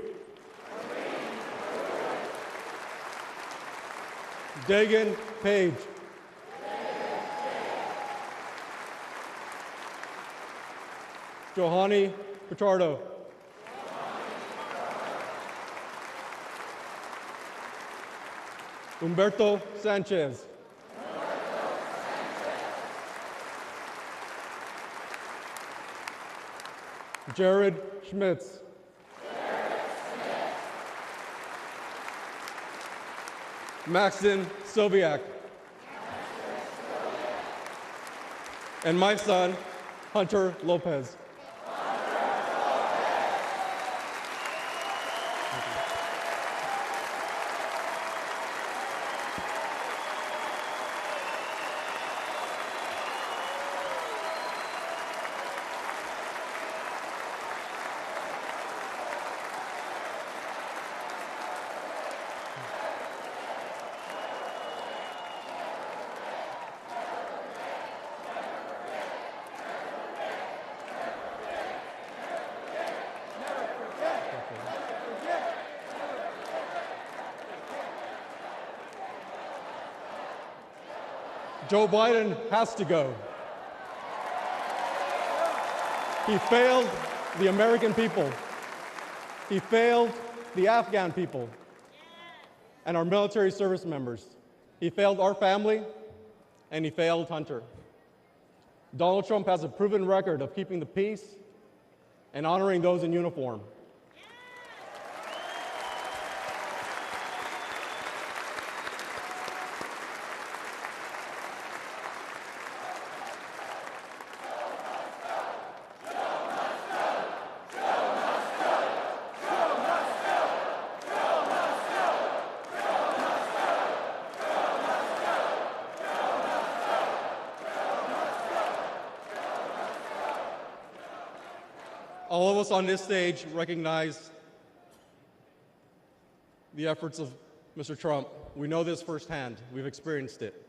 Dagan Page. Johani Pichardo. Humberto Sanchez. Jared Schmitz. Maxon Sobiak. And my son, Hunter Lopez. Joe Biden has to go. He failed the American people. He failed the Afghan people and our military service members. He failed our family, and he failed Hunter. Donald Trump has a proven record of keeping the peace and honoring those in uniform. All of us on this stage recognize the efforts of Mr. Trump. We know this firsthand. We've experienced it.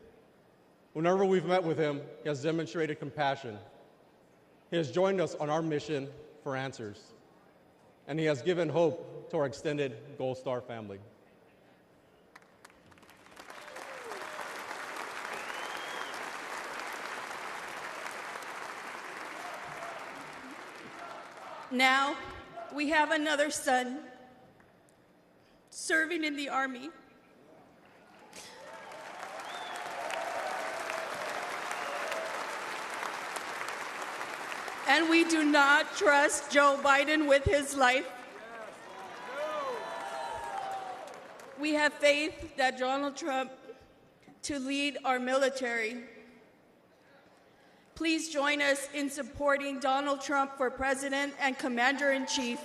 Whenever we've met with him, he has demonstrated compassion. He has joined us on our mission for answers, and he has given hope to our extended Gold Star family. Now, we have another son serving in the Army. And we do not trust Joe Biden with his life. We have faith that Donald Trump to lead our military. Please join us in supporting Donald Trump for President and Commander-in-Chief.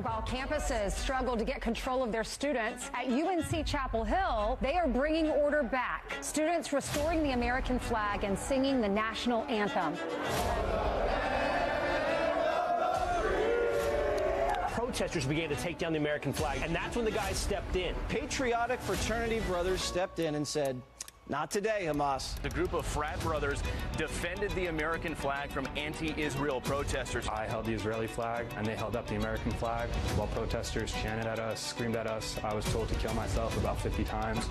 While campuses struggle to get control of their students, at UNC Chapel Hill, they are bringing order back. Students restoring the American flag and singing the national anthem. Protesters began to take down the American flag, and that's when the guys stepped in. Patriotic fraternity brothers stepped in and said, "Not today, Hamas." The group of frat brothers defended the American flag from anti-Israel protesters. I held the Israeli flag, and they held up the American flag while protesters chanted at us, screamed at us. I was told to kill myself about 50 times,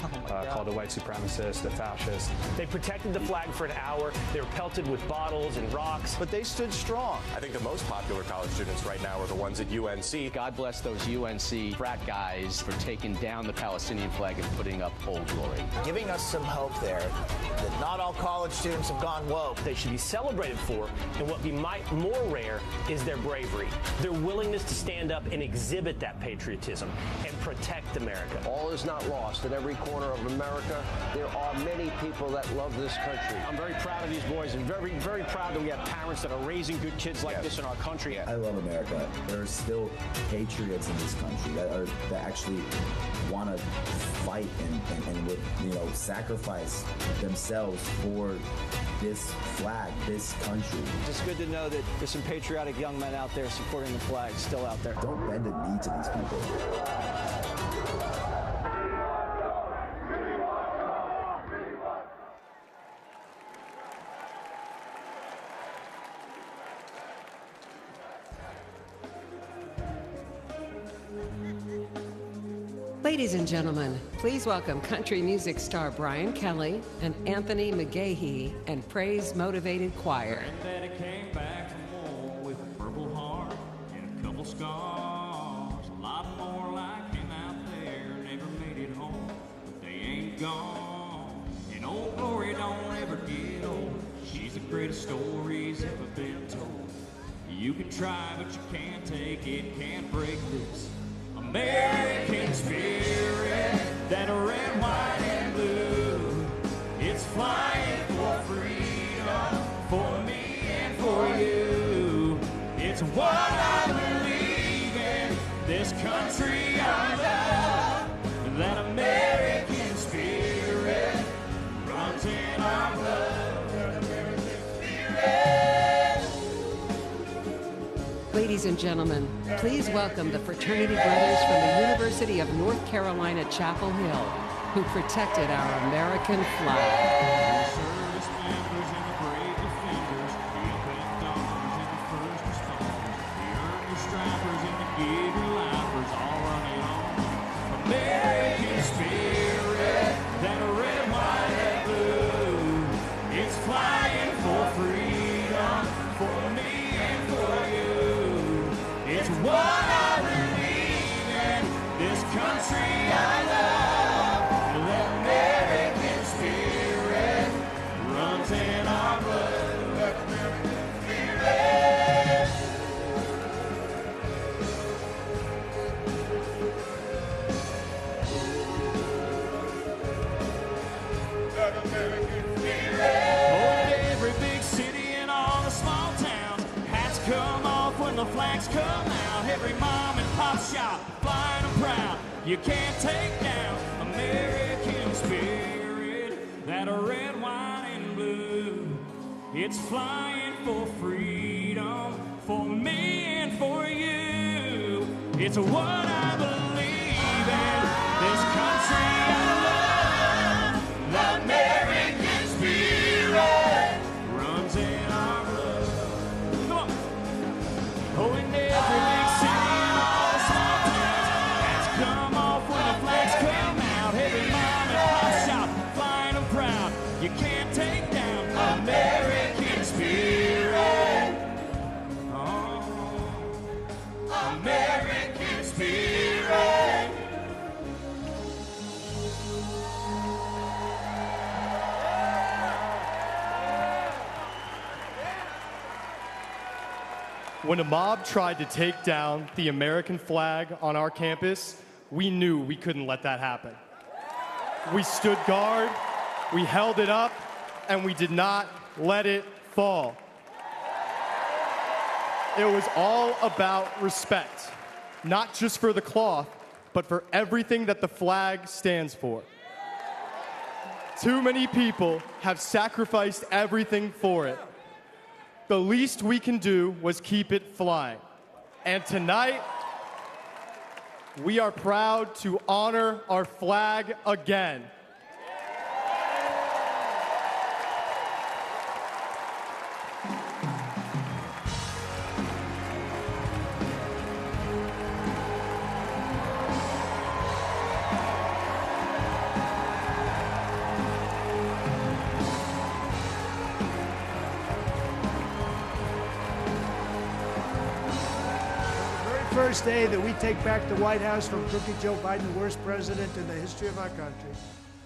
called a white supremacist, a fascist. They protected the flag for an hour. They were pelted with bottles and rocks. But they stood strong. I think the most popular college students right now are the ones at UNC. God bless those UNC frat guys for taking down the Palestinian flag and putting up Old Glory. Giving us some hope woke there, that not all college students have gone woke. They should be celebrated for, and what be more rare is their bravery, their willingness to stand up and exhibit that patriotism and protect America. All is not lost. In every corner of America, there are many people that love this country. I'm very proud of these boys and very, very proud that we have parents that are raising good kids like this in our country. I love America. There are still patriots in this country that actually want to fight and would, sacrifice themselves for this flag, this country. It's good to know that there's some patriotic young men out there supporting the flag still out there. Don't bend the knee to these people. Ladies and gentlemen, please welcome country music star Brian Kelly and Anthony McGahee and Praise Motivated Choir. Granddaddy came back from war with a purple heart and a couple scars. A lot more like him out there never made it home, but they ain't gone. And old glory don't ever get old. She's the greatest stories ever been told. You can try, but you can't take it, can't break this American spirit, that red, white, and blue. It's flying for freedom, for me and for you. It's what I believe in, this country I love. That American spirit runs in our blood. That American spirit. Ladies and gentlemen, please welcome the fraternity brothers from the University of North Carolina, Chapel Hill, who protected our American flag. Service members and the brave defenders, the up dogs and the first responders, the early stripers and the giggle lifers, all running on. American spirit, that red, white, and blue. It's flying for freedom, for me and for you. It's what I believe in, this country I love. The American spirit runs in our blood. The American spirit. The American spirit. Oh, in every big city and all the small towns, hats come off when the flags come out. Every mom and pop shop flying them proud. You can't take down American spirit, that red, white, and blue. It's flying for freedom, for me and for you. It's what I believe in, this country I love. The American spirit runs in our blood. Come on. Oh, in every big city and all the small towns, hats come off when the flags come out. Every mom and pop shop flying them proud. You can't take down American spirit. Oh, American spirit. When a mob tried to take down the American flag on our campus, we knew we couldn't let that happen. We stood guard, we held it up, and we did not let it fall. It was all about respect, not just for the cloth, but for everything that the flag stands for. Too many people have sacrificed everything for it. The least we can do was keep it flying. And tonight, we are proud to honor our flag again. First day that we take back the White House from crooked Joe Biden, the worst president in the history of our country.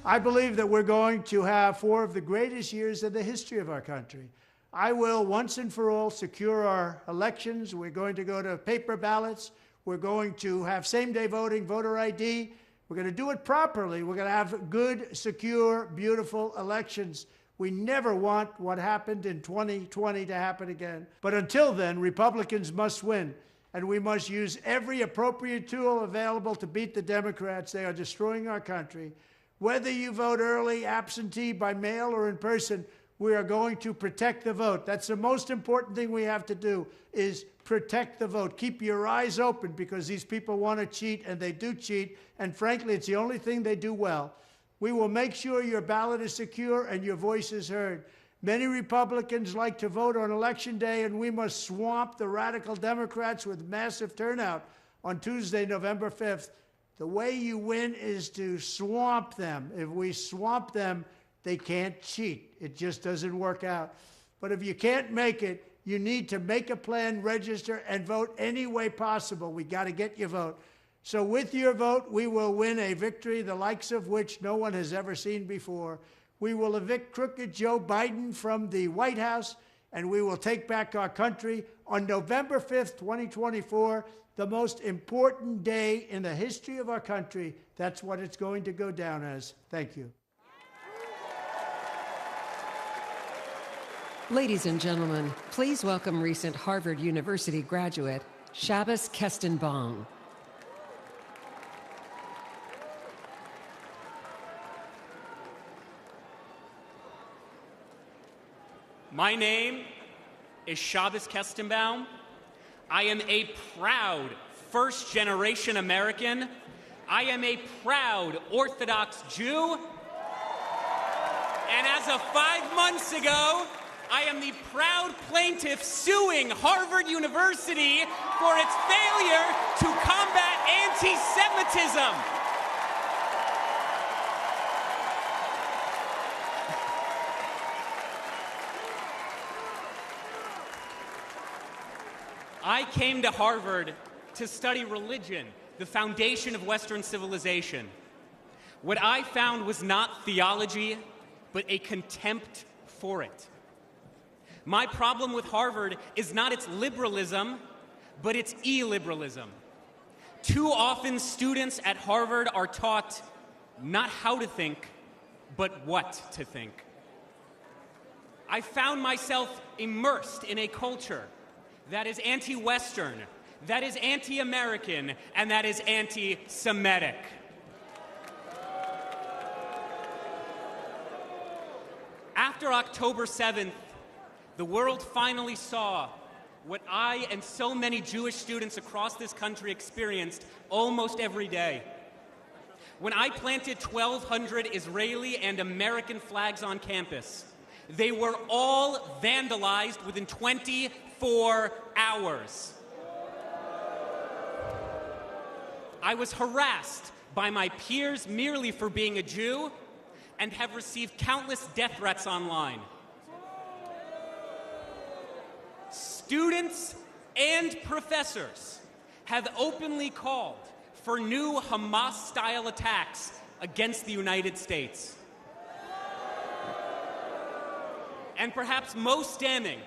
I believe that we're going to have 4 of the greatest years in the history of our country. I will once and for all secure our elections. We're going to go to paper ballots. We're going to have same-day voting, voter ID. We're going to do it properly. We're going to have good, secure, beautiful elections. We never want what happened in 2020 to happen again. But until then, Republicans must win, and we must use every appropriate tool available to beat the Democrats. They are destroying our country. Whether you vote early, absentee, by mail, or in person, we are going to protect the vote. That's the most important thing we have to do, is protect the vote. Keep your eyes open, because these people want to cheat, and they do cheat, and frankly, it's the only thing they do well. We will make sure your ballot is secure and your voice is heard. Many Republicans like to vote on Election Day, and we must swamp the radical Democrats with massive turnout on Tuesday, November 5th. The way you win is to swamp them. If we swamp them, they can't cheat. It just doesn't work out. But if you can't make it, you need to make a plan, register, and vote any way possible. We got to get your vote. So with your vote, we will win a victory the likes of which no one has ever seen before. We will evict crooked Joe Biden from the White House, and we will take back our country on November 5th, 2024, the most important day in the history of our country. That's what it's going to go down as. Thank you. Ladies and gentlemen, please welcome recent Harvard University graduate, Chabas Kenbong. My name is Chabas Kenbong. I am a proud first-generation American. I am a proud Orthodox Jew. And as of 5 months ago, I am the proud plaintiff suing Harvard University for its failure to combat anti-Semitism. I came to Harvard to study religion, the foundation of Western civilization. What I found was not theology, but a contempt for it. My problem with Harvard is not its liberalism, but its illiberalism. Too often, students at Harvard are taught not how to think, but what to think. I found myself immersed in a culture that is anti-Western, that is anti-American, and that is anti-Semitic. After October 7th, the world finally saw what I and so many Jewish students across this country experienced almost every day. When I planted 1,200 Israeli and American flags on campus, they were all vandalized within 24 hours. I was harassed by my peers merely for being a Jew and have received countless death threats online. Students and professors have openly called for new Hamas-style attacks against the United States. And perhaps most damning,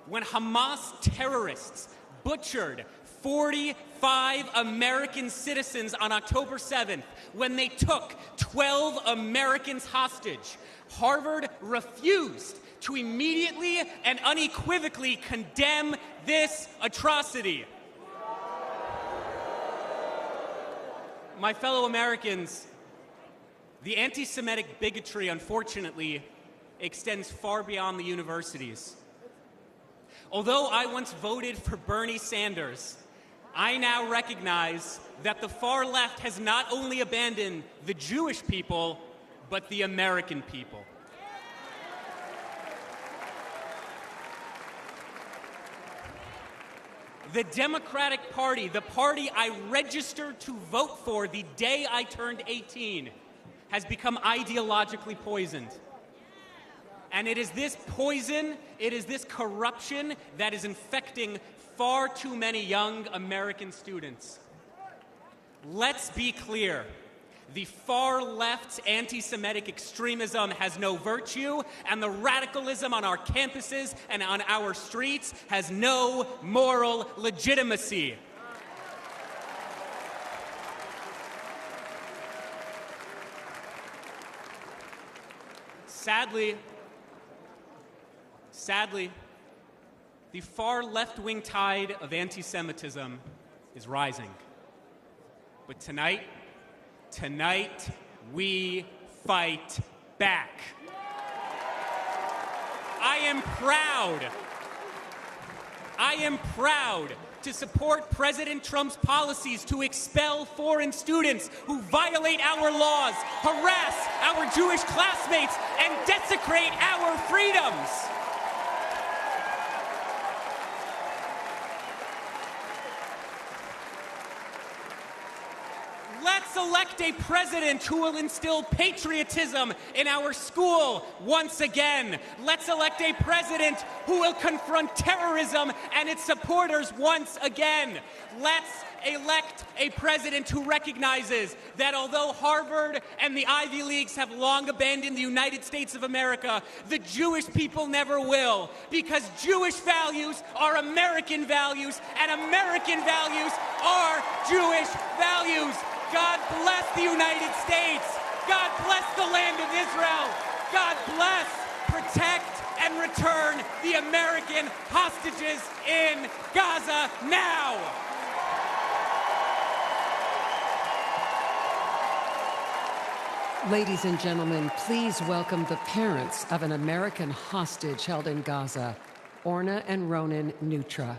when Hamas terrorists butchered 45 American citizens on October 7th, when they took 12 Americans hostage, Harvard refused to immediately and unequivocally condemn this atrocity. My fellow Americans, the anti-Semitic bigotry, unfortunately, extends far beyond the universities. Although I once voted for Bernie Sanders, I now recognize that the far left has not only abandoned the Jewish people, but the American people. The Democratic Party, the party I registered to vote for the day I turned 18, has become ideologically poisoned. And it is this poison, it is this corruption that is infecting far too many young American students. Let's be clear. The far left's anti-Semitic extremism has no virtue, and the radicalism on our campuses and on our streets has no moral legitimacy. Sadly, the far left-wing tide of anti-Semitism is rising. But tonight, we fight back. I am proud to support President Trump's policies to expel foreign students who violate our laws, harass our Jewish classmates, and desecrate our freedoms. Let's elect a president who will instill patriotism in our school once again. Let's elect a president who will confront terrorism and its supporters once again. Let's elect a president who recognizes that although Harvard and the Ivy Leagues have long abandoned the United States of America, the Jewish people never will, because Jewish values are American values, and American values are Jewish values. God bless the United States. God bless the land of Israel. God bless, protect, and return the American hostages in Gaza now. Ladies and gentlemen, please welcome the parents of an American hostage held in Gaza, Ora and Ronan Neutra.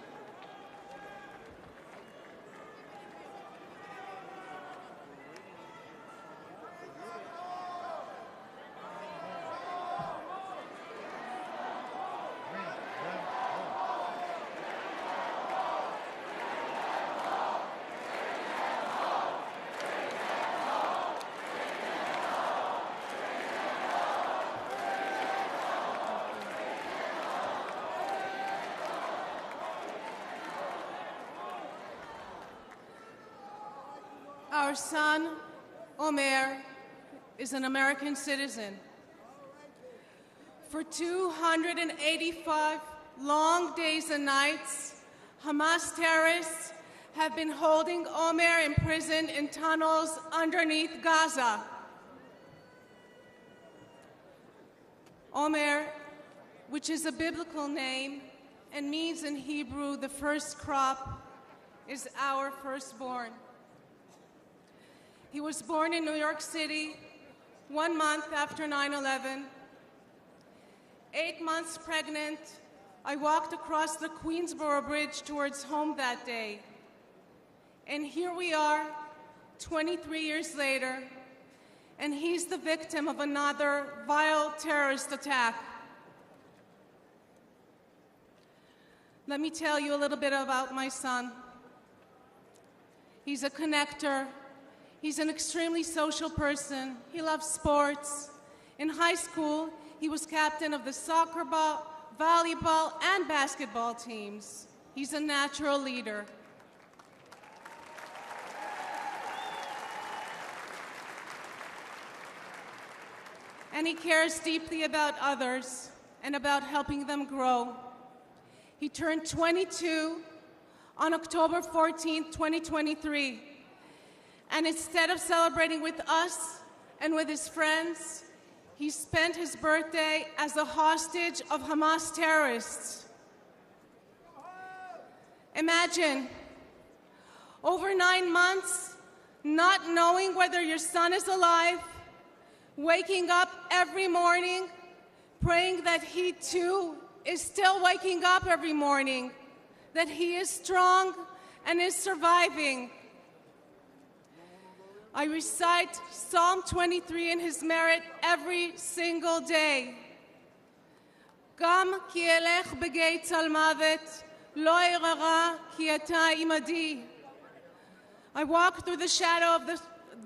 Our son, Omer, is an American citizen. For 285 long days and nights, Hamas terrorists have been holding Omer imprisoned in tunnels underneath Gaza. Omer, which is a biblical name and means in Hebrew the first crop, is our firstborn. He was born in New York City 1 month after 9/11. 8 months pregnant, I walked across the Queensboro Bridge towards home that day. And here we are, 23 years later, and he's the victim of another vile terrorist attack. Let me tell you a little bit about my son. He's a connector. He's an extremely social person. He loves sports. In high school, he was captain of the soccer ball, volleyball, and basketball teams. He's a natural leader. And he cares deeply about others and about helping them grow. He turned 22 on October 14, 2023. And instead of celebrating with us and with his friends, he spent his birthday as a hostage of Hamas terrorists. Imagine, over 9 months, not knowing whether your son is alive, waking up every morning, praying that he too is still waking up every morning, that he is strong and is surviving. I recite Psalm 23 in his merit every single day. Gam ki elech begei tzal mavet, lo erara ki ata imadi. I walk through the shadow of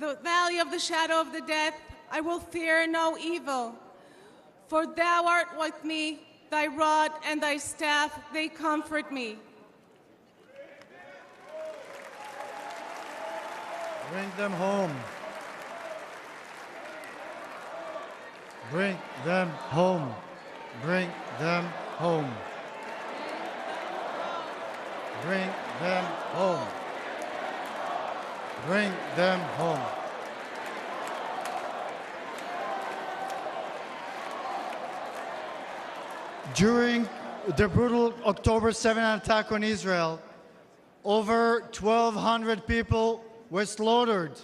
the valley of the shadow of the death. I will fear no evil, for thou art with me. Thy rod and thy staff, they comfort me. Bring them home. Bring them home. Bring them home. Bring them home. Bring them home. During the brutal October 7 attack on Israel, over 1,200 people were slaughtered.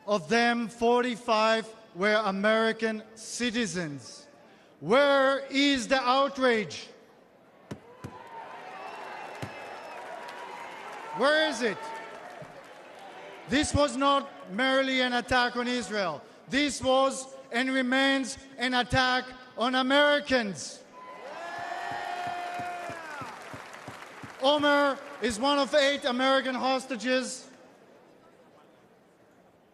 Of them, 45 were American citizens. Where is the outrage? Where is it? This was not merely an attack on Israel. This was and remains an attack on Americans. Omer is one of 8 American hostages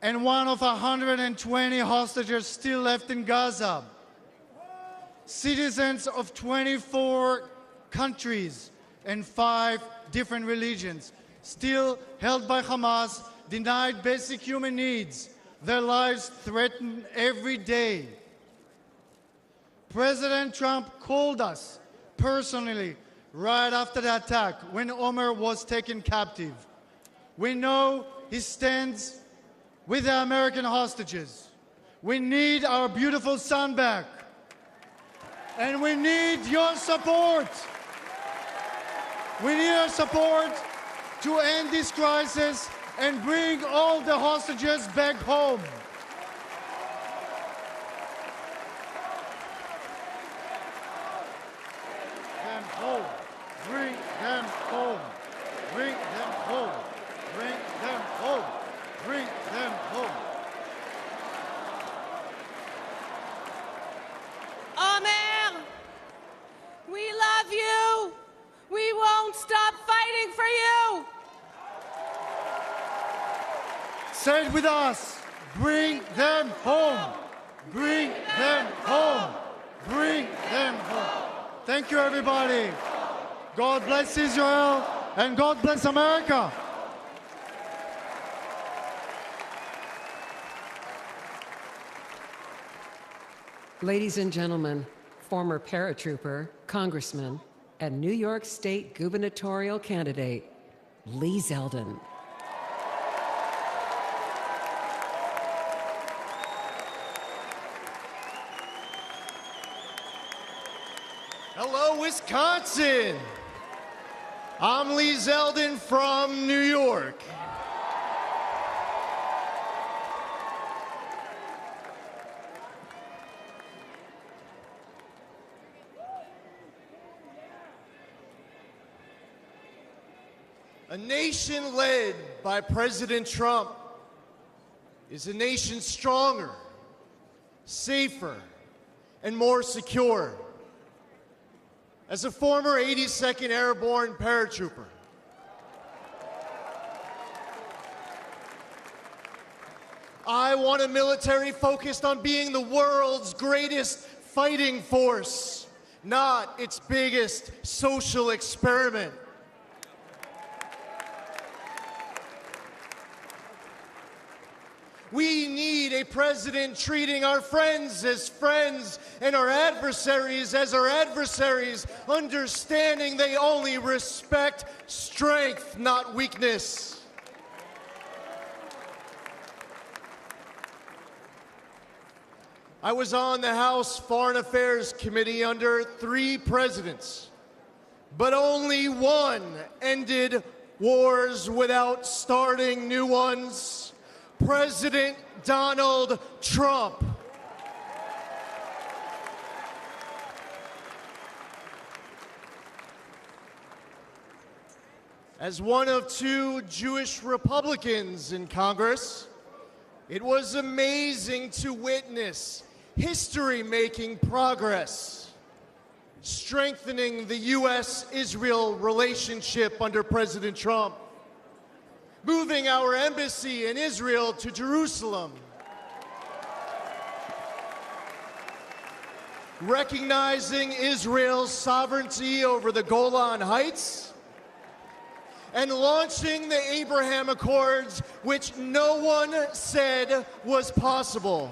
and one of 120 hostages still left in Gaza. Citizens of 24 countries and 5 different religions, still held by Hamas, denied basic human needs, their lives threatened every day. President Trump called us personally right after the attack when Omer was taken captive. We know he stands with the American hostages. We need our beautiful son back. And we need your support. We need your support to end this crisis and bring all the hostages back home. Them home. Bring them home. Bring them home. Bring them home. Bring them home. Omer, we love you. We won't stop fighting for you. Say it with us. Bring them home. Bring them home. Bring them home. Thank you, everybody. God bless Israel and God bless America. Ladies and gentlemen, former paratrooper, congressman, and New York State gubernatorial candidate, Lee Zeldin. Hello, Wisconsin. I'm Lee Zeldin from New York. A nation led by President Trump is a nation stronger, safer, and more secure. As a former 82nd Airborne paratrooper, I want a military focused on being the world's greatest fighting force, not its biggest social experiment. We need a president treating our friends as friends and our adversaries as our adversaries, understanding they only respect strength, not weakness. I was on the House Foreign Affairs Committee under 3 presidents, but only one ended wars without starting new ones. President Donald Trump. As one of 2 Jewish Republicans in Congress, it was amazing to witness history-making progress, strengthening the U.S.-Israel relationship under President Trump, moving our embassy in Israel to Jerusalem, recognizing Israel's sovereignty over the Golan Heights, and launching the Abraham Accords, which no one said was possible.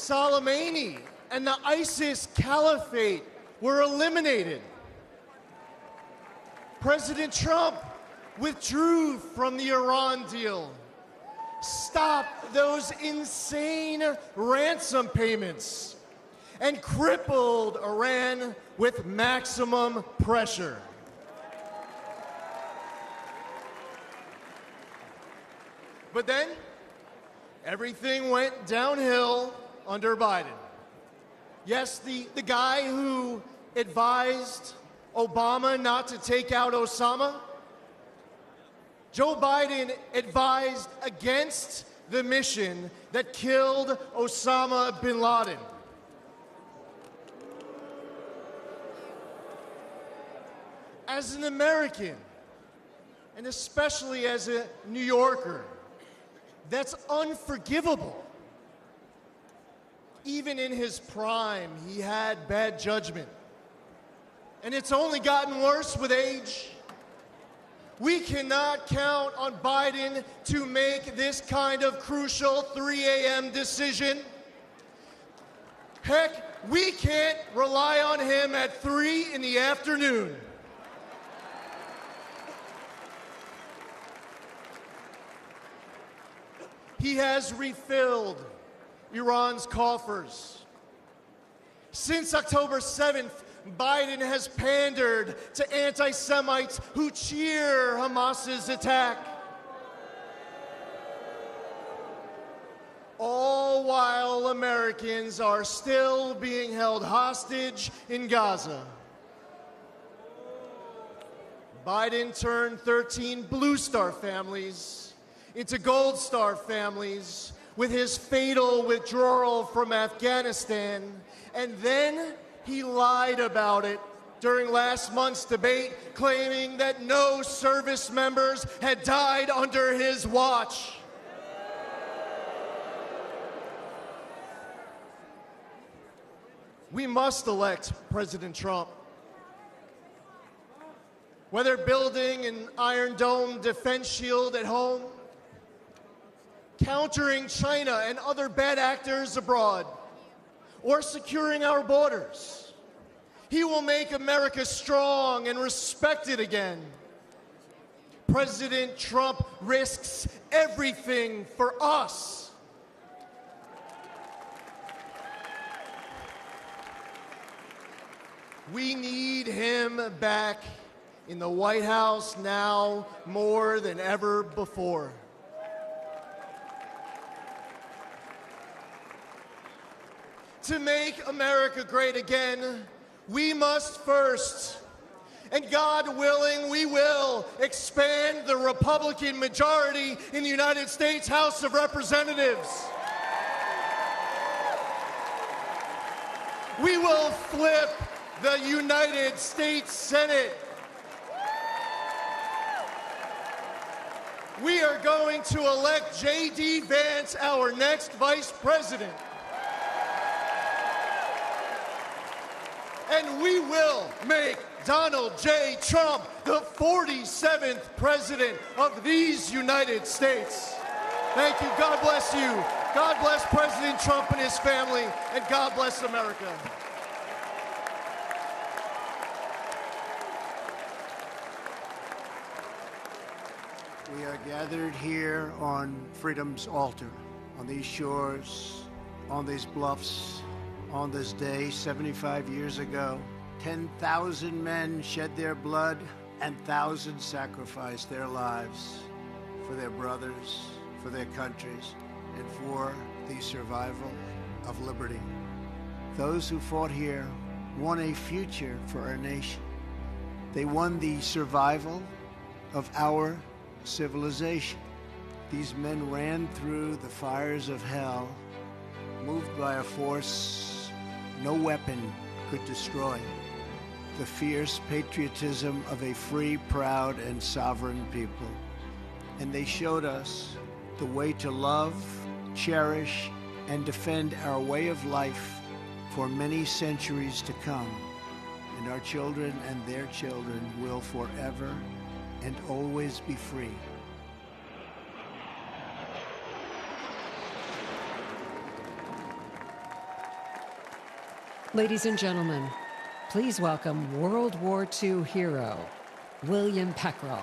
Soleimani and the ISIS caliphate were eliminated. President Trump withdrew from the Iran deal, stopped those insane ransom payments, and crippled Iran with maximum pressure. But then, everything went downhill under Biden. Yes, the guy who advised Obama not to take out Osama, Joe Biden advised against the mission that killed Osama bin Laden. As an American, and especially as a New Yorker, that's unforgivable. Even in his prime, he had bad judgment. And it's only gotten worse with age. We cannot count on Biden to make this kind of crucial 3 a.m. decision. Heck, we can't rely on him at 3 in the afternoon. He has refilled Iran's coffers. Since October 7th, Biden has pandered to anti-Semites who cheer Hamas's attack. All while Americans are still being held hostage in Gaza. Biden turned 13 Blue Star families into Gold Star families with his fatal withdrawal from Afghanistan, and then he lied about it during last month's debate, claiming that no service members had died under his watch. We must elect President Trump. Whether building an Iron Dome defense shield at home, countering China and other bad actors abroad, or securing our borders, he will make America strong and respected again. President Trump risks everything for us. We need him back in the White House now more than ever before. To make America great again, we must first, and God willing, we will expand the Republican majority in the United States House of Representatives. We will flip the United States Senate. We are going to elect J.D. Vance, our next vice president. And we will make Donald J. Trump the 47th president of these United States. Thank you. God bless you. God bless President Trump and his family, and God bless America. We are gathered here on freedom's altar, on these shores, on these bluffs, on this day 75 years ago. 10,000 men shed their blood and thousands sacrificed their lives for their brothers, for their countries, and for the survival of liberty. Those who fought here won a future for our nation. They won the survival of our civilization. These men ran through the fires of hell, moved by a force no weapon could destroy. The fierce patriotism of a free, proud, and sovereign people. And they showed us the way to love, cherish, and defend our way of life for many centuries to come. And our children and their children will forever and always be free. Ladies and gentlemen, please welcome World War II hero, William Pekol.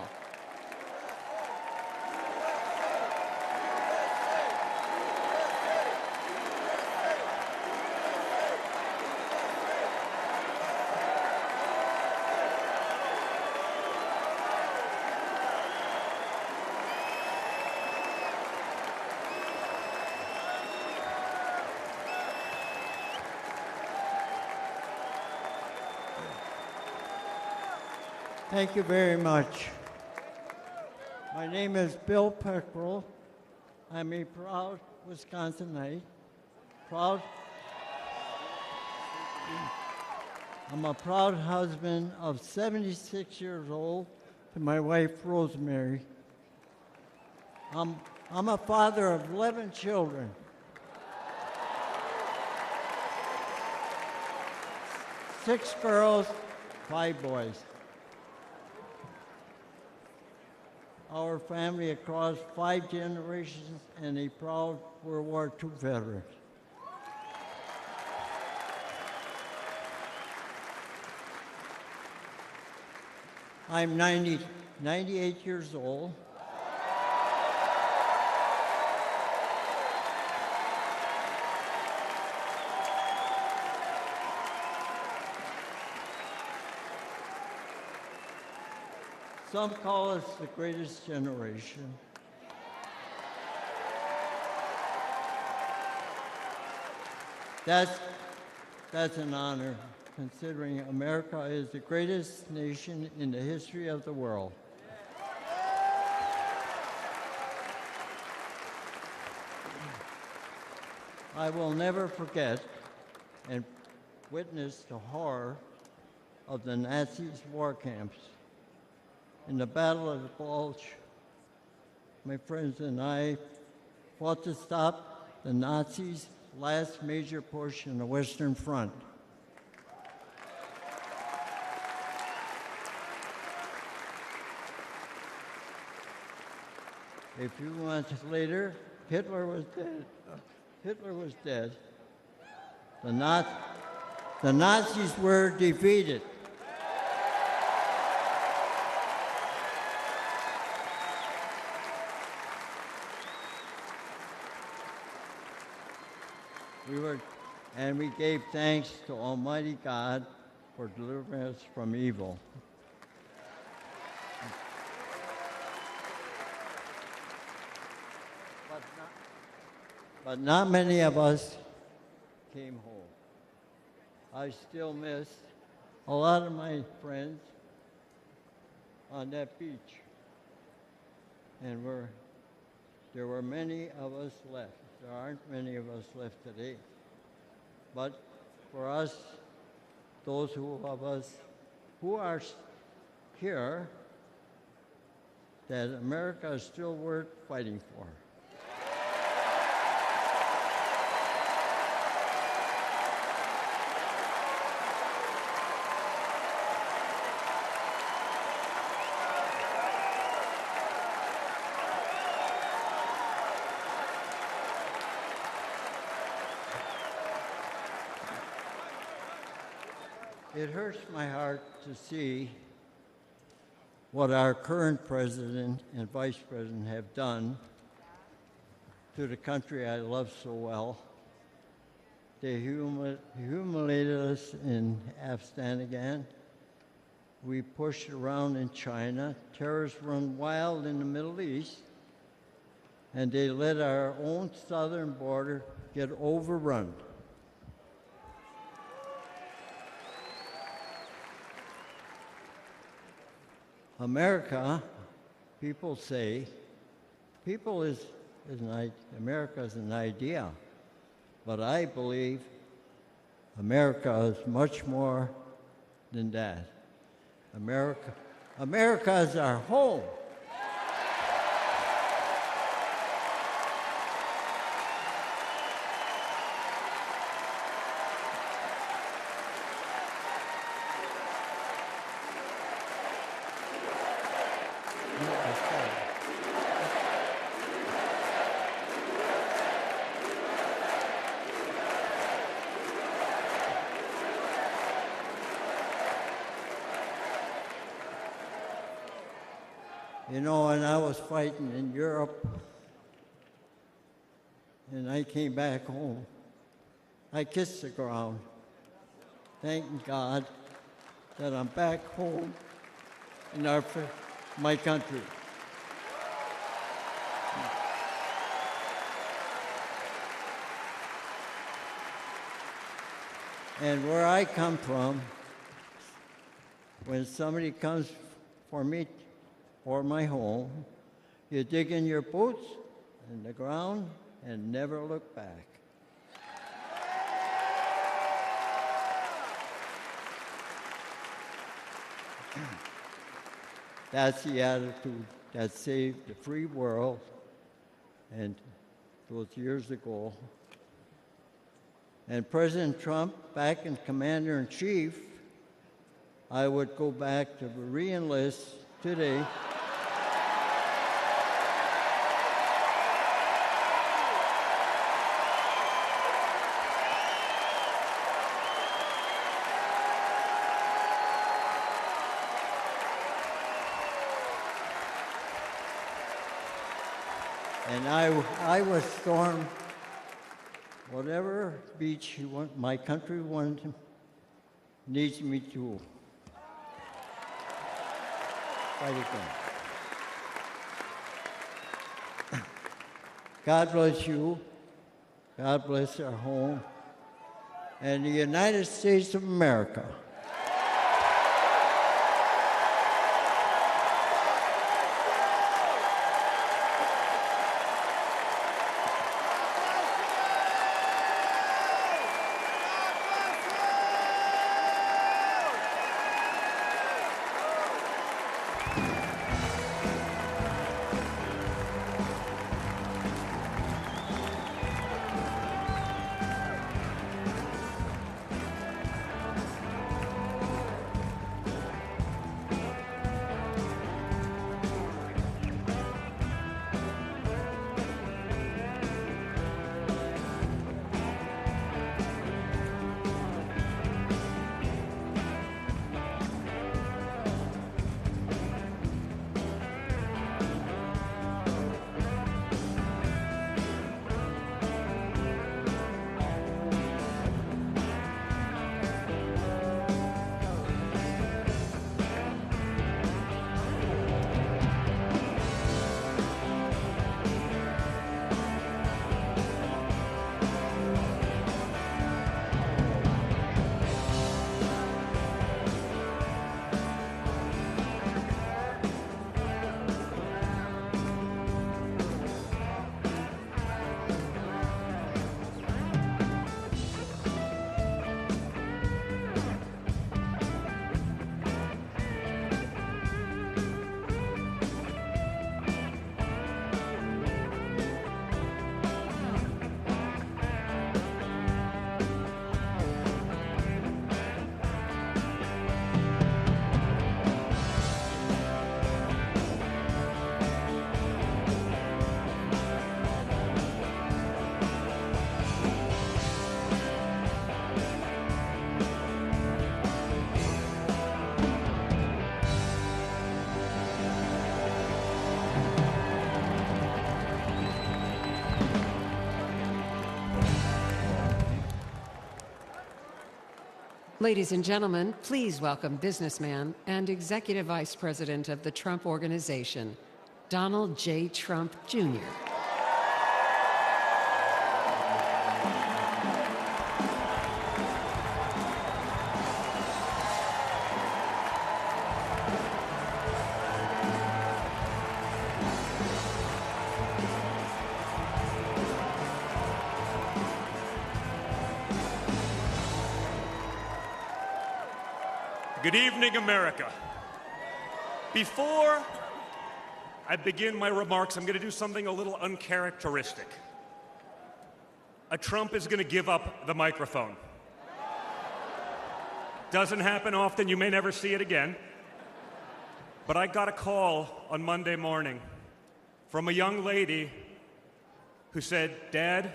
Thank you very much. My name is Bill Pekol. I'm a proud Wisconsinite. I'm a proud husband of 76 years old to my wife, Rosemary. I'm a father of 11 children. 6 girls, 5 boys. Our family across 5 generations and a proud World War II veteran. I'm 98 years old. Some call us the greatest generation. That's an honor, considering America is the greatest nation in the history of the world. I will never forget and witness the horror of the Nazis' war camps. In the Battle of the Bulge, my friends and I fought to stop the Nazis' last major push in the Western Front. A few months later, Hitler was dead. The Nazis were defeated. We gave thanks to Almighty God for delivering us from evil. But not many of us came home. I still miss a lot of my friends on that beach. And there were many of us left. There aren't many of us left today. But for us, those of us who are here, that America is still worth fighting for. It hurts my heart to see what our current president and vice president have done to the country I love so well. They humiliated us in Afghanistan. We pushed around in China. Terrorists run wild in the Middle East. And they let our own southern border get overrun. America, people say, America is an idea, but I believe America is much more than that. America is our home. You know, when I was fighting in Europe and I came back home, I kissed the ground, thanking God that I'm back home in my country. And where I come from, when somebody comes for me or my home, you dig in your boots in the ground and never look back. That's the attitude that saved the free world, and those years ago. And President Trump, back in Commander-in-Chief, I would go back to re-enlist today. And I would storm whatever beach my country needs me to fight again. God bless you. God bless our home and the United States of America. Ladies and gentlemen, please welcome businessman and Executive Vice President of the Trump Organization, Donald J. Trump, Jr. Good evening, America. Before I begin my remarks, I'm going to do something a little uncharacteristic. A Trump is going to give up the microphone. Doesn't happen often. You may never see it again. But I got a call on Monday morning from a young lady who said, "Dad,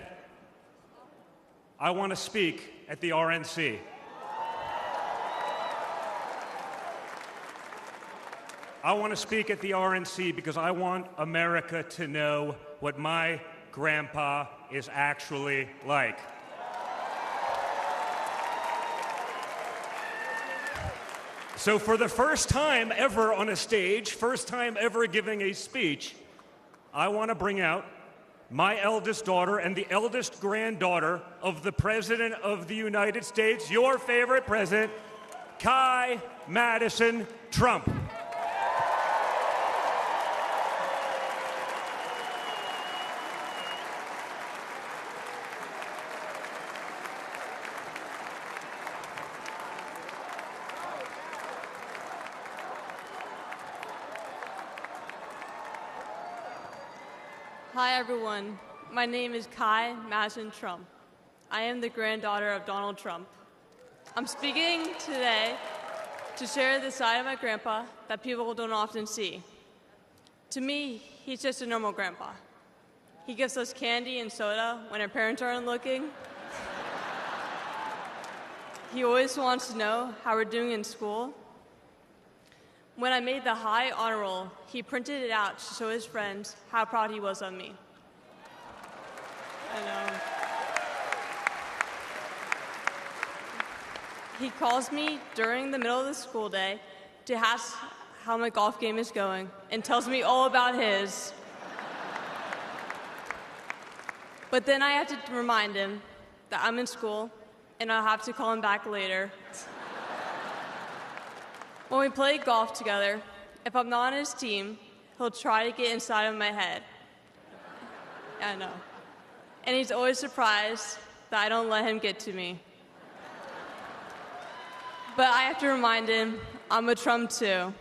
I want to speak at the RNC." I want to speak at the RNC because I want America to know what my grandpa is actually like. So for the first time ever on a stage, first time ever giving a speech, I want to bring out my eldest daughter and the eldest granddaughter of the President of the United States, your favorite president, Kai Madison Trump. Hi, everyone. My name is Kai Madison Trump. I am the granddaughter of Donald Trump. I'm speaking today to share the side of my grandpa that people don't often see. To me, he's just a normal grandpa. He gives us candy and soda when our parents aren't looking. He always wants to know how we're doing in school. When I made the high honor roll, he printed it out to show his friends how proud he was of me. He calls me during the middle of the school day to ask how my golf game is going and tells me all about his. But then I have to remind him that I'm in school and I'll have to call him back later. When we play golf together, if I'm not on his team, he'll try to get inside of my head. I know. And he's always surprised that I don't let him get to me. But I have to remind him I'm a Trump too.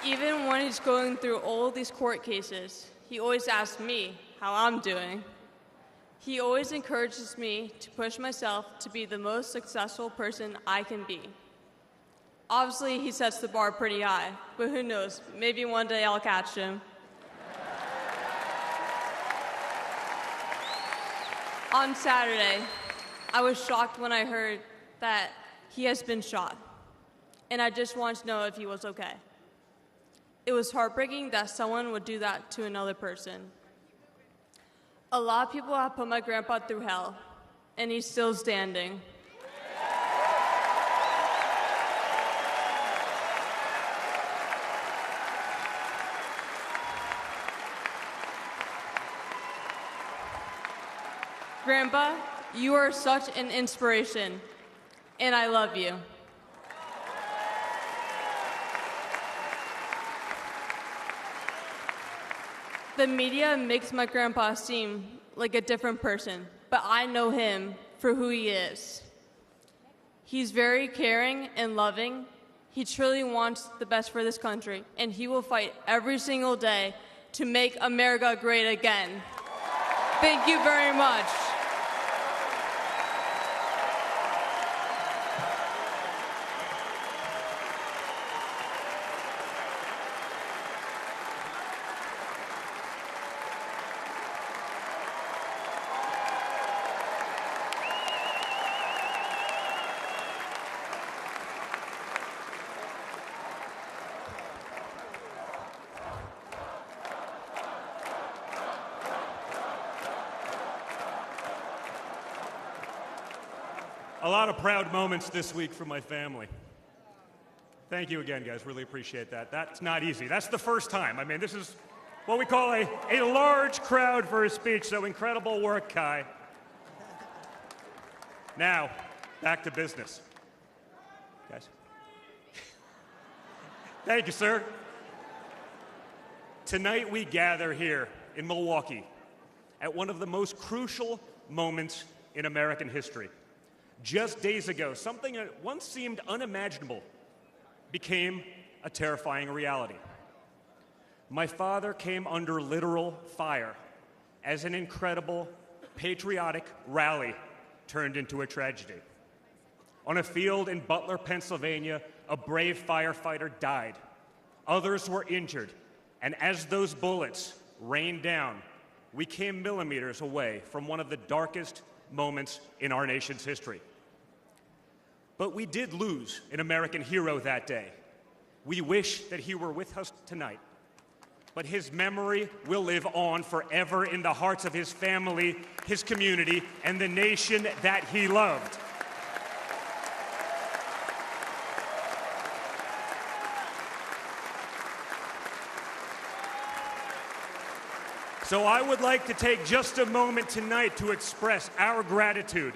Even when he's going through all these court cases, he always asks me how I'm doing. He always encourages me to push myself to be the most successful person I can be. Obviously, he sets the bar pretty high, but who knows, maybe one day I'll catch him. On Saturday, I was shocked when I heard that he has been shot, and I just wanted to know if he was okay. It was heartbreaking that someone would do that to another person. A lot of people have put my grandpa through hell, and he's still standing. Grandpa, you are such an inspiration, and I love you. The media makes my grandpa seem like a different person, but I know him for who he is. He's very caring and loving. He truly wants the best for this country, and he will fight every single day to make America great again. Thank you very much. A lot of proud moments this week from my family. Thank you again, guys. Really appreciate that. That's not easy. That's the first time. I mean, this is what we call a large crowd for a speech, so incredible work, Kai. Now, back to business. Guys. Thank you, sir. Tonight we gather here in Milwaukee at one of the most crucial moments in American history. Just days ago, something that once seemed unimaginable became a terrifying reality. My father came under literal fire as an incredible, patriotic rally turned into a tragedy. On a field in Butler, Pennsylvania, a brave firefighter died. Others were injured, and as those bullets rained down, we came millimeters away from one of the darkest moments in our nation's history. But we did lose an American hero that day. We wish that he were with us tonight. But his memory will live on forever in the hearts of his family, his community, and the nation that he loved. So I would like to take just a moment tonight to express our gratitude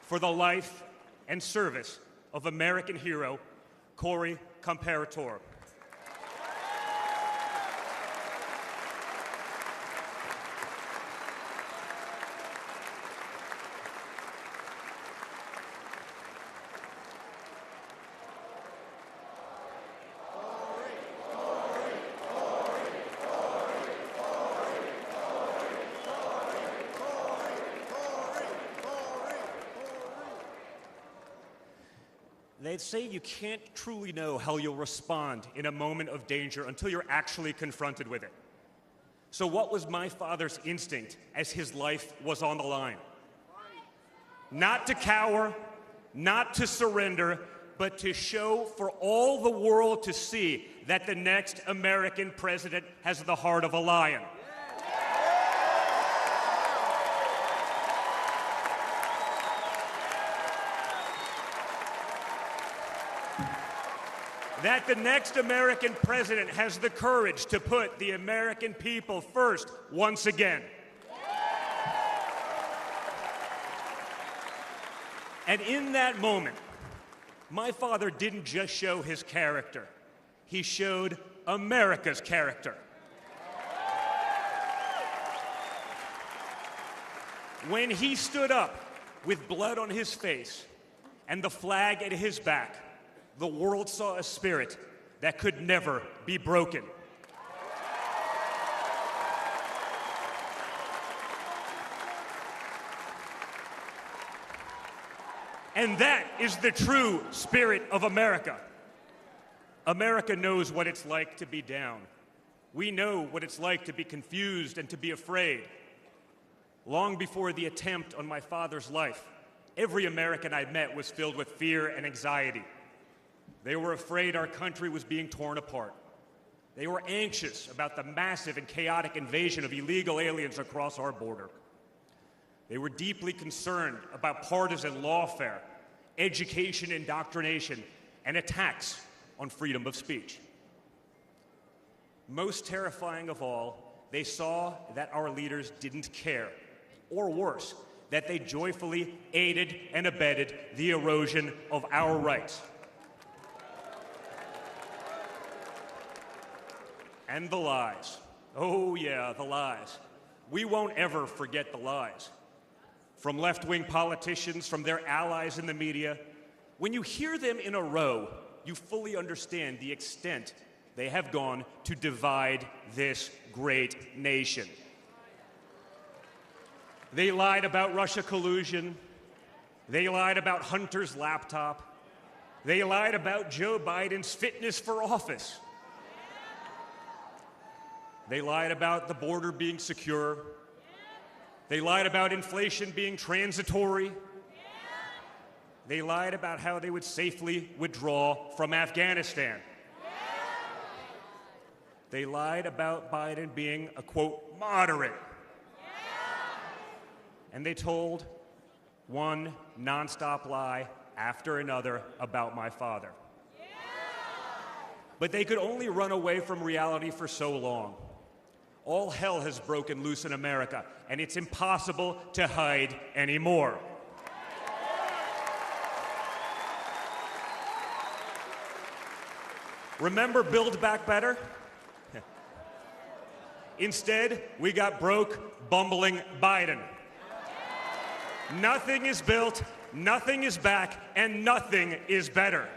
for the life and service of American hero Corey Comparator. They say you can't truly know how you'll respond in a moment of danger until you're actually confronted with it. So what was my father's instinct as his life was on the line? Not to cower, not to surrender, but to show for all the world to see that the next American president has the heart of a lion. That the next American president has the courage to put the American people first once again. And in that moment, my father didn't just show his character. He showed America's character. When he stood up with blood on his face and the flag at his back, the world saw a spirit that could never be broken. And that is the true spirit of America. America knows what it's like to be down. We know what it's like to be confused and to be afraid. Long before the attempt on my father's life, every American I met was filled with fear and anxiety. They were afraid our country was being torn apart. They were anxious about the massive and chaotic invasion of illegal aliens across our border. They were deeply concerned about partisan lawfare, education indoctrination, and attacks on freedom of speech. Most terrifying of all, they saw that our leaders didn't care, or worse, that they joyfully aided and abetted the erosion of our rights. And the lies. Oh, yeah, the lies. We won't ever forget the lies. From left-wing politicians, from their allies in the media, when you hear them in a row, you fully understand the extent they have gone to divide this great nation. They lied about Russia collusion. They lied about Hunter's laptop. They lied about Joe Biden's fitness for office. They lied about the border being secure. They lied about inflation being transitory. They lied about how they would safely withdraw from Afghanistan. They lied about Biden being a, quote, moderate. And they told one nonstop lie after another about my father. But they could only run away from reality for so long. All hell has broken loose in America, and it's impossible to hide anymore. Remember Build Back Better? Instead, we got broke, bumbling Biden. Nothing is built, nothing is back, and nothing is better.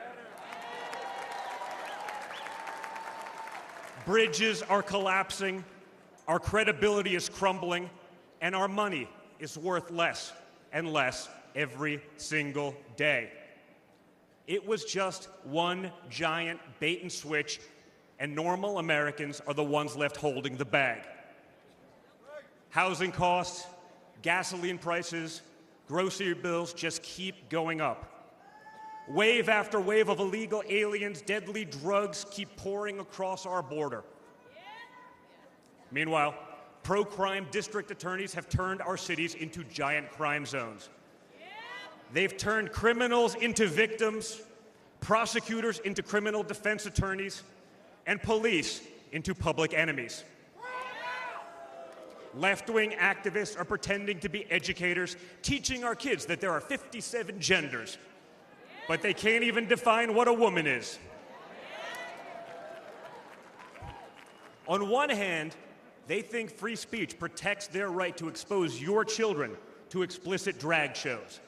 Bridges are collapsing. Our credibility is crumbling, and our money is worth less and less every single day. It was just one giant bait and switch, and normal Americans are the ones left holding the bag. Housing costs, gasoline prices, grocery bills just keep going up. Wave after wave of illegal aliens, deadly drugs keep pouring across our border. Meanwhile, pro-crime district attorneys have turned our cities into giant crime zones. They've turned criminals into victims, prosecutors into criminal defense attorneys, and police into public enemies. Left-wing activists are pretending to be educators, teaching our kids that there are 57 genders, but they can't even define what a woman is. On one hand, they think free speech protects their right to expose your children to explicit drag shows.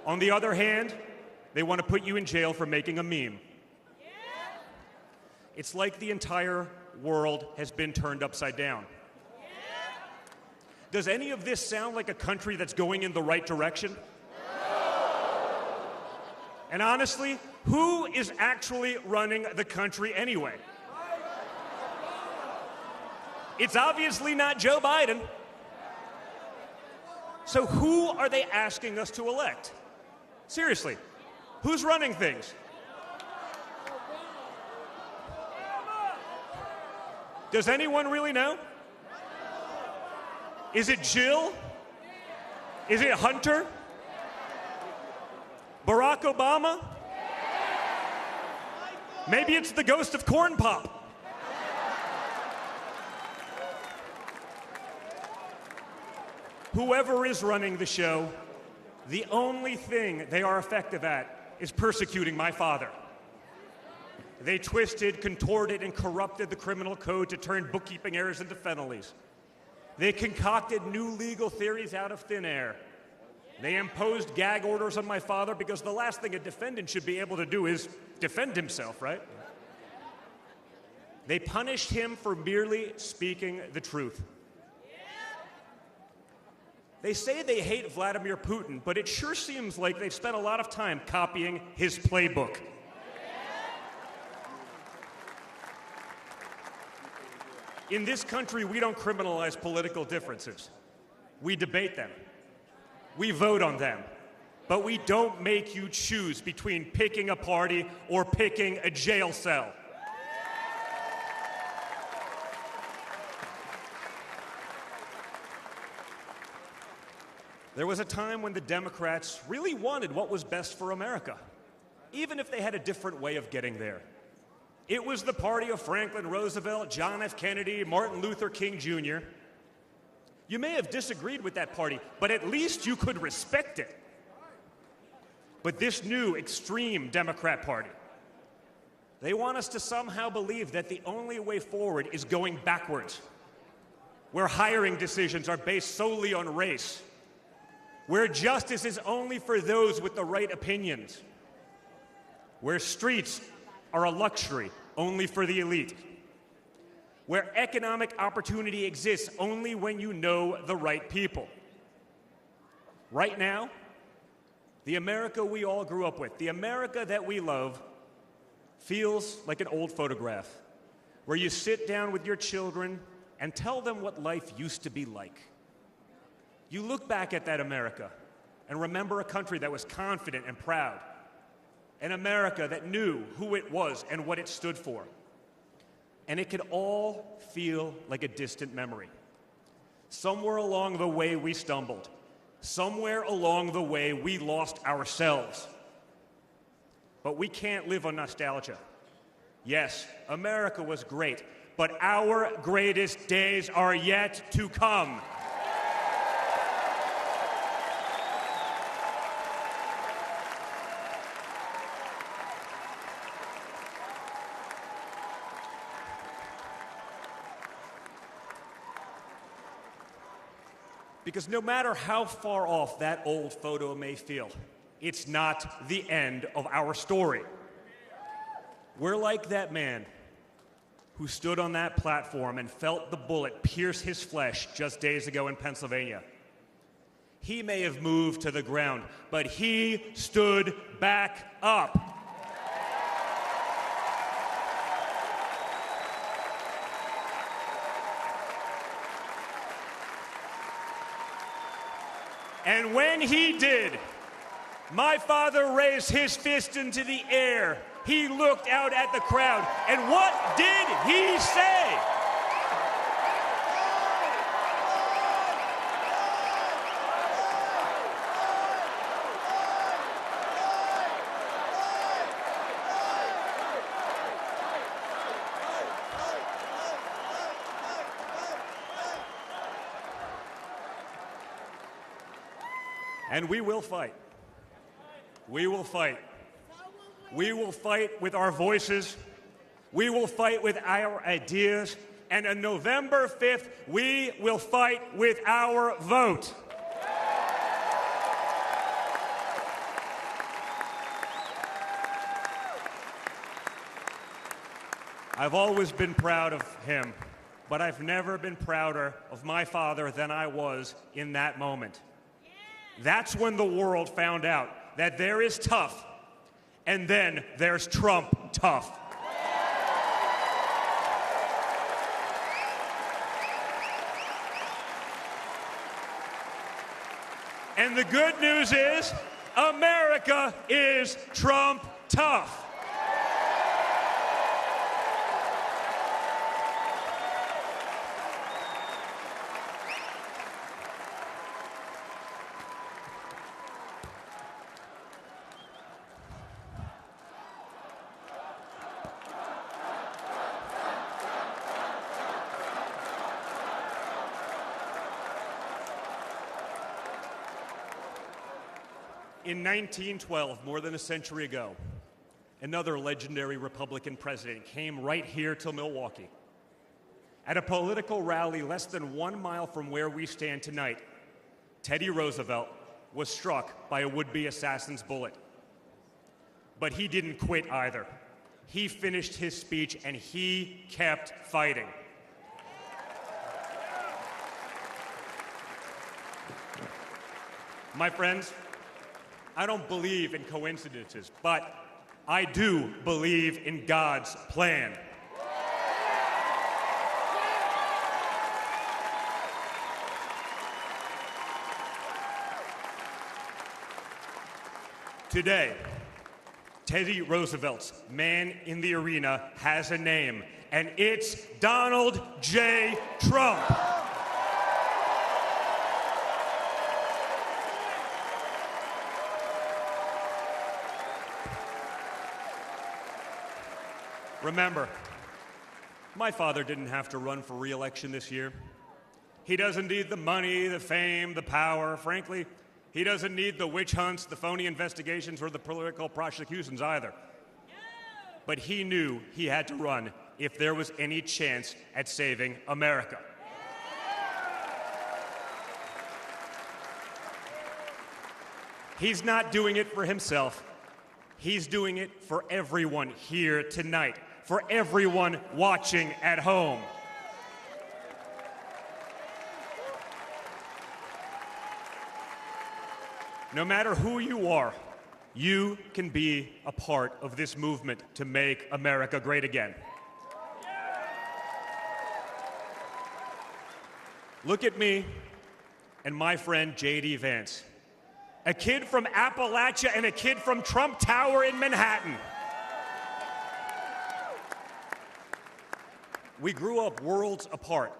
On the other hand, they want to put you in jail for making a meme. It's like the entire world has been turned upside down. Does any of this sound like a country that's going in the right direction? And honestly, who is actually running the country anyway? It's obviously not Joe Biden. So who are they asking us to elect? Seriously, who's running things? Does anyone really know? Is it Jill? Is it Hunter? Barack Obama? Maybe it's the ghost of Corn Pop. Whoever is running the show, the only thing they are effective at is persecuting my father. They twisted, contorted, and corrupted the criminal code to turn bookkeeping errors into felonies. They concocted new legal theories out of thin air. They imposed gag orders on my father because the last thing a defendant should be able to do is defend himself, right? They punished him for merely speaking the truth. They say they hate Vladimir Putin, but it sure seems like they've spent a lot of time copying his playbook. In this country, we don't criminalize political differences. We debate them. We vote on them. But we don't make you choose between picking a party or picking a jail cell. There was a time when the Democrats really wanted what was best for America, even if they had a different way of getting there. It was the party of Franklin Roosevelt, John F. Kennedy, Martin Luther King Jr. You may have disagreed with that party, but at least you could respect it. But this new extreme Democrat Party, they want us to somehow believe that the only way forward is going backwards, where hiring decisions are based solely on race, where justice is only for those with the right opinions, where streets are a luxury only for the elite, where economic opportunity exists only when you know the right people. Right now, the America we all grew up with, the America that we love, feels like an old photograph where you sit down with your children and tell them what life used to be like. You look back at that America and remember a country that was confident and proud, an America that knew who it was and what it stood for. And it could all feel like a distant memory. Somewhere along the way we stumbled. Somewhere along the way we lost ourselves. But we can't live on nostalgia. Yes, America was great, but our greatest days are yet to come. Because no matter how far off that old photo may feel, it's not the end of our story. We're like that man who stood on that platform and felt the bullet pierce his flesh just days ago in Pennsylvania. He may have moved to the ground, but he stood back up. And when he did, my father raised his fist into the air. He looked out at the crowd. And what did he say? And we will fight. We will fight. We will fight with our voices. We will fight with our ideas. And on November 5th, we will fight with our vote. I've always been proud of him, but I've never been prouder of my father than I was in that moment. That's when the world found out that there is tough, and then there's Trump tough. And the good news is, America is Trump tough. In 1912, more than a century ago, another legendary Republican president came right here to Milwaukee. At a political rally less than 1 mile from where we stand tonight, Teddy Roosevelt was struck by a would-be assassin's bullet. But he didn't quit either. He finished his speech and he kept fighting. My friends, I don't believe in coincidences, but I do believe in God's plan. Today, Teddy Roosevelt's man in the arena has a name, and it's Donald J. Trump. Remember, my father didn't have to run for re-election this year. He doesn't need the money, the fame, the power. Frankly, he doesn't need the witch hunts, the phony investigations, or the political prosecutions either. But he knew he had to run if there was any chance at saving America. He's not doing it for himself. He's doing it for everyone here tonight, for everyone watching at home. No matter who you are, you can be a part of this movement to make America great again. Look at me and my friend J.D. Vance, a kid from Appalachia and a kid from Trump Tower in Manhattan. We grew up worlds apart,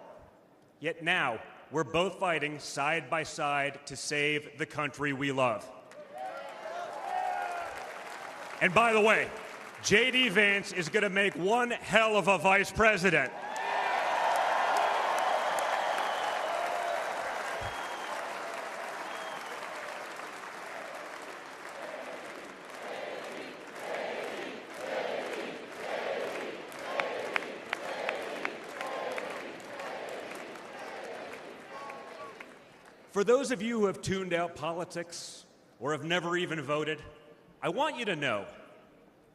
yet now we're both fighting side by side to save the country we love. And by the way, J.D. Vance is going to make one hell of a vice president. For those of you who have tuned out politics or have never even voted, I want you to know,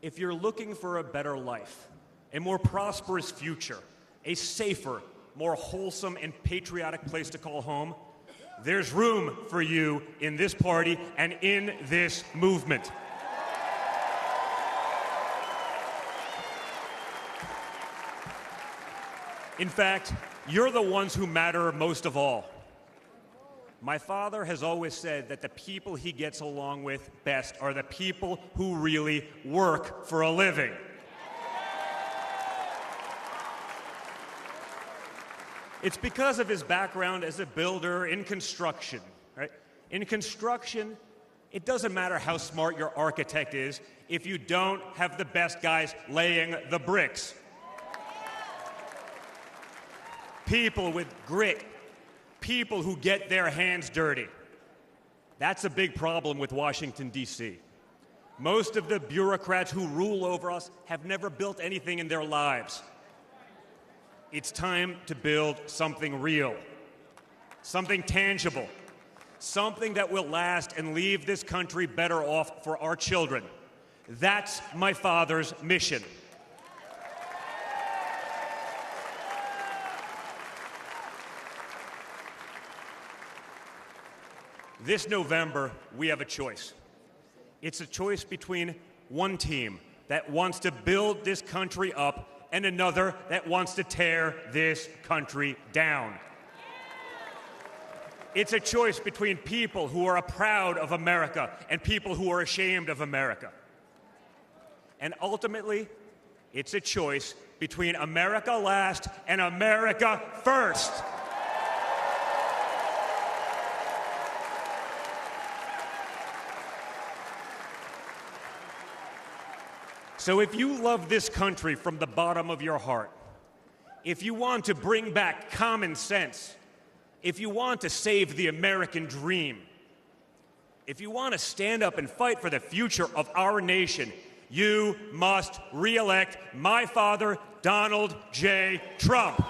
if you're looking for a better life, a more prosperous future, a safer, more wholesome and patriotic place to call home, there's room for you in this party and in this movement. In fact, you're the ones who matter most of all. My father has always said that the people he gets along with best are the people who really work for a living. It's because of his background as a builder in construction, right? In construction, it doesn't matter how smart your architect is if you don't have the best guys laying the bricks. People with grit, people who get their hands dirty. That's a big problem with Washington, D.C. Most of the bureaucrats who rule over us have never built anything in their lives. It's time to build something real, something tangible, something that will last and leave this country better off for our children. That's my father's mission. This November, we have a choice. It's a choice between one team that wants to build this country up and another that wants to tear this country down. It's a choice between people who are proud of America and people who are ashamed of America. And ultimately, it's a choice between America last and America first. So if you love this country from the bottom of your heart, if you want to bring back common sense, if you want to save the American dream, if you want to stand up and fight for the future of our nation, you must re-elect my father, Donald J. Trump.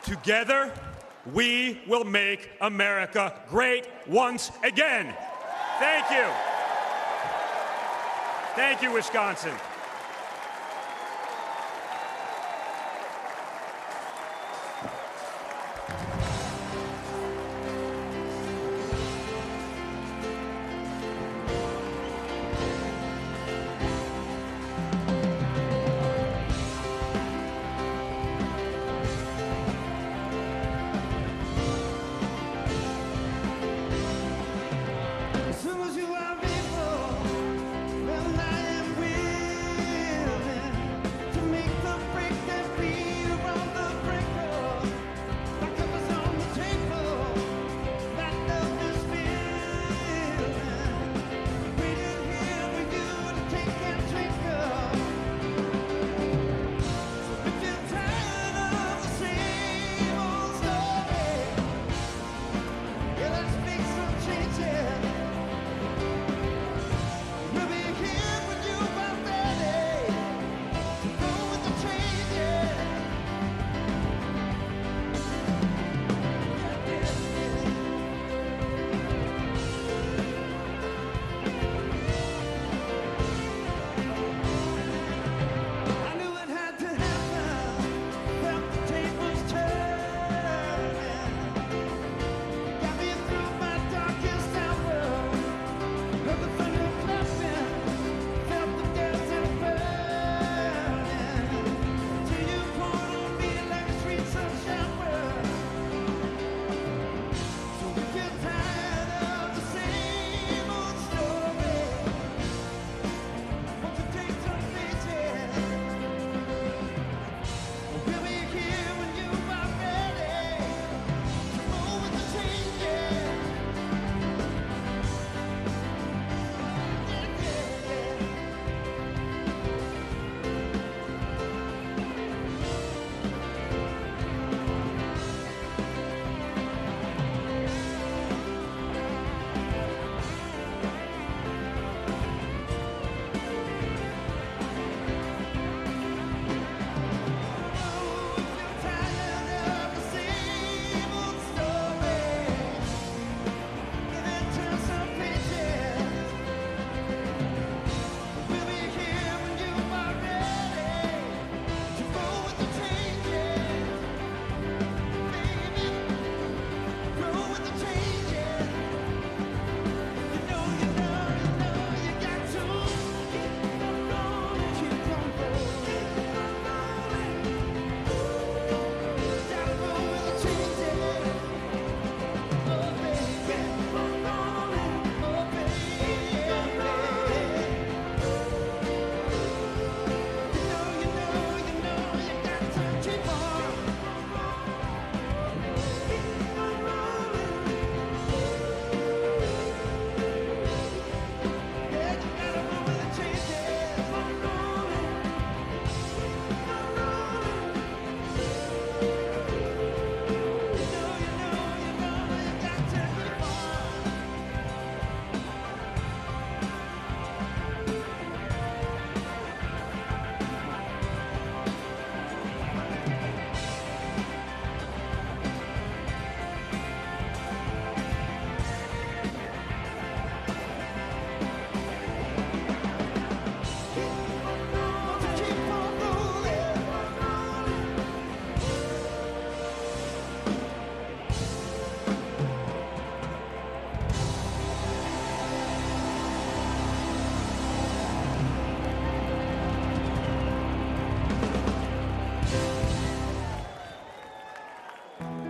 Together, we will make America great once again. Thank you. Thank you, Wisconsin.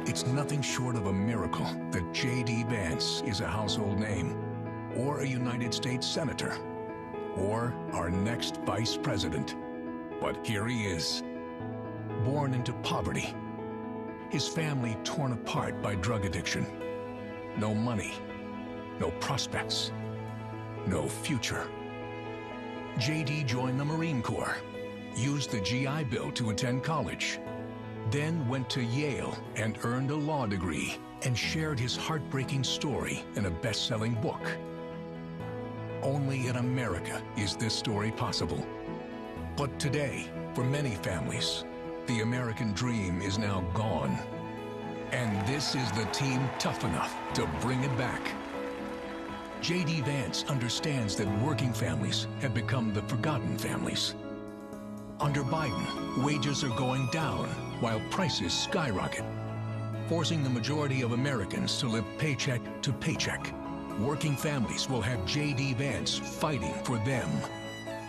It's nothing short of a miracle that J.D. Vance is a household name, or a United States Senator, or our next Vice President. But here he is, born into poverty, his family torn apart by drug addiction. No money, no prospects, no future. J.D. joined the Marine Corps, used the GI Bill to attend college, then went to Yale and earned a law degree and shared his heartbreaking story in a best-selling book. Only in America is this story possible. But today, for many families, the American dream is now gone. And this is the team tough enough to bring it back. J.D. Vance understands that working families have become the forgotten families. Under Biden, wages are going down while prices skyrocket, forcing the majority of Americans to live paycheck to paycheck. Working families will have J.D. Vance fighting for them.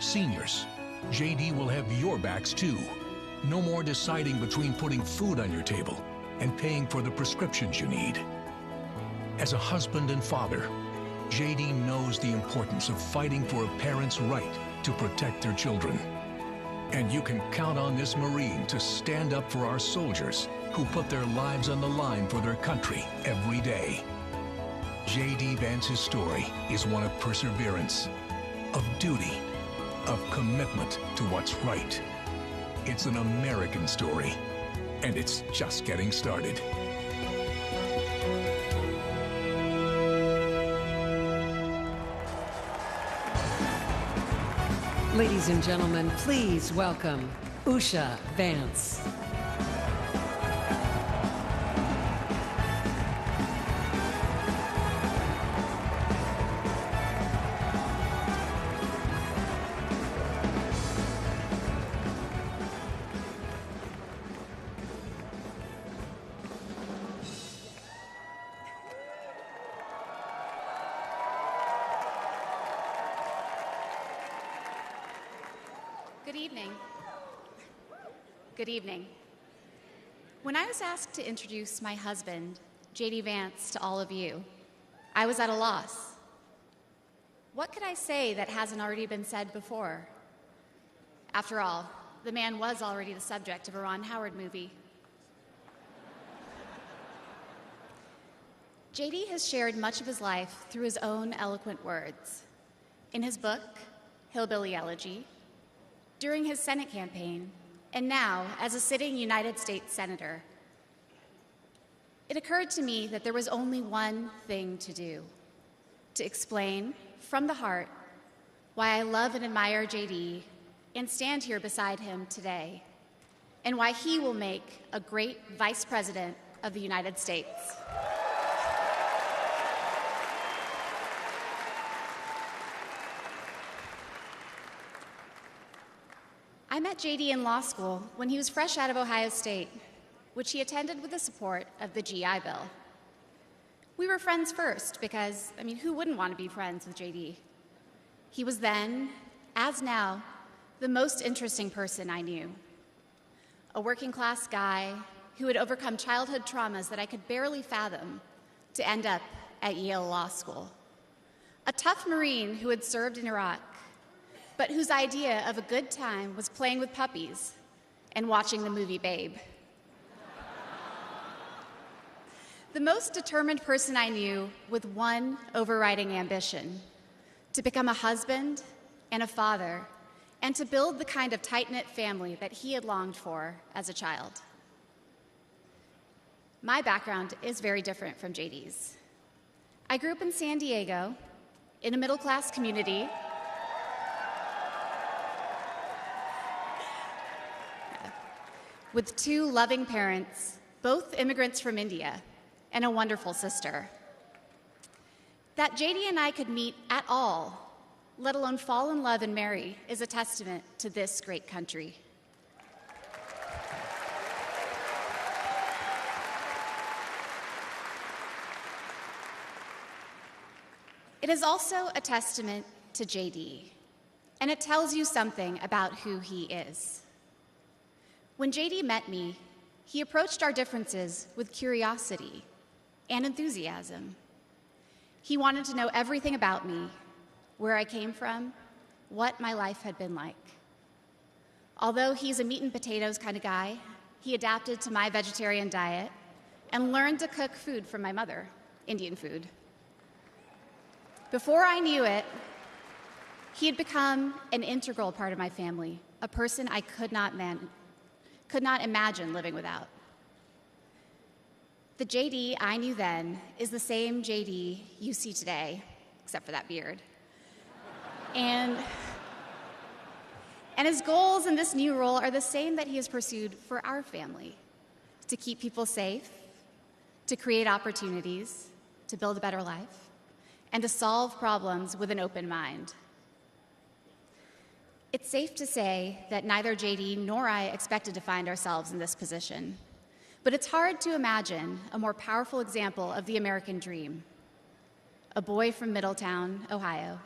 Seniors, J.D. will have your backs too. No more deciding between putting food on your table and paying for the prescriptions you need. As a husband and father, J.D. knows the importance of fighting for a parent's right to protect their children. And you can count on this Marine to stand up for our soldiers who put their lives on the line for their country every day. J.D. Vance's story is one of perseverance, of duty, of commitment to what's right. It's an American story, and it's just getting started. Ladies and gentlemen, please welcome Usha Vance. Good evening. When I was asked to introduce my husband, J.D. Vance, to all of you, I was at a loss. What could I say that hasn't already been said before? After all, the man was already the subject of a Ron Howard movie. J.D. has shared much of his life through his own eloquent words. In his book, Hillbilly Elegy, during his Senate campaign, and now as a sitting United States Senator. It occurred to me that there was only one thing to do: to explain from the heart why I love and admire J.D. and stand here beside him today, and why he will make a great Vice President of the United States. I met J.D. in law school when he was fresh out of Ohio State, which he attended with the support of the GI Bill. We were friends first because, who wouldn't want to be friends with J.D.? He was then, as now, the most interesting person I knew. A working-class guy who had overcome childhood traumas that I could barely fathom to end up at Yale Law School. A tough Marine who had served in Iraq, but whose idea of a good time was playing with puppies and watching the movie Babe. The most determined person I knew with one overriding ambition: to become a husband and a father, and to build the kind of tight-knit family that he had longed for as a child. My background is very different from J.D.'s. I grew up in San Diego, in a middle-class community with two loving parents, both immigrants from India, and a wonderful sister. That J.D. and I could meet at all, let alone fall in love and marry, is a testament to this great country. It is also a testament to J.D., and it tells you something about who he is. When J.D. met me, he approached our differences with curiosity and enthusiasm. He wanted to know everything about me, where I came from, what my life had been like. Although he's a meat and potatoes kind of guy, he adapted to my vegetarian diet and learned to cook food from my mother, Indian food. Before I knew it, he had become an integral part of my family, a person I could not imagine living without. The JD I knew then is the same JD you see today, except for that beard. And his goals in this new role are the same that he has pursued for our family: to keep people safe, to create opportunities, to build a better life, and to solve problems with an open mind. It's safe to say that neither JD nor I expected to find ourselves in this position, but it's hard to imagine a more powerful example of the American dream. A boy from Middletown, Ohio.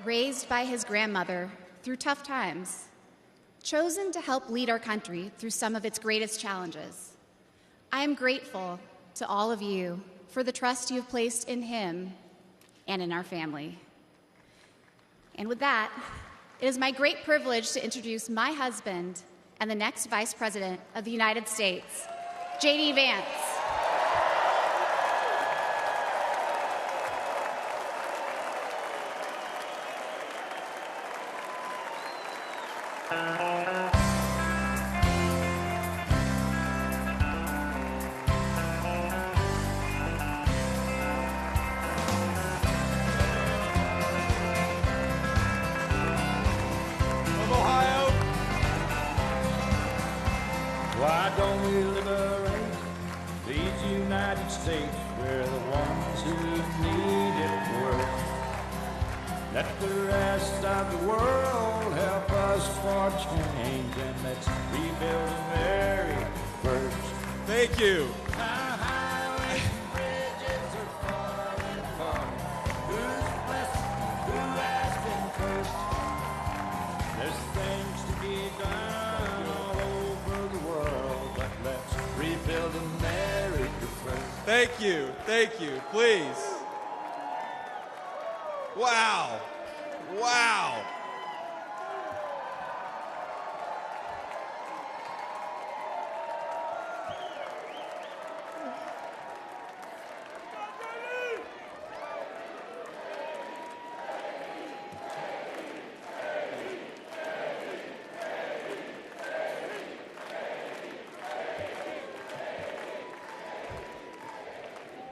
Raised by his grandmother through tough times, chosen to help lead our country through some of its greatest challenges. I am grateful to all of you for the trust you have placed in him and in our family. And with that, it is my great privilege to introduce my husband and the next Vice President of the United States, J.D. Vance. Why don't we liberate these United States? We're the ones who need it worst. Let the rest of the world help us for change, and let's rebuild America first. Thank you. Our highways and bridges are falling apart. Who's blessed? Who has been cursed? There's things to be done all over the world, but let's rebuild America first. Thank you. Thank you. Please. Wow. Wow.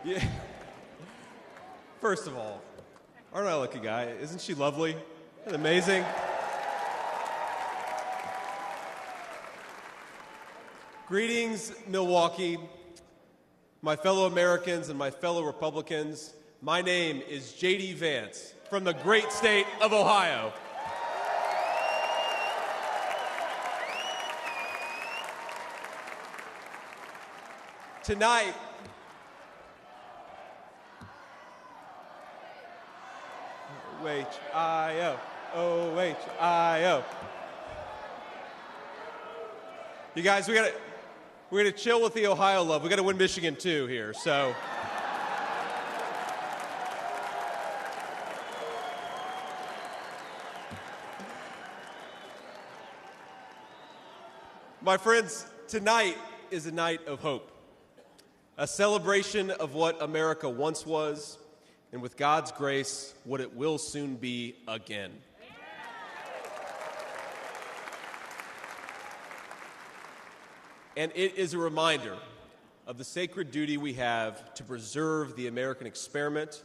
Yeah. First of all, aren't I a lucky guy? Isn't she lovely? Isn't that amazing? Greetings, Milwaukee, my fellow Americans and my fellow Republicans. My name is J.D. Vance from the great state of Ohio. Tonight, O-H-I-O, O-H-I-O. You guys, we're gonna chill with the Ohio love. We gotta win Michigan too here, so. My friends, tonight is a night of hope, a celebration of what America once was, and with God's grace, what it will soon be again. And it is a reminder of the sacred duty we have to preserve the American experiment,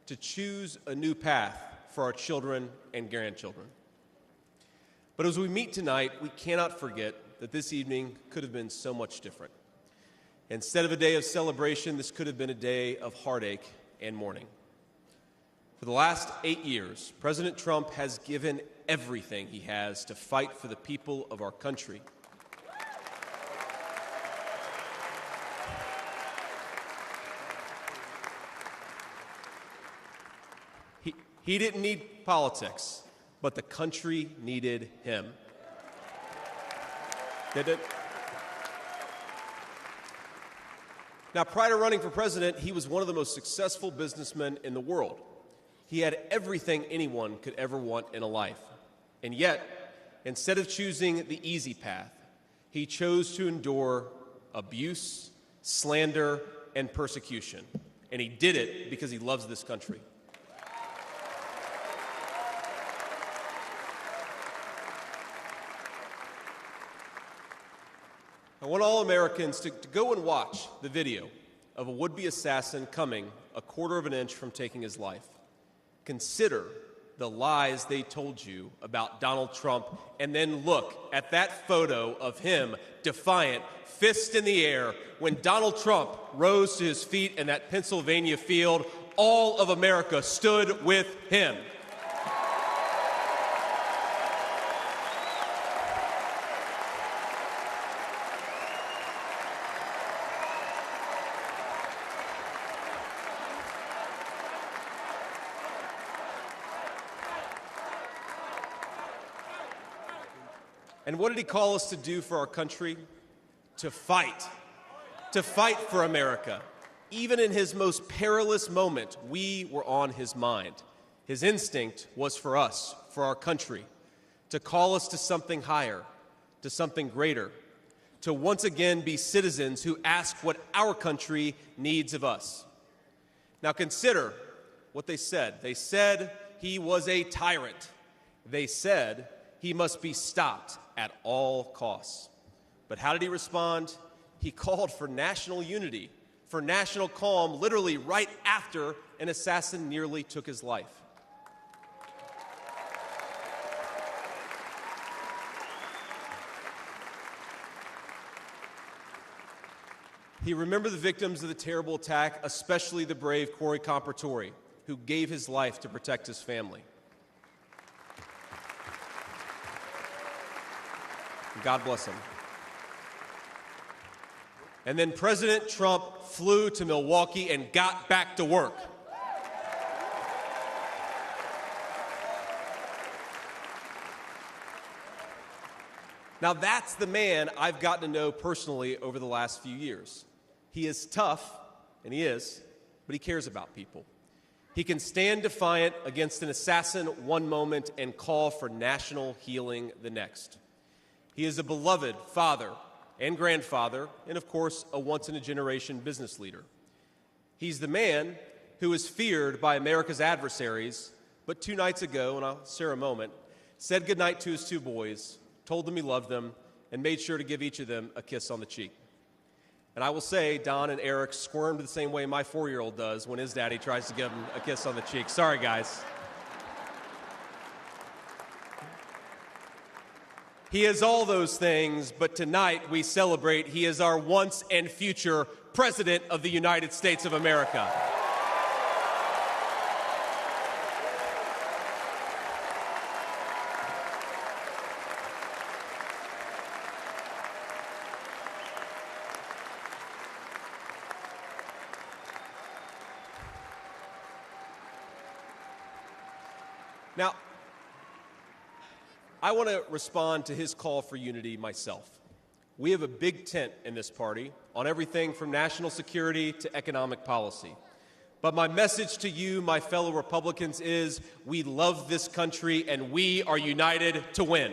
to choose a new path for our children and grandchildren. But as we meet tonight, we cannot forget that this evening could have been so much different. Instead of a day of celebration, this could have been a day of heartache and mourning. For the last 8 years, President Trump has given everything he has to fight for the people of our country. He didn't need politics, but the country needed him. Did it? Now, prior to running for president, he was one of the most successful businessmen in the world. He had everything anyone could ever want in a life. And yet, instead of choosing the easy path, he chose to endure abuse, slander, and persecution. And he did it because he loves this country. I want all Americans to go and watch the video of a would-be assassin coming a quarter of an inch from taking his life. Consider the lies they told you about Donald Trump, and then look at that photo of him, defiant, fist in the air, when Donald Trump rose to his feet in that Pennsylvania field. All of America stood with him. And what did he call us to do for our country? To fight for America. Even in his most perilous moment, we were on his mind. His instinct was for us, for our country, to call us to something higher, to something greater, to once again be citizens who ask what our country needs of us. Now consider what they said. They said he was a tyrant. They said he must be stopped at all costs. But how did he respond? He called for national unity, for national calm, literally right after an assassin nearly took his life. He remembered the victims of the terrible attack, especially the brave Corey Compertori, who gave his life to protect his family. God bless him. And then President Trump flew to Milwaukee and got back to work. Now that's the man I've gotten to know personally over the last few years. He is tough, and he is, but he cares about people. He can stand defiant against an assassin one moment and call for national healing the next. He is a beloved father and grandfather, and of course, a once-in-a-generation business leader. He's the man who is feared by America's adversaries, but 2 nights ago, and I'll share a moment, said goodnight to his 2 boys, told them he loved them, and made sure to give each of them a kiss on the cheek. And I will say, Don and Eric squirmed the same way my 4-year-old does when his daddy tries to give him a kiss on the cheek. Sorry, guys. He is all those things, but tonight we celebrate he is our once and future President of the United States of America. Now, I want to respond to his call for unity myself. We have a big tent in this party on everything from national security to economic policy. But my message to you, my fellow Republicans, is we love this country and we are united to win.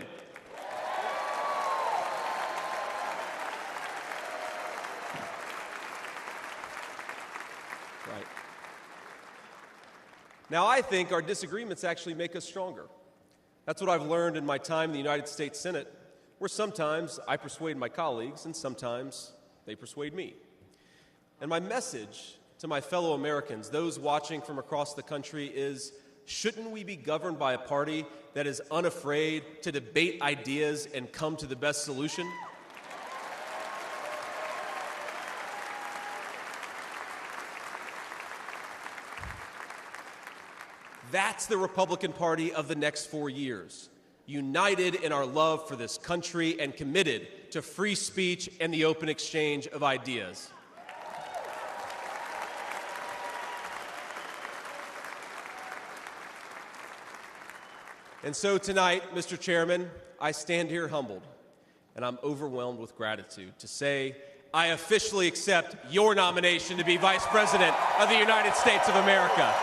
Right. Now, I think our disagreements actually make us stronger. That's what I've learned in my time in the United States Senate, where sometimes I persuade my colleagues and sometimes they persuade me. And my message to my fellow Americans, those watching from across the country, is shouldn't we be governed by a party that is unafraid to debate ideas and come to the best solution? That's the Republican Party of the next 4 years, united in our love for this country and committed to free speech and the open exchange of ideas. And so tonight, Mr. Chairman, I stand here humbled, and I'm overwhelmed with gratitude to say I officially accept your nomination to be Vice President of the United States of America.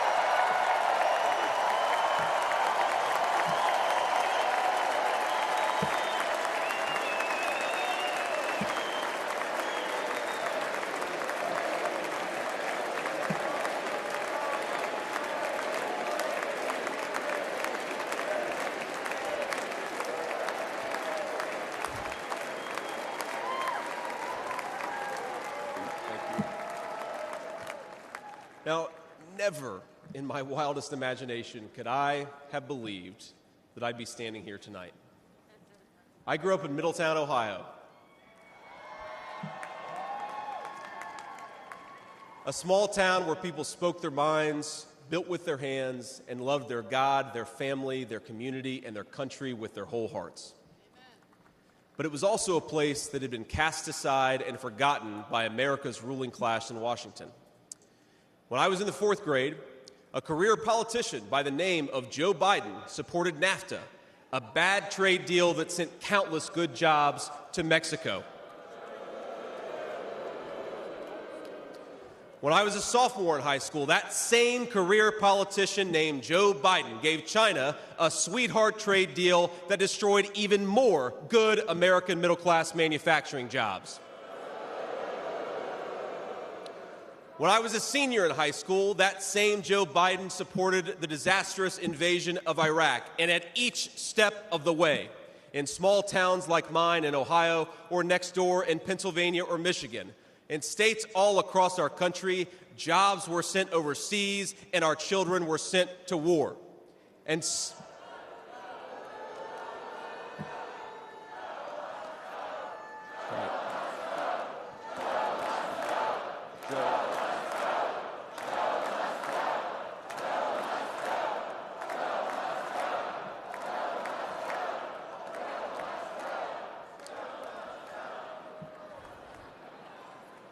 Now, never in my wildest imagination could I have believed that I'd be standing here tonight. I grew up in Middletown, Ohio. A small town where people spoke their minds, built with their hands, and loved their God, their family, their community, and their country with their whole hearts. But it was also a place that had been cast aside and forgotten by America's ruling class in Washington. When I was in the 4th grade, a career politician by the name of Joe Biden supported NAFTA, a bad trade deal that sent countless good jobs to Mexico. When I was a sophomore in high school, that same career politician named Joe Biden gave China a sweetheart trade deal that destroyed even more good American middle-class manufacturing jobs. When I was a senior in high school, that same Joe Biden supported the disastrous invasion of Iraq, and at each step of the way, in small towns like mine in Ohio or next door in Pennsylvania or Michigan, in states all across our country, jobs were sent overseas and our children were sent to war. And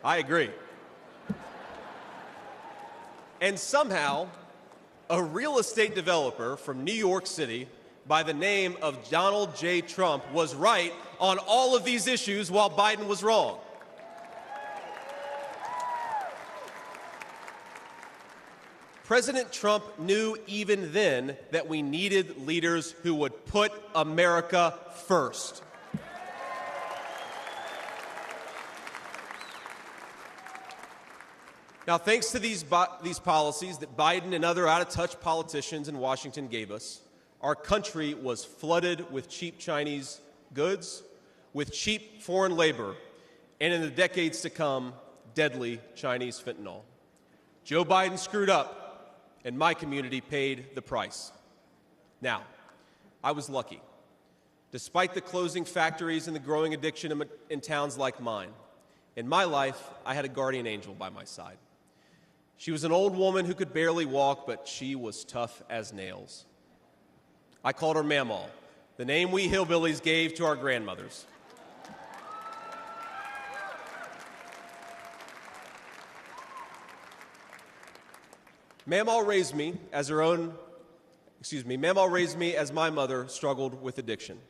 I agree. And somehow, a real estate developer from New York City by the name of Donald J. Trump was right on all of these issues while Biden was wrong. President Trump knew even then that we needed leaders who would put America first. Now, thanks to these policies that Biden and other out-of-touch politicians in Washington gave us, our country was flooded with cheap Chinese goods, with cheap foreign labor, and in the decades to come, deadly Chinese fentanyl. Joe Biden screwed up, and my community paid the price. Now, I was lucky. Despite the closing factories and the growing addiction in towns like mine, in my life, I had a guardian angel by my side. She was an old woman who could barely walk, but she was tough as nails. I called her Mamaw, the name we hillbillies gave to our grandmothers. Mamaw raised me as my mother struggled with addiction.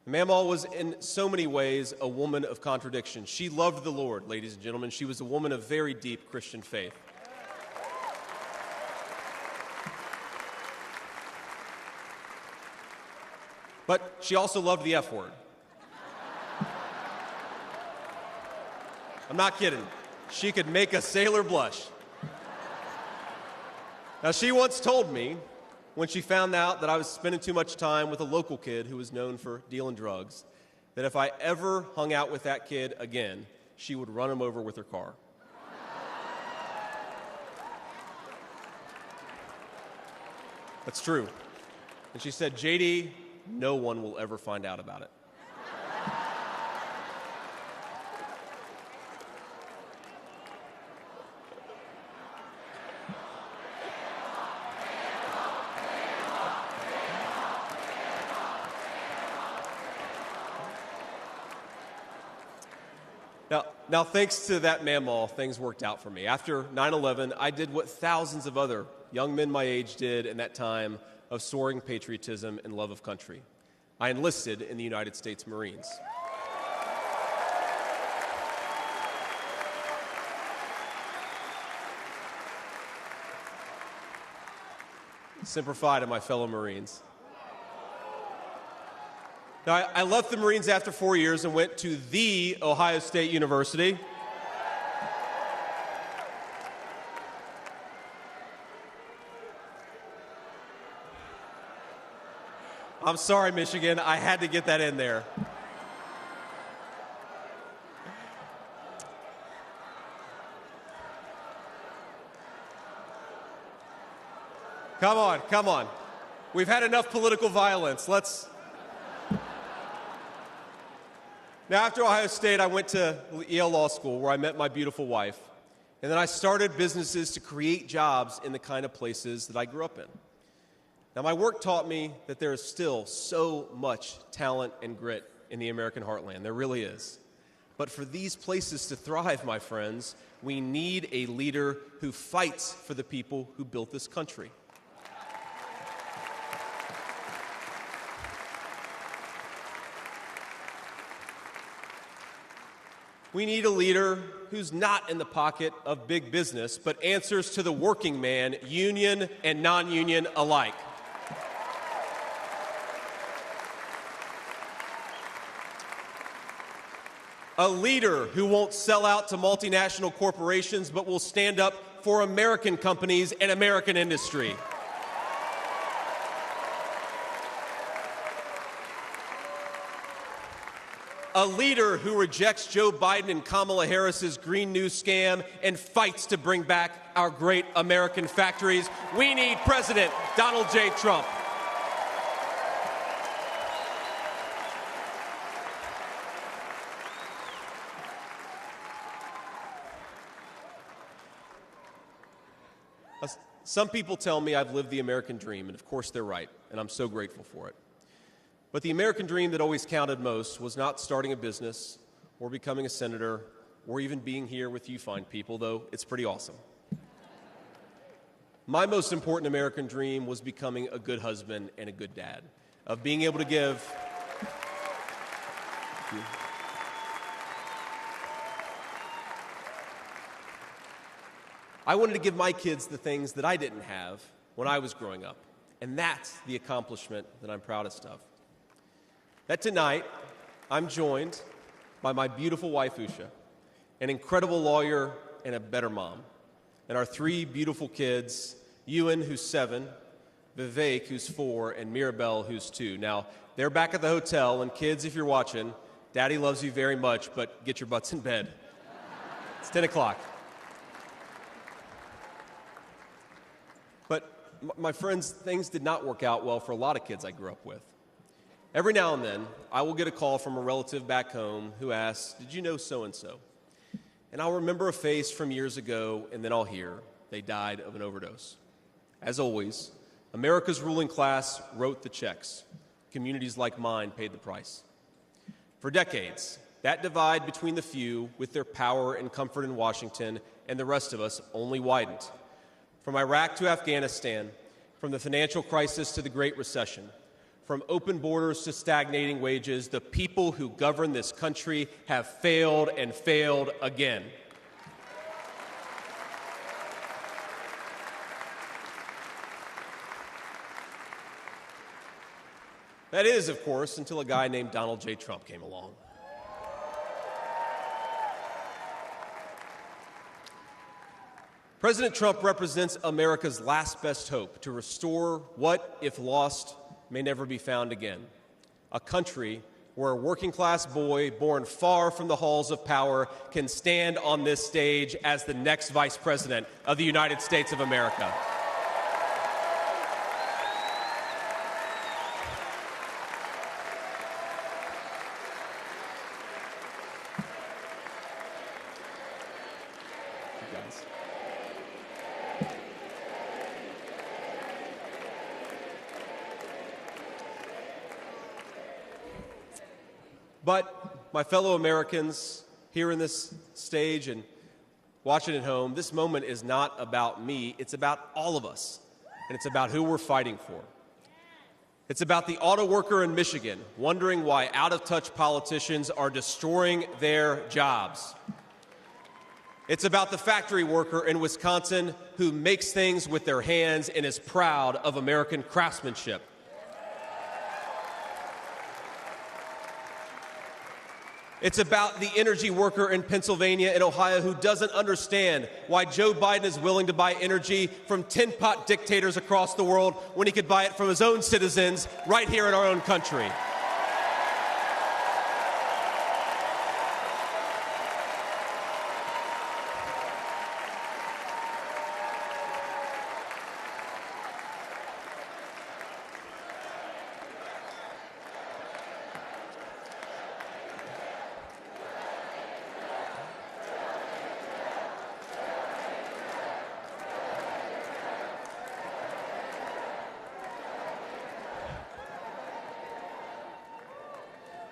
Mamaw was in so many ways a woman of contradiction. She loved the Lord, ladies and gentlemen. She was a woman of very deep Christian faith. But she also loved the F word. I'm not kidding. She could make a sailor blush. Now, she once told me, when she found out that I was spending too much time with a local kid who was known for dealing drugs, that if I ever hung out with that kid again, she would run him over with her car. That's true. And she said, JD, no one will ever find out about it. Now, thanks to that mammal, things worked out for me. After 9/11, I did what thousands of other young men my age did in that time of soaring patriotism and love of country. I enlisted in the United States Marines. Semper Fi to my fellow Marines. Now, I left the Marines after 4 years and went to the Ohio State University. I'm sorry, Michigan. I had to get that in there. Come on, come on. We've had enough political violence. Now, after Ohio State, I went to Yale Law School, where I met my beautiful wife. And then I started businesses to create jobs in the kind of places that I grew up in. Now, my work taught me that there is still so much talent and grit in the American heartland. There really is. But for these places to thrive, my friends, we need a leader who fights for the people who built this country. We need a leader who's not in the pocket of big business, but answers to the working man, union and non-union alike. A leader who won't sell out to multinational corporations, but will stand up for American companies and American industry. A leader who rejects Joe Biden and Kamala Harris's Green New scam and fights to bring back our great American factories. We need President Donald J. Trump. Some people tell me I've lived the American dream, and of course they're right, and I'm so grateful for it. But the American dream that always counted most was not starting a business or becoming a senator or even being here with you fine people, though it's pretty awesome. My most important American dream was becoming a good husband and a good dad, of being able to give... I wanted to give my kids the things that I didn't have when I was growing up, and that's the accomplishment that I'm proudest of. That tonight, I'm joined by my beautiful wife, Usha, an incredible lawyer and a better mom, and our three beautiful kids, Ewan, who's 7, Vivek, who's 4, and Mirabelle, who's 2. Now, they're back at the hotel, and kids, if you're watching, Daddy loves you very much, but get your butts in bed. It's 10 o'clock. But, my friends, things did not work out well for a lot of kids I grew up with. Every now and then, I will get a call from a relative back home who asks, "Did you know so-and-so?" And I'll remember a face from years ago, and then I'll hear they died of an overdose. As always, America's ruling class wrote the checks. Communities like mine paid the price. For decades, that divide between the few with their power and comfort in Washington and the rest of us only widened. From Iraq to Afghanistan, from the financial crisis to the Great Recession, from open borders to stagnating wages, the people who govern this country have failed and failed again. That is, of course, until a guy named Donald J. Trump came along. President Trump represents America's last best hope to restore what, if lost, may never be found again. A country where a working-class boy born far from the halls of power can stand on this stage as the next vice president of the United States of America. But, my fellow Americans, here in this stage and watching at home, this moment is not about me. It's about all of us, and it's about who we're fighting for. It's about the auto worker in Michigan wondering why out-of-touch politicians are destroying their jobs. It's about the factory worker in Wisconsin who makes things with their hands and is proud of American craftsmanship. It's about the energy worker in Pennsylvania and Ohio who doesn't understand why Joe Biden is willing to buy energy from tin-pot dictators across the world when he could buy it from his own citizens right here in our own country.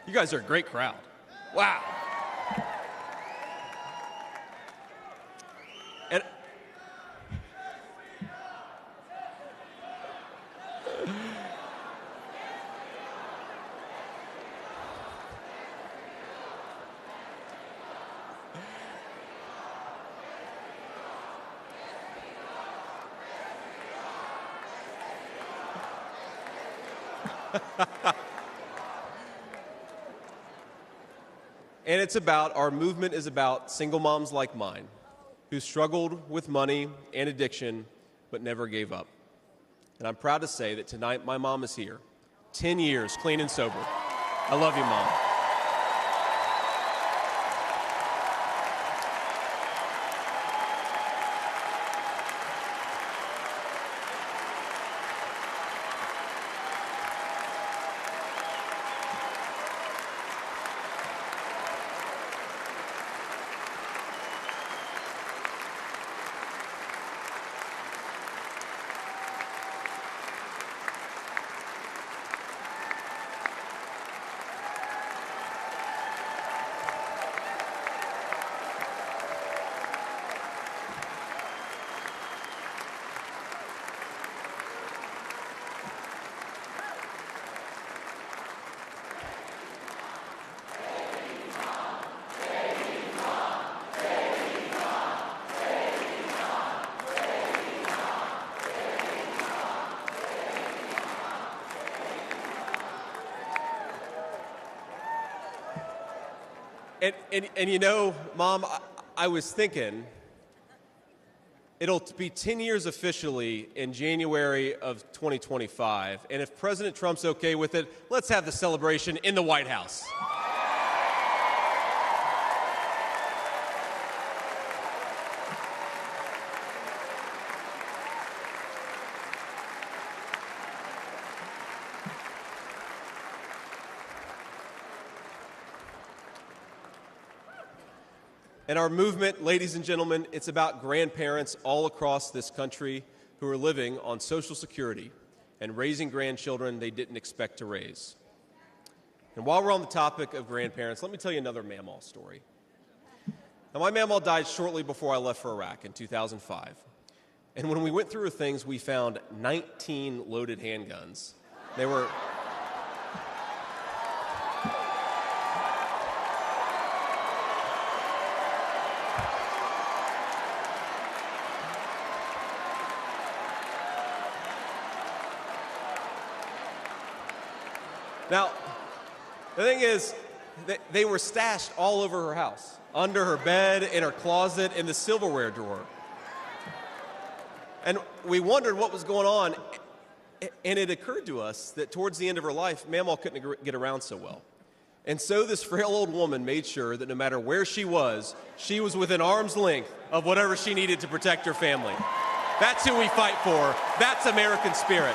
You guys are a great crowd. Wow. And And it's about, our movement is about single moms like mine who struggled with money and addiction but never gave up. And I'm proud to say that tonight my mom is here, 10 years clean and sober. I love you, Mom. And you know, Mom, I was thinking, it'll be 10 years officially in January of 2025, and if President Trump's okay with it, let's have the celebration in the White House. And our movement, ladies and gentlemen, it's about grandparents all across this country who are living on Social Security and raising grandchildren they didn't expect to raise. And while we're on the topic of grandparents, let me tell you another Mamaw story. Now, my Mamaw died shortly before I left for Iraq in 2005. And when we went through her things, we found 19 loaded handguns. They were... Now, the thing is, they were stashed all over her house, under her bed, in her closet, in the silverware drawer. And we wondered what was going on, and it occurred to us that towards the end of her life, Mamaw couldn't get around so well. And so this frail old woman made sure that no matter where she was within arm's length of whatever she needed to protect her family. That's who we fight for. That's American spirit.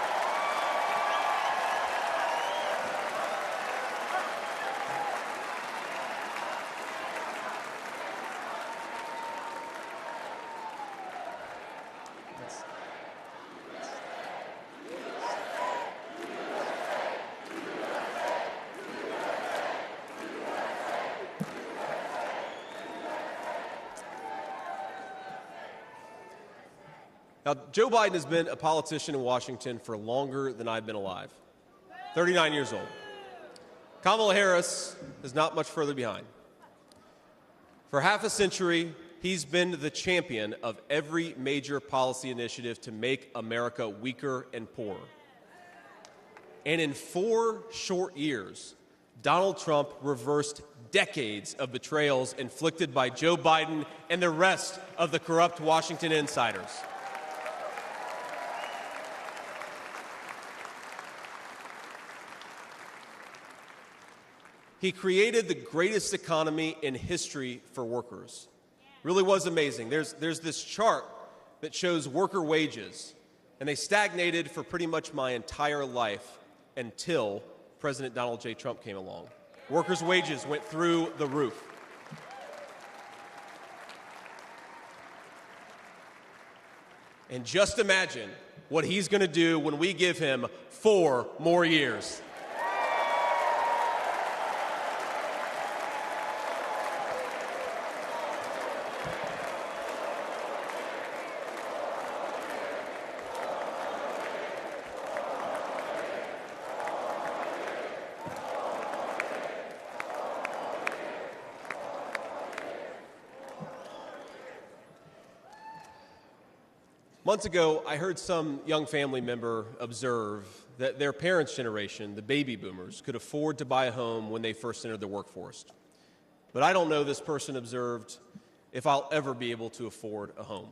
Now, Joe Biden has been a politician in Washington for longer than I've been alive, 39 years old. Kamala Harris is not much further behind. For half a century, he's been the champion of every major policy initiative to make America weaker and poorer. And in 4 short years, Donald Trump reversed decades of betrayals inflicted by Joe Biden and the rest of the corrupt Washington insiders. He created the greatest economy in history for workers. Really was amazing. There's this chart that shows worker wages, and they stagnated for pretty much my entire life until President Donald J. Trump came along. Workers' wages went through the roof. And just imagine what he's going to do when we give him 4 more years. Months ago, I heard some young family member observe that their parents' generation, the baby boomers, could afford to buy a home when they first entered the workforce. But I don't know, this person observed, if I'll ever be able to afford a home.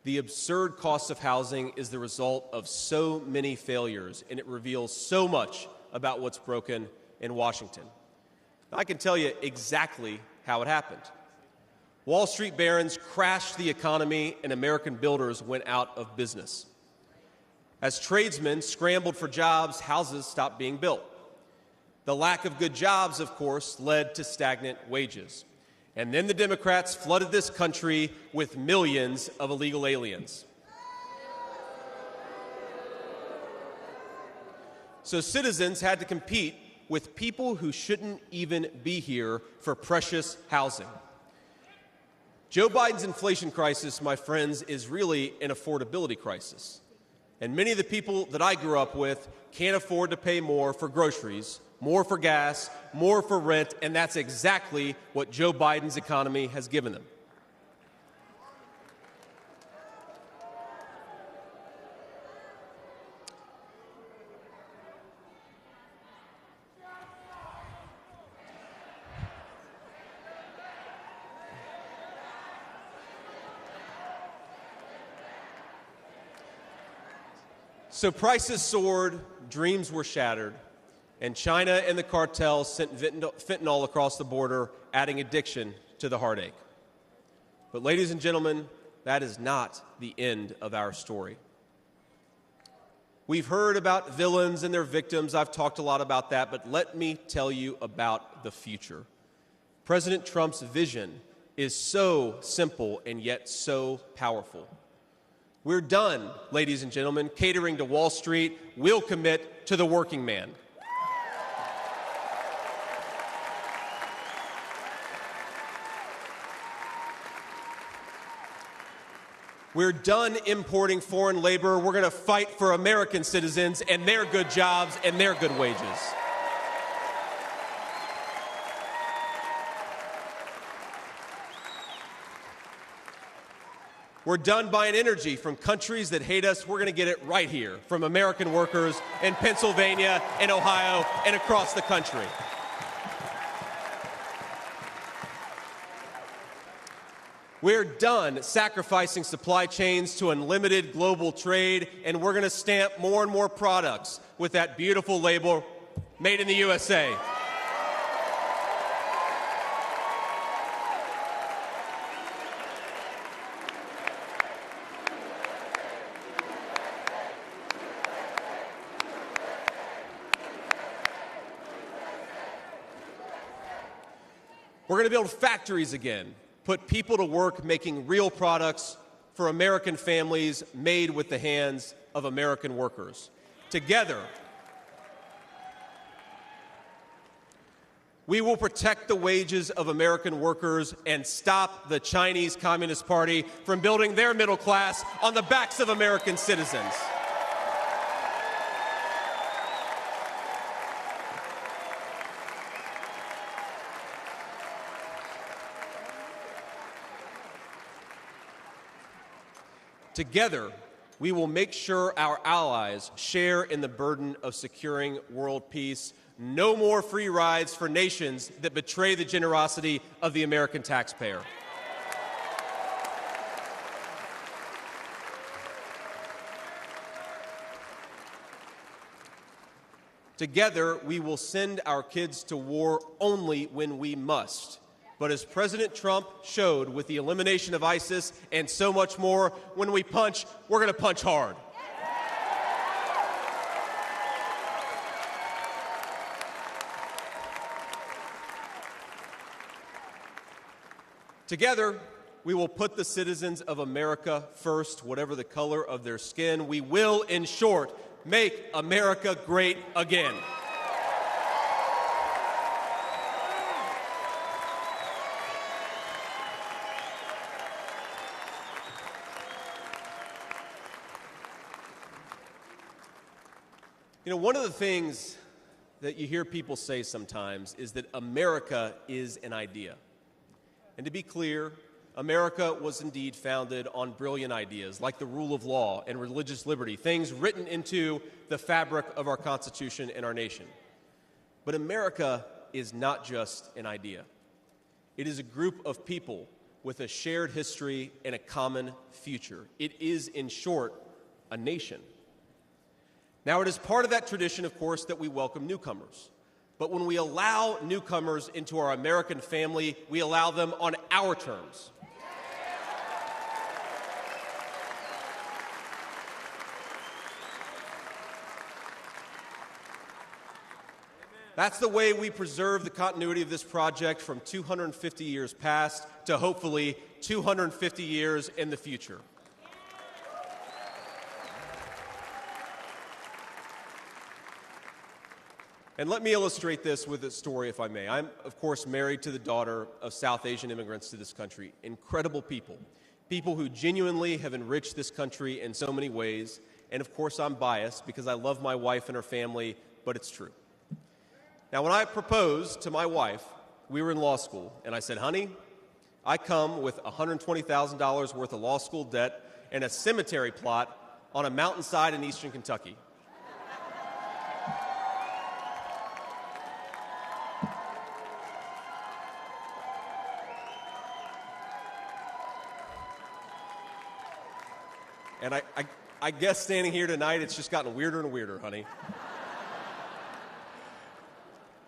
The absurd cost of housing is the result of so many failures, and it reveals so much about what's broken in Washington. I can tell you exactly how it happened. Wall Street barons crashed the economy, and American builders went out of business. As tradesmen scrambled for jobs, houses stopped being built. The lack of good jobs, of course, led to stagnant wages. And then the Democrats flooded this country with millions of illegal aliens. So citizens had to compete with people who shouldn't even be here for precious housing. Joe Biden's inflation crisis, my friends, is really an affordability crisis. And many of the people that I grew up with can't afford to pay more for groceries, more for gas, more for rent, and that's exactly what Joe Biden's economy has given them. So prices soared, dreams were shattered, and China and the cartels sent fentanyl across the border, adding addiction to the heartache. But ladies and gentlemen, that is not the end of our story. We've heard about villains and their victims. I've talked a lot about that, but let me tell you about the future. President Trump's vision is so simple and yet so powerful. We're done, ladies and gentlemen, catering to Wall Street. We'll commit to the working man. We're done importing foreign labor. We're going to fight for American citizens and their good jobs and their good wages. We're done buying energy from countries that hate us. We're going to get it right here from American workers in Pennsylvania and Ohio and across the country. We're done sacrificing supply chains to unlimited global trade, and we're going to stamp more and more products with that beautiful label, Made in the USA. We're going to build factories again, put people to work making real products for American families made with the hands of American workers. Together, We will protect the wages of American workers and stop the Chinese Communist Party from building their middle class on the backs of American citizens. Together, we will make sure our allies share in the burden of securing world peace. No more free rides for nations that betray the generosity of the American taxpayer. Together, we will send our kids to war only when we must. But as President Trump showed with the elimination of ISIS and so much more, when we punch, we're going to punch hard. Together, we will put the citizens of America first, whatever the color of their skin. We will, in short, make America great again. You know, one of the things that you hear people say sometimes is that America is an idea. And to be clear, America was indeed founded on brilliant ideas like the rule of law and religious liberty, things written into the fabric of our Constitution and our nation. But America is not just an idea. It is a group of people with a shared history and a common future. It is, in short, a nation. Now, it is part of that tradition, of course, that we welcome newcomers. But when we allow newcomers into our American family, we allow them on our terms. That's the way we preserve the continuity of this project from 250 years past to hopefully 250 years in the future. And let me illustrate this with a story, if I may. I'm, of course, married to the daughter of South Asian immigrants to this country. Incredible people. People who genuinely have enriched this country in so many ways. And, of course, I'm biased because I love my wife and her family, but it's true. Now, when I proposed to my wife, we were in law school, and I said, honey, I come with $120,000 worth of law school debt and a cemetery plot on a mountainside in eastern Kentucky. And I guess standing here tonight, it's just gotten weirder and weirder, honey.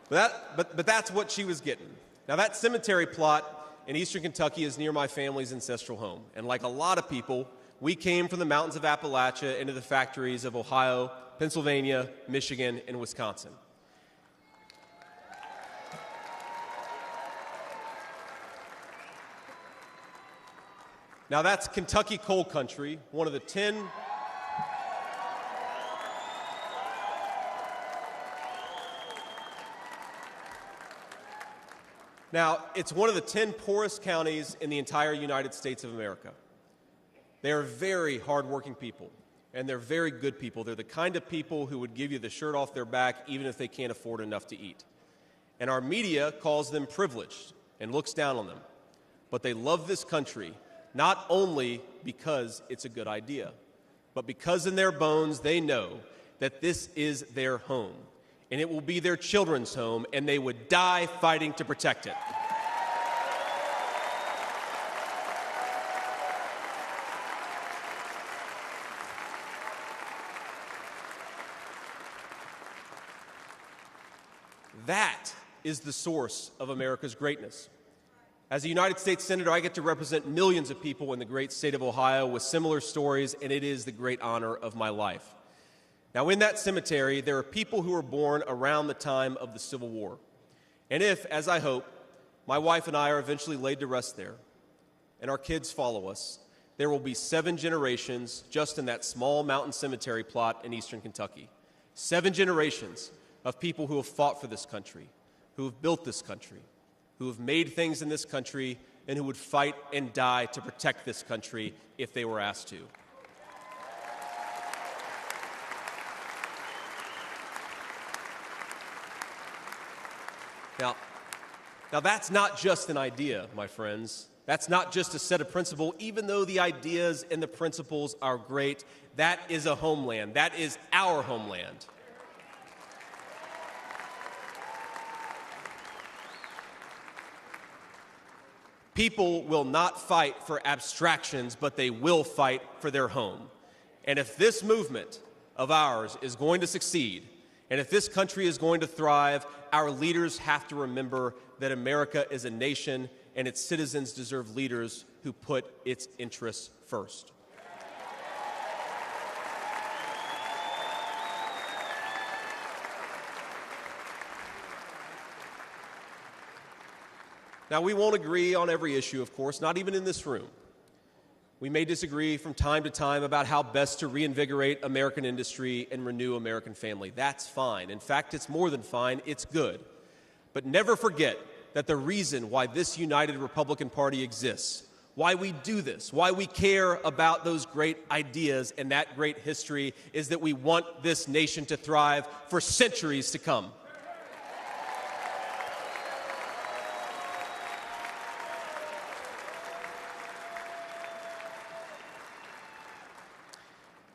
But that's what she was getting. Now, that cemetery plot in eastern Kentucky is near my family's ancestral home. And like a lot of people, we came from the mountains of Appalachia into the factories of Ohio, Pennsylvania, Michigan, and Wisconsin. Now, that's Kentucky coal country, one of the 10... Now, it's one of the 10 poorest counties in the entire United States of America. They are very hardworking people, and they're very good people. They're the kind of people who would give you the shirt off their back even if they can't afford enough to eat. And our media calls them privileged and looks down on them. But they love this country, not only because it's a good idea, but because in their bones they know that this is their home. And it will be their children's home, and they would die fighting to protect it. That is the source of America's greatness. As a United States Senator, I get to represent millions of people in the great state of Ohio with similar stories, and it is the great honor of my life. Now, in that cemetery, there are people who were born around the time of the Civil War. And if, as I hope, my wife and I are eventually laid to rest there, and our kids follow us, there will be 7 generations just in that small mountain cemetery plot in eastern Kentucky. 7 generations of people who have fought for this country, who have built this country, who have made things in this country, and who would fight and die to protect this country if they were asked to. Now that's not just an idea, my friends. That's not just a set of principles. Even though the ideas and the principles are great, that is a homeland. That is our homeland. People will not fight for abstractions, but they will fight for their home. And if this movement of ours is going to succeed, and if this country is going to thrive, our leaders have to remember that America is a nation and its citizens deserve leaders who put its interests first. Now, we won't agree on every issue, of course, not even in this room. We may disagree from time to time about how best to reinvigorate American industry and renew American family. That's fine. In fact, it's more than fine. It's good. But never forget that the reason why this united Republican Party exists, why we do this, why we care about those great ideas and that great history, is that we want this nation to thrive for centuries to come.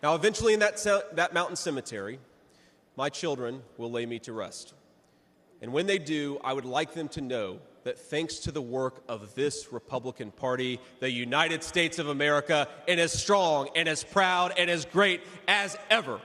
Now, eventually in that mountain cemetery, my children will lay me to rest. And when they do, I would like them to know that thanks to the work of this Republican Party, the United States of America is as strong and as proud and as great as ever.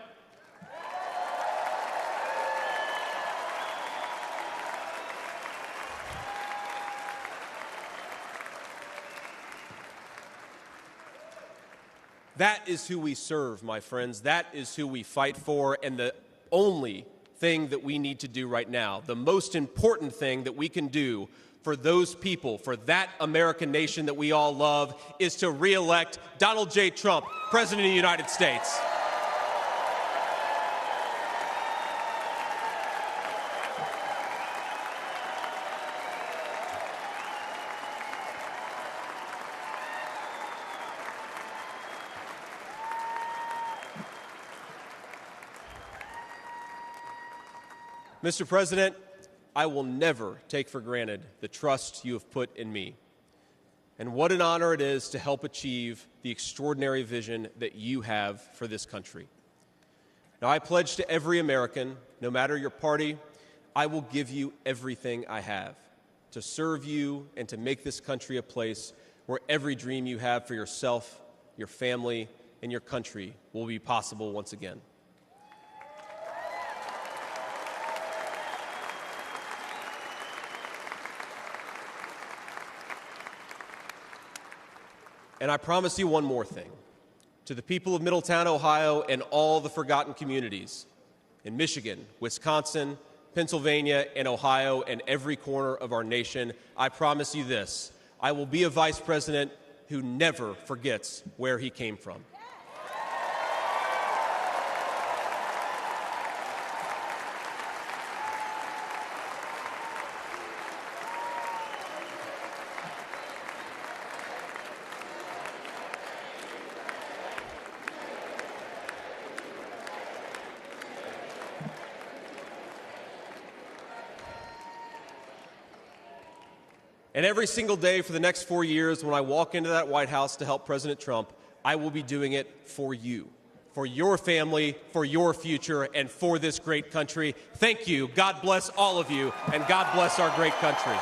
That is who we serve, my friends. That is who we fight for. And the only thing that we need to do right now, the most important thing that we can do for those people, for that American nation that we all love, is to re-elect Donald J. Trump, President of the United States. Mr. President, I will never take for granted the trust you have put in me. And what an honor it is to help achieve the extraordinary vision that you have for this country. Now, I pledge to every American, no matter your party, I will give you everything I have to serve you and to make this country a place where every dream you have for yourself, your family, and your country will be possible once again. And I promise you one more thing. To the people of Middletown, Ohio, and all the forgotten communities in Michigan, Wisconsin, Pennsylvania, and Ohio, and every corner of our nation, I promise you this: I will be a vice president who never forgets where he came from. And every single day for the next 4 years, when I walk into that White House to help President Trump, I will be doing it for you, for your family, for your future, and for this great country. Thank you. God bless all of you, and God bless our great country.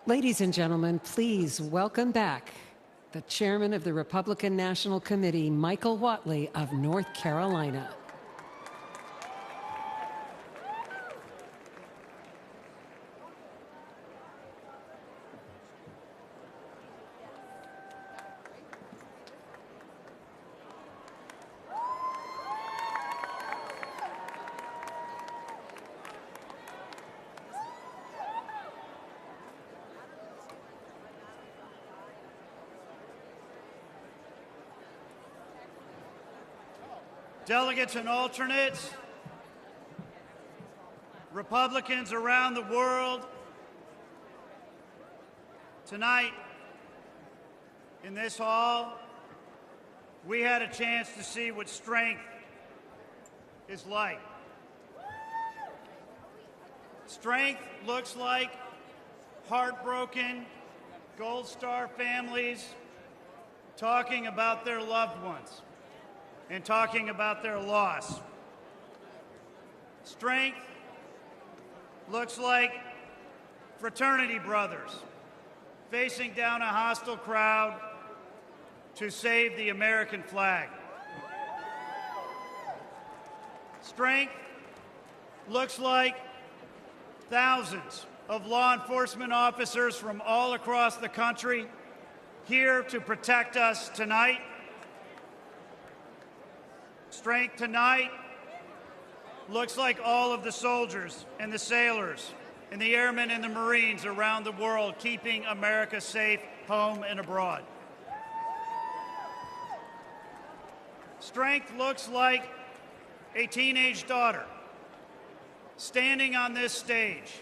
Ladies and gentlemen, please welcome back the chairman of the Republican National Committee, Michael Watley of North Carolina. Delegates and alternates, Republicans around the world, tonight in this hall, we had a chance to see what strength is like. Strength looks like heartbroken Gold Star families talking about their loved ones and talking about their loss. Strength looks like fraternity brothers facing down a hostile crowd to save the American flag. Strength looks like thousands of law enforcement officers from all across the country here to protect us tonight. Strength tonight looks like all of the soldiers and the sailors and the airmen and the Marines around the world keeping America safe home and abroad. Strength looks like a teenage daughter standing on this stage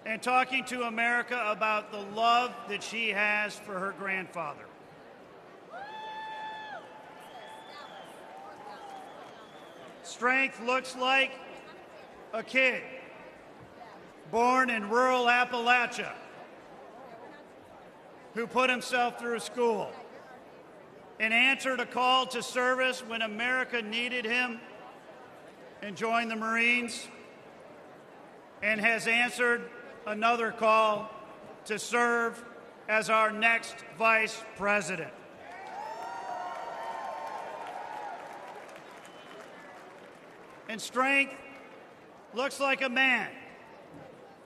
and talking to America about the love that she has for her grandfather. Strength looks like a kid born in rural Appalachia who put himself through school and answered a call to service when America needed him and joined the Marines, and has answered another call to serve as our next vice president. And strength looks like a man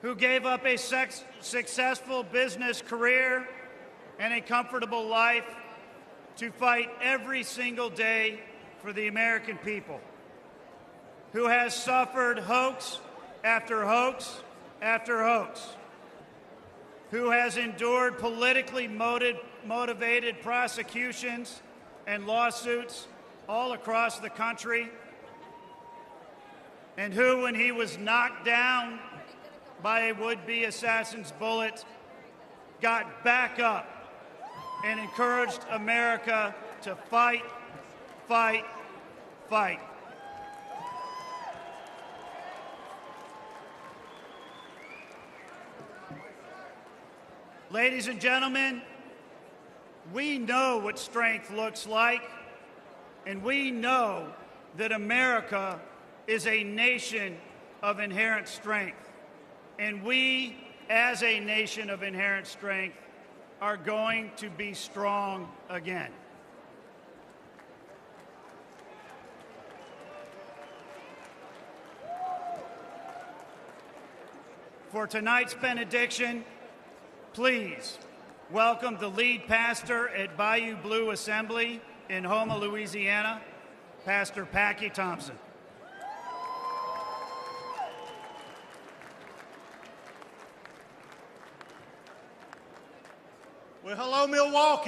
who gave up a successful business career and a comfortable life to fight every single day for the American people, who has suffered hoax after hoax after hoax, who has endured politically motivated prosecutions and lawsuits all across the country, and who, when he was knocked down by a would-be assassin's bullet, got back up and encouraged America to fight, fight, fight. Ladies and gentlemen, we know what strength looks like, and we know that America is a nation of inherent strength. And we, as a nation of inherent strength, are going to be strong again. For tonight's benediction, please welcome the lead pastor at Bayou Blue Assembly in Houma, Louisiana, Pastor Packy Thompson. Well, hello, Milwaukee.